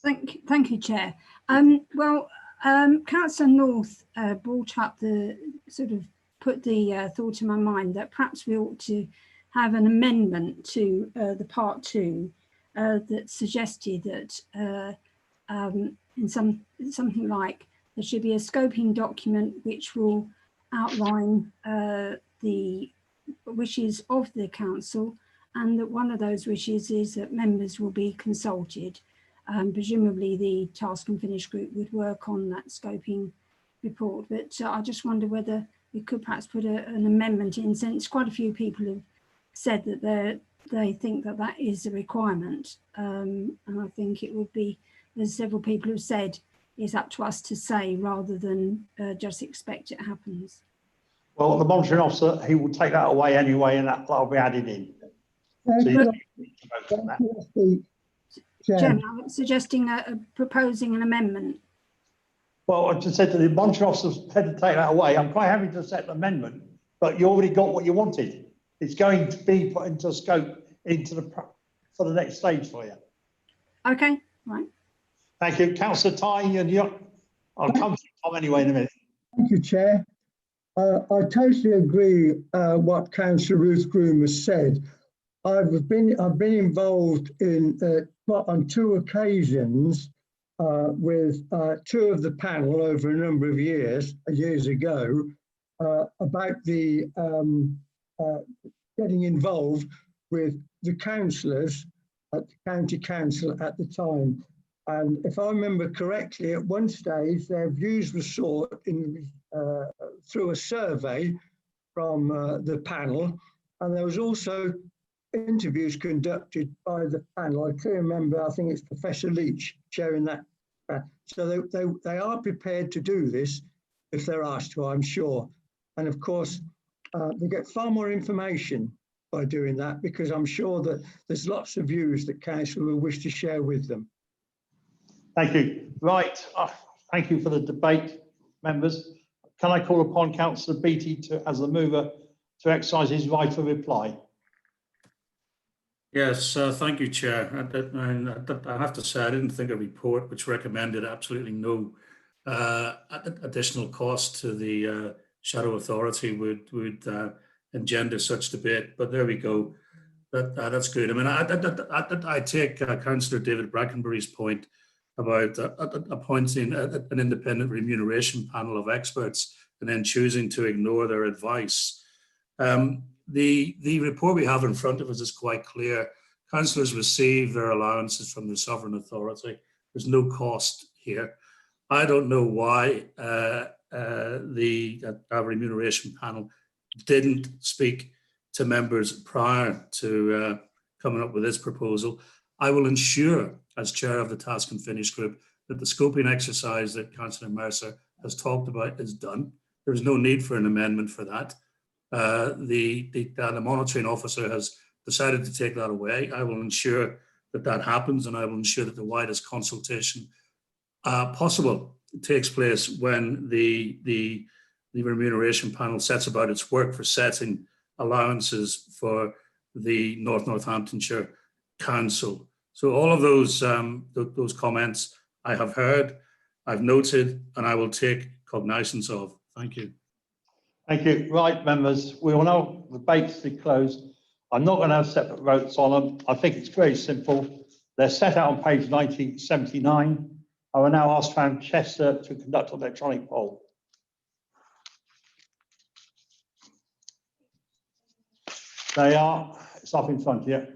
Thank you, Chair. Councillor North brought up put the thought in my mind that perhaps we ought to have an amendment to the part 2 that suggested that in something like there should be a scoping document which will outline the wishes of the council, and that one of those wishes is that members will be consulted. Presumably the task and finish group would work on that scoping report, but I just wonder whether we could perhaps put an amendment in, since quite a few people have said that they think that that is a requirement, and I think it would be, as several people have said, it's up to us to say rather than just expect it happens. Well, the monitoring officer, he will take that away anyway, and that'll be added in. So you don't need to vote on that. Chairman, I'm suggesting proposing an amendment. Well, I just said to the monitoring officer had to take that away. I'm quite happy to set the amendment, but you already got what you wanted. It's going to be put into scope for the next stage for you. Okay, right. Thank you, Councillor Ty. I'll come to Tom anyway in a minute. Thank you, Chair. I totally agree what Councillor Ruth Groom has said. I've been involved in on 2 occasions with 2 of the panel over a number of years ago about the getting involved with the councillors at the county council at the time. And if I remember correctly, at one stage their views were sought in through a survey from the panel, and there was also interviews conducted by the panel. I can remember, I think it's Professor Leach chairing that. So they are prepared to do this if they're asked to, I'm sure. And of course, they get far more information by doing that, because I'm sure that there's lots of views that council will wish to share with them. Thank you. Right. Thank you for the debate, members. Can I call upon Councillor Beattie as the mover to exercise his right of reply? Yes, thank you, Chair. I have to say, I didn't think a report which recommended absolutely no additional cost to the Shadow Authority would engender such debate. But there we go. That's good. I mean, I take Councillor David Brackenbury's point about appointing an independent remuneration panel of experts and then choosing to ignore their advice. The report we have in front of us is quite clear. Councillors receive their allowances from the Sovereign Authority. There's no cost here. I don't know why the remuneration panel didn't speak to members prior to coming up with this proposal. I will ensure, as chair of the Task and Finish group, that the scoping exercise that Councillor Mercer has talked about is done. There's no need for an amendment for that. The monitoring officer has decided to take that away. I will ensure that that happens, and I will ensure that the widest consultation possible takes place when the remuneration panel sets about its work for setting allowances for the North Northamptonshire Council. So all of those comments I have heard, I've noted, and I will take cognizance of. Thank you. Thank you. Right, members, we will now debates be closed. I'm not going to have separate votes on them. I think it's very simple. They're set out on page 1979. I will now ask Francesca to conduct an electronic poll. They are, it's up in front of you.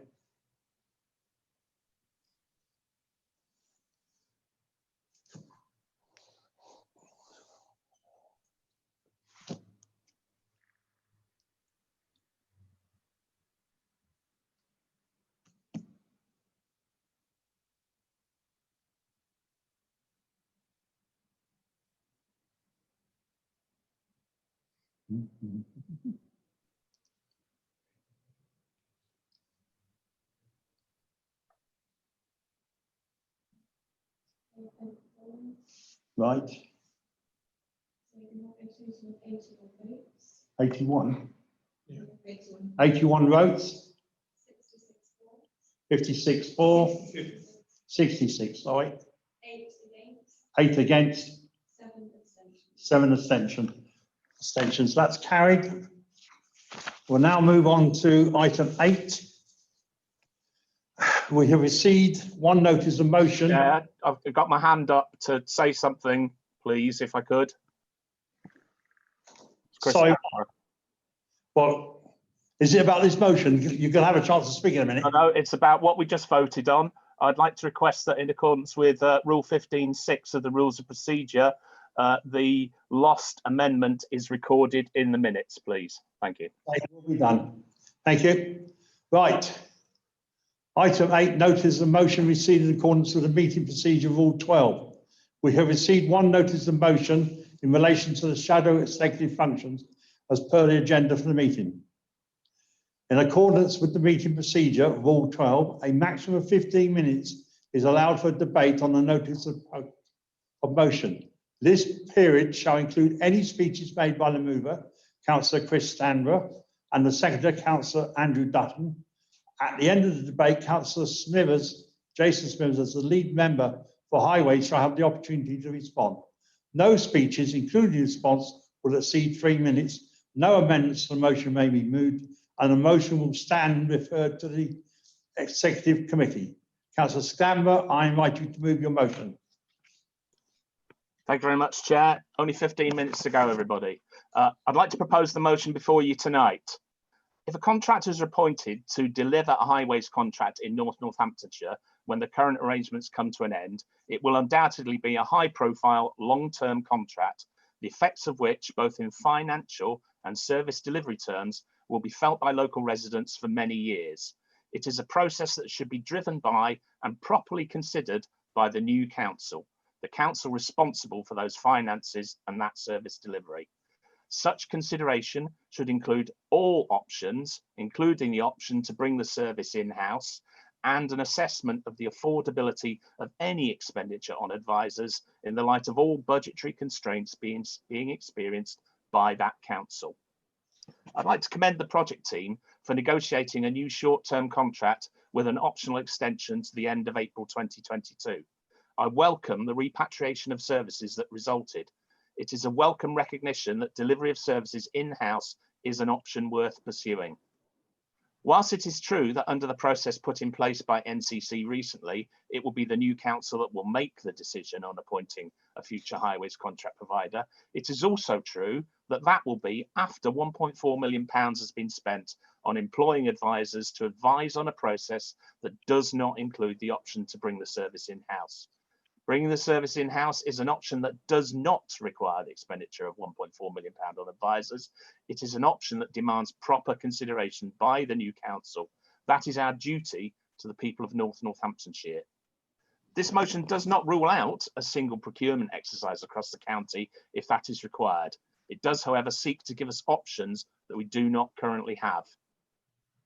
Right. 81. 81 votes. 56 for. 66, sorry. 8 against. 7 abstentions. That's carried. We'll now move on to item 8. We have received one notice of motion. Yeah, I've got my hand up to say something, please, if I could. Sorry. Well, is it about this motion? You're going to have a chance to speak in a minute. No, it's about what we just voted on. I'd like to request that in accordance with Rule 15.6 of the Rules of Procedure, the lost amendment is recorded in the minutes, please. Thank you. It will be done. Thank you. Right. Item 8, notice of motion received in accordance with the meeting procedure Rule 12. We have received one notice of motion in relation to the shadow executive functions as per the agenda for the meeting. In accordance with the meeting procedure Rule 12, a maximum of 15 minutes is allowed for debate on the notice of motion. This period shall include any speeches made by the mover, Councillor Chris Stanborough, and the secretary, Councillor Andrew Dutton. At the end of the debate, Councillor Smithers, Jason Smithers, as the lead member for Highways, shall have the opportunity to respond. No speeches, including response, will exceed 3 minutes. No amendments to the motion may be moved, and the motion will stand referred to the Executive Committee. Councillor Stanborough, I invite you to move your motion. Thank you very much, Chair. Only 15 minutes to go, everybody. I'd like to propose the motion before you tonight. If a contractor is appointed to deliver a highways contract in North Northamptonshire when the current arrangements come to an end, it will undoubtedly be a high-profile, long-term contract, the effects of which, both in financial and service delivery terms will be felt by local residents for many years. It is a process that should be driven by and properly considered by the new council, the council responsible for those finances and that service delivery. Such consideration should include all options, including the option to bring the service in-house, and an assessment of the affordability of any expenditure on advisors in the light of all budgetary constraints being experienced by that council. I'd like to commend the project team for negotiating a new short-term contract with an optional extension to the end of April 2022. I welcome the repatriation of services that resulted. It is a welcome recognition that delivery of services in-house is an option worth pursuing. Whilst it is true that under the process put in place by NCC recently, it will be the new council that will make the decision on appointing a future highways contract provider, it is also true that that will be after £1.4 million has been spent on employing advisors to advise on a process that does not include the option to bring the service in-house. Bringing the service in-house is an option that does not require the expenditure of £1.4 million on advisors. It is an option that demands proper consideration by the new council. That is our duty to the people of North Northamptonshire. This motion does not rule out a single procurement exercise across the county if that is required. It does, however, seek to give us options that we do not currently have.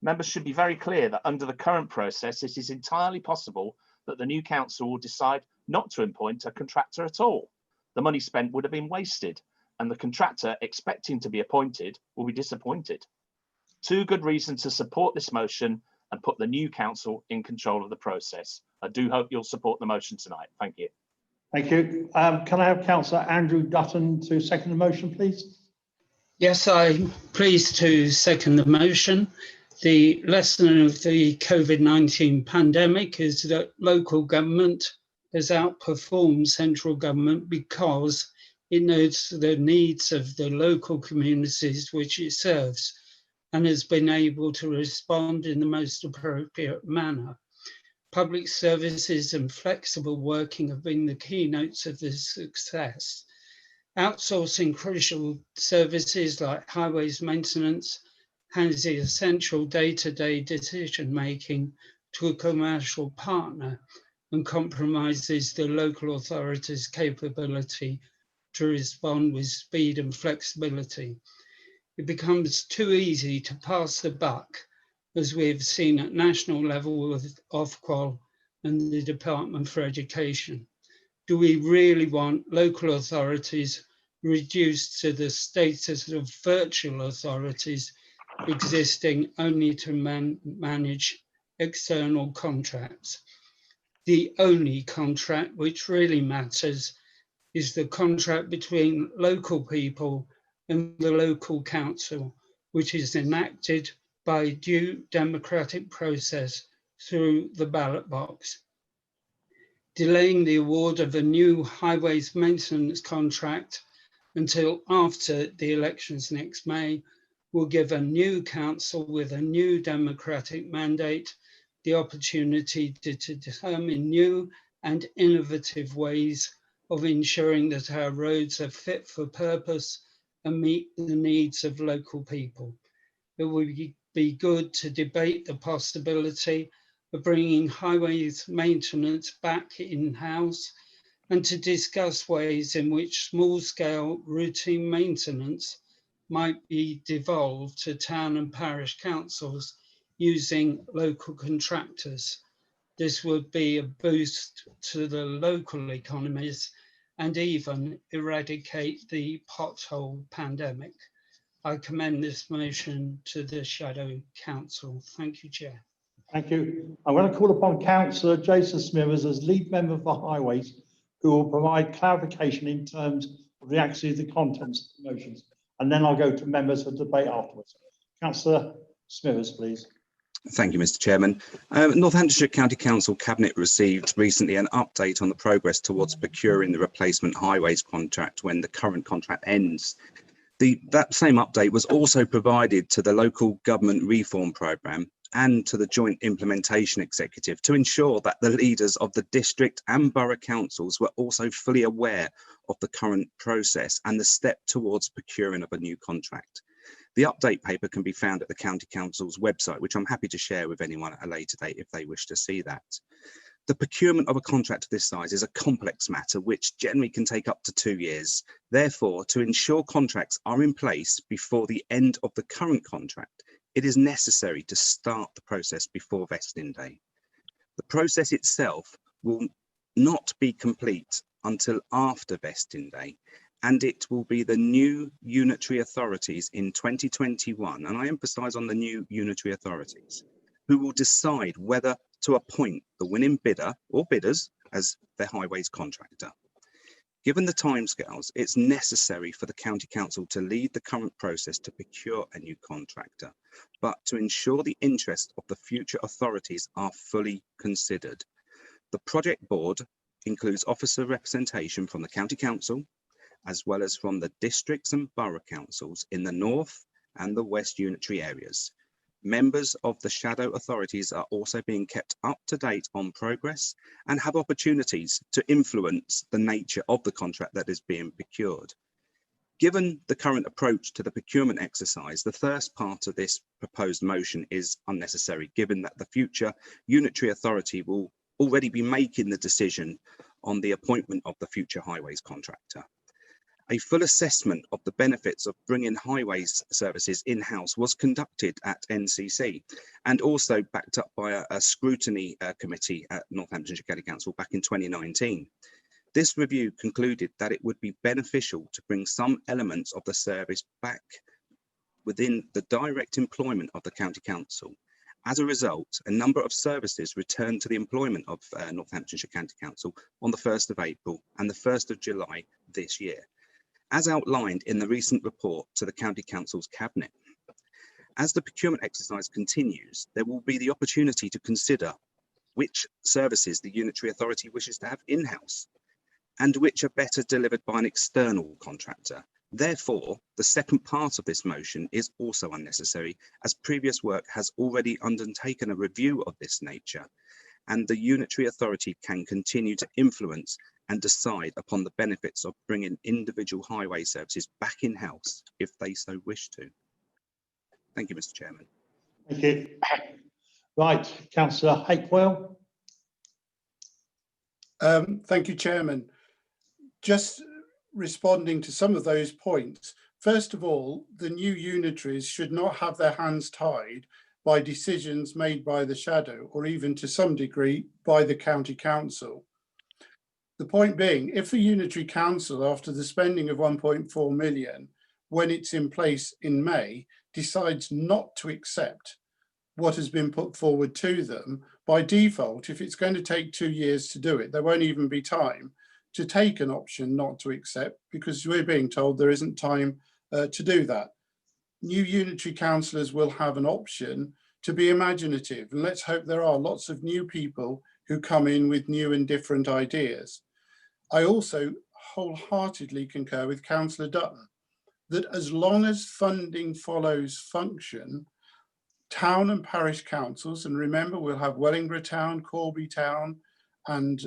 Members should be very clear that under the current process, it is entirely possible that the new council will decide not to appoint a contractor at all. The money spent would have been wasted, and the contractor expecting to be appointed will be disappointed. Two good reasons to support this motion and put the new council in control of the process. I do hope you'll support the motion tonight. Thank you. Thank you. Can I have Councillor Andrew Dutton to second the motion, please? Yes, I'm pleased to second the motion. The lesson of the COVID-19 pandemic is that local government has outperformed central government because it knows the needs of the local communities which it serves and has been able to respond in the most appropriate manner. Public services and flexible working have been the keynotes of this success. Outsourcing crucial services like highways maintenance has the essential day-to-day decision-making to a commercial partner and compromises the local authority's capability to respond with speed and flexibility. It becomes too easy to pass the buck, as we have seen at national level with Ofqual and the Department for Education. Do we really want local authorities reduced to the status of virtual authorities existing only to manage external contracts? The only contract which really matters is the contract between local people and the local council, which is enacted by due democratic process through the ballot box. Delaying the award of a new highways maintenance contract until after the elections next May will give a new council with a new democratic mandate the opportunity to determine new and innovative ways of ensuring that our roads are fit for purpose and meet the needs of local people. It would be good to debate the possibility of bringing highways maintenance back in-house and to discuss ways in which small-scale routine maintenance might be devolved to town and parish councils using local contractors. This would be a boost to the local economies and even eradicate the pothole pandemic. I commend this motion to the Shadow Council. Thank you, Chair. Thank you. I'm going to call upon Councillor Jason Smithers as lead member for Highways, who will provide clarification in terms of the contents of the motions. And then I'll go to members for debate afterwards. Councillor Smithers, please. Thank you, Mr. Chairman. Northamptonshire County Council Cabinet received recently an update on the progress towards procuring the replacement highways contract when the current contract ends. That same update was also provided to the local government reform programme and to the Joint Implementation Executive to ensure that the leaders of the district and borough councils were also fully aware of the current process and the step towards procuring of a new contract. The update paper can be found at the County Council's website, which I'm happy to share with anyone at a later date if they wish to see that. The procurement of a contract of this size is a complex matter which generally can take up to 2 years. Therefore, to ensure contracts are in place before the end of the current contract, it is necessary to start the process before vesting day. The process itself will not be complete until after vesting day, and it will be the new unitary authorities in 2021, and I emphasise on the new unitary authorities, who will decide whether to appoint the winning bidder or bidders as their highways contractor. Given the timescales, it's necessary for the County Council to lead the current process to procure a new contractor, but to ensure the interests of the future authorities are fully considered. The project board includes officer representation from the County Council, as well as from the districts and borough councils in the North and the West unitary areas. Members of the shadow authorities are also being kept up to date on progress and have opportunities to influence the nature of the contract that is being procured. Given the current approach to the procurement exercise, the first part of this proposed motion is unnecessary, given that the future unitary authority will already be making the decision on the appointment of the future highways contractor. A full assessment of the benefits of bringing highways services in-house was conducted at NCC and also backed up by a scrutiny committee at Northamptonshire County Council back in 2019. This review concluded that it would be beneficial to bring some elements of the service back within the direct employment of the County Council. As a result, a number of services returned to the employment of Northamptonshire County Council on the 1st of April and the 1st of July this year, as outlined in the recent report to the County Council's Cabinet. As the procurement exercise continues, there will be the opportunity to consider which services the unitary authority wishes to have in-house and which are better delivered by an external contractor. Therefore, the second part of this motion is also unnecessary, as previous work has already undertaken a review of this nature, and the unitary authority can continue to influence and decide upon the benefits of bringing individual highway services back in-house if they so wish to. Thank you, Mr. Chairman. Thank you. Right, Councillor Hapewell. Thank you, Chairman. Just responding to some of those points. First of all, the new unitaries should not have their hands tied by decisions made by the shadow, or even to some degree by the County Council. The point being, if the Unitary Council, after the spending of 1.4 million, when it's in place in May, decides not to accept what has been put forward to them, by default, if it's going to take 2 years to do it, there won't even be time to take an option not to accept, because we're being told there isn't time to do that. New unitary councillors will have an option to be imaginative, and let's hope there are lots of new people who come in with new and different ideas. I also wholeheartedly concur with Councillor Dutton that as long as funding follows function, town and parish councils, and remember we'll have Wellingborough Town, Corby Town and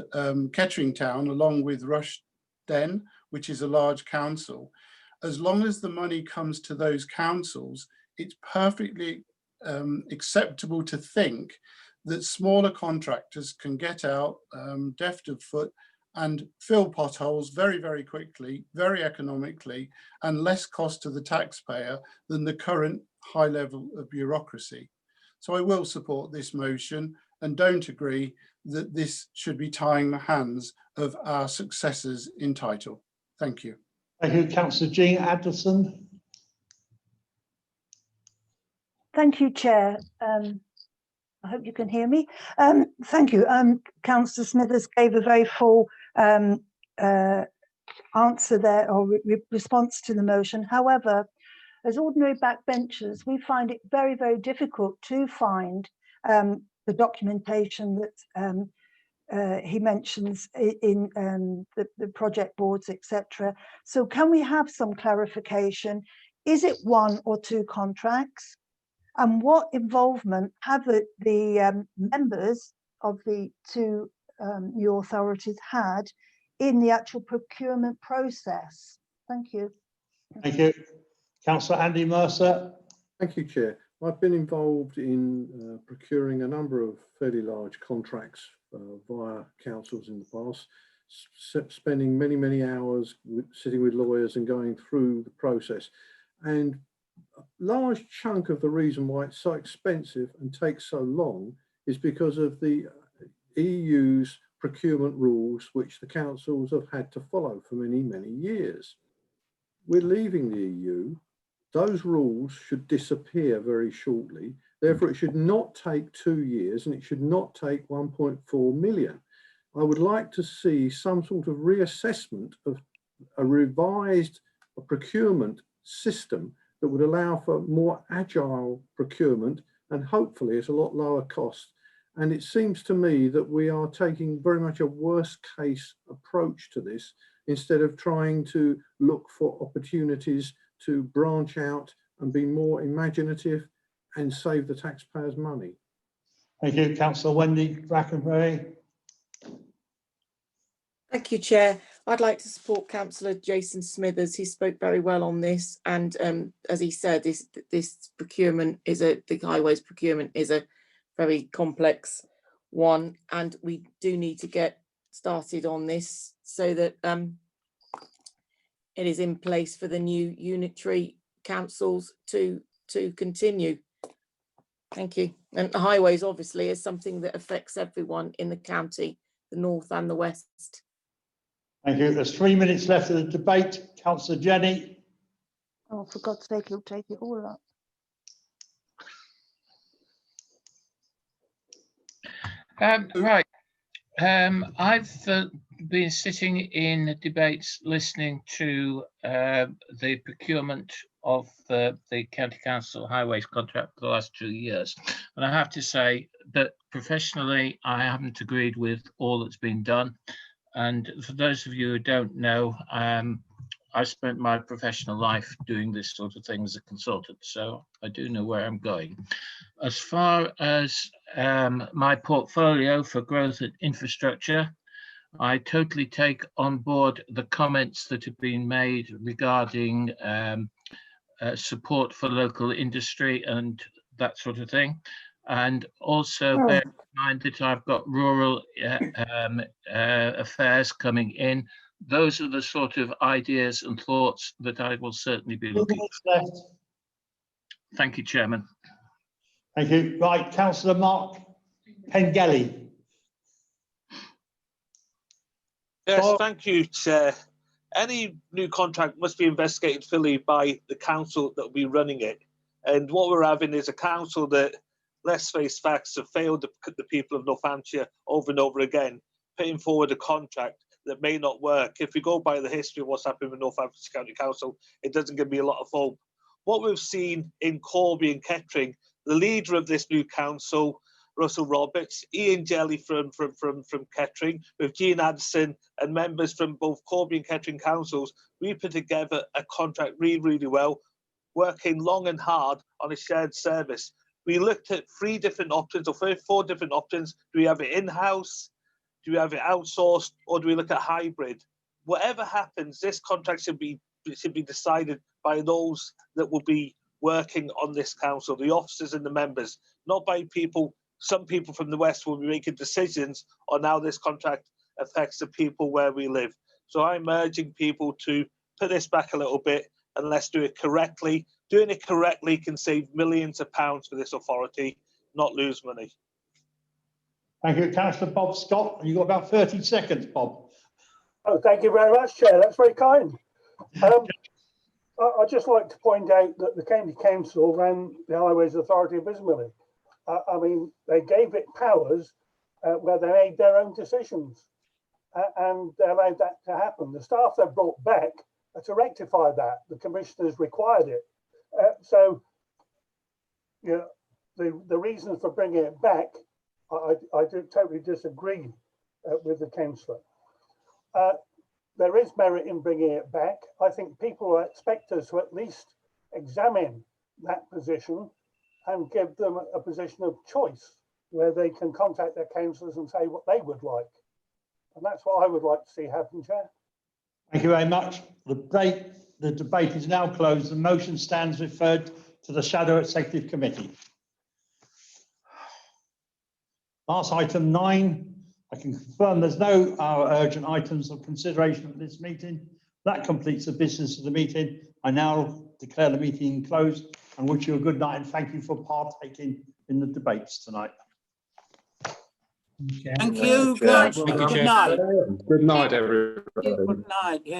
Kettering Town along with Rushden, which is a large council, as long as the money comes to those councils, it's perfectly acceptable to think that smaller contractors can get out deft of foot and fill potholes very, very quickly, very economically, and less cost to the taxpayer than the current high level of bureaucracy. So I will support this motion and don't agree that this should be tying the hands of our successors in title. Thank you. Thank you, Councillor Jean Addison. Thank you, Chair. I hope you can hear me. Thank you. Councillor Smithers gave a very full answer there, or response to the motion. However, as ordinary backbenchers, we find it very, very difficult to find the documentation that he mentions in the project boards, etc. So can we have some clarification? Is it 1 or 2 contracts? And what involvement have the members of the 2 new authorities had in the actual procurement process? Thank you. Thank you. Councillor Andy Mercer. Thank you, Chair. I've been involved in procuring a number of fairly large contracts via councils in the past, spending many hours sitting with lawyers and going through the process. And a large chunk of the reason why it's so expensive and takes so long is because of the EU's procurement rules, which the councils have had to follow for many years. We're leaving the EU. Those rules should disappear very shortly. Therefore, it should not take 2 years and it should not take 1.4 million. I would like to see some sort of reassessment of a revised procurement system that would allow for more agile procurement and hopefully at a lot lower cost. And it seems to me that we are taking very much a worst case approach to this instead of trying to look for opportunities to branch out and be more imaginative and save the taxpayers' money. Thank you, Councillor Wendy Brackenbury. Thank you, Chair. I'd like to support Councillor Jason Smithers. He spoke very well on this, and as he said, this procurement is the highways procurement is a very complex one, and we do need to get started on this so that it is in place for the new unitary councils to continue. Thank you. And the highways obviously is something that affects everyone in the county, the north and the west. Thank you. There's 3 minutes left of the debate. Councillor Jenny. Oh, for God's sake, he'll take it all up. Right. I've been sitting in debates listening to the procurement of the County Council Highways contract for the last 2 years. And I have to say that professionally, I haven't agreed with all that's been done. And for those of you who don't know, I spent my professional life doing this sort of thing as a consultant, so I do know where I'm going. As far as my portfolio for growth and infrastructure, I totally take on board the comments that have been made regarding support for local industry and that sort of thing. And also bear in mind that I've got rural affairs coming in. Those are the sort of ideas and thoughts that I will certainly be looking for. Thank you, Chairman. Thank you. Right, Councillor Mark Pengelly. Yes, thank you, Chair. Any new contract must be investigated fully by the council that will be running it. And what we're having is a council that, let's face facts, have failed the people of North Hampshire over and over again, putting forward a contract that may not work. If we go by the history of what's happened with North Hampshire County Council, it doesn't give me a lot of hope. What we've seen in Corby and Kettering, the leader of this new council, Russell Roberts, Ian Jelly from Kettering, with Jean Addison and members from both Corby and Kettering councils, we put together a contract really well, working long and hard on a shared service. We looked at 3 different options, or 4 different options. Do we have it in-house? Do we have it outsourced, or do we look at hybrid? Whatever happens, this contract should be decided by those that will be working on this council, the officers and the members, not by people. Some people from the West will be making decisions on how this contract affects the people where we live. So I'm urging people to put this back a little bit and let's do it correctly. Doing it correctly can save millions of pounds for this authority, not lose money. Thank you, Councillor Bob Scott. You've got about 30 seconds, Bob. Oh, thank you very much, Chair. That's very kind. I'd just like to point out that the County Council ran the Highways Authority abysmally. I mean, they gave it powers where they made their own decisions, and they allowed that to happen. The staff they brought back to rectify that, the commissioners required it. So, you know, the reasons for bringing it back, I do totally disagree with the councillor. There is merit in bringing it back. I think people expect us to at least examine that position and give them a position of choice where they can contact their councillors and say what they would like. And that's what I would like to see happen, Chair. Thank you very much. The debate the debate is now closed. The motion stands referred to the Shadow Executive Committee. Last item 9. I can confirm there's no urgent items of consideration at this meeting. That completes the business of the meeting. I now declare the meeting closed and wish you a good night and thank you for partaking in the debates tonight. Thank you. Chair. Good night. Good night, everybody. Good night. Yeah.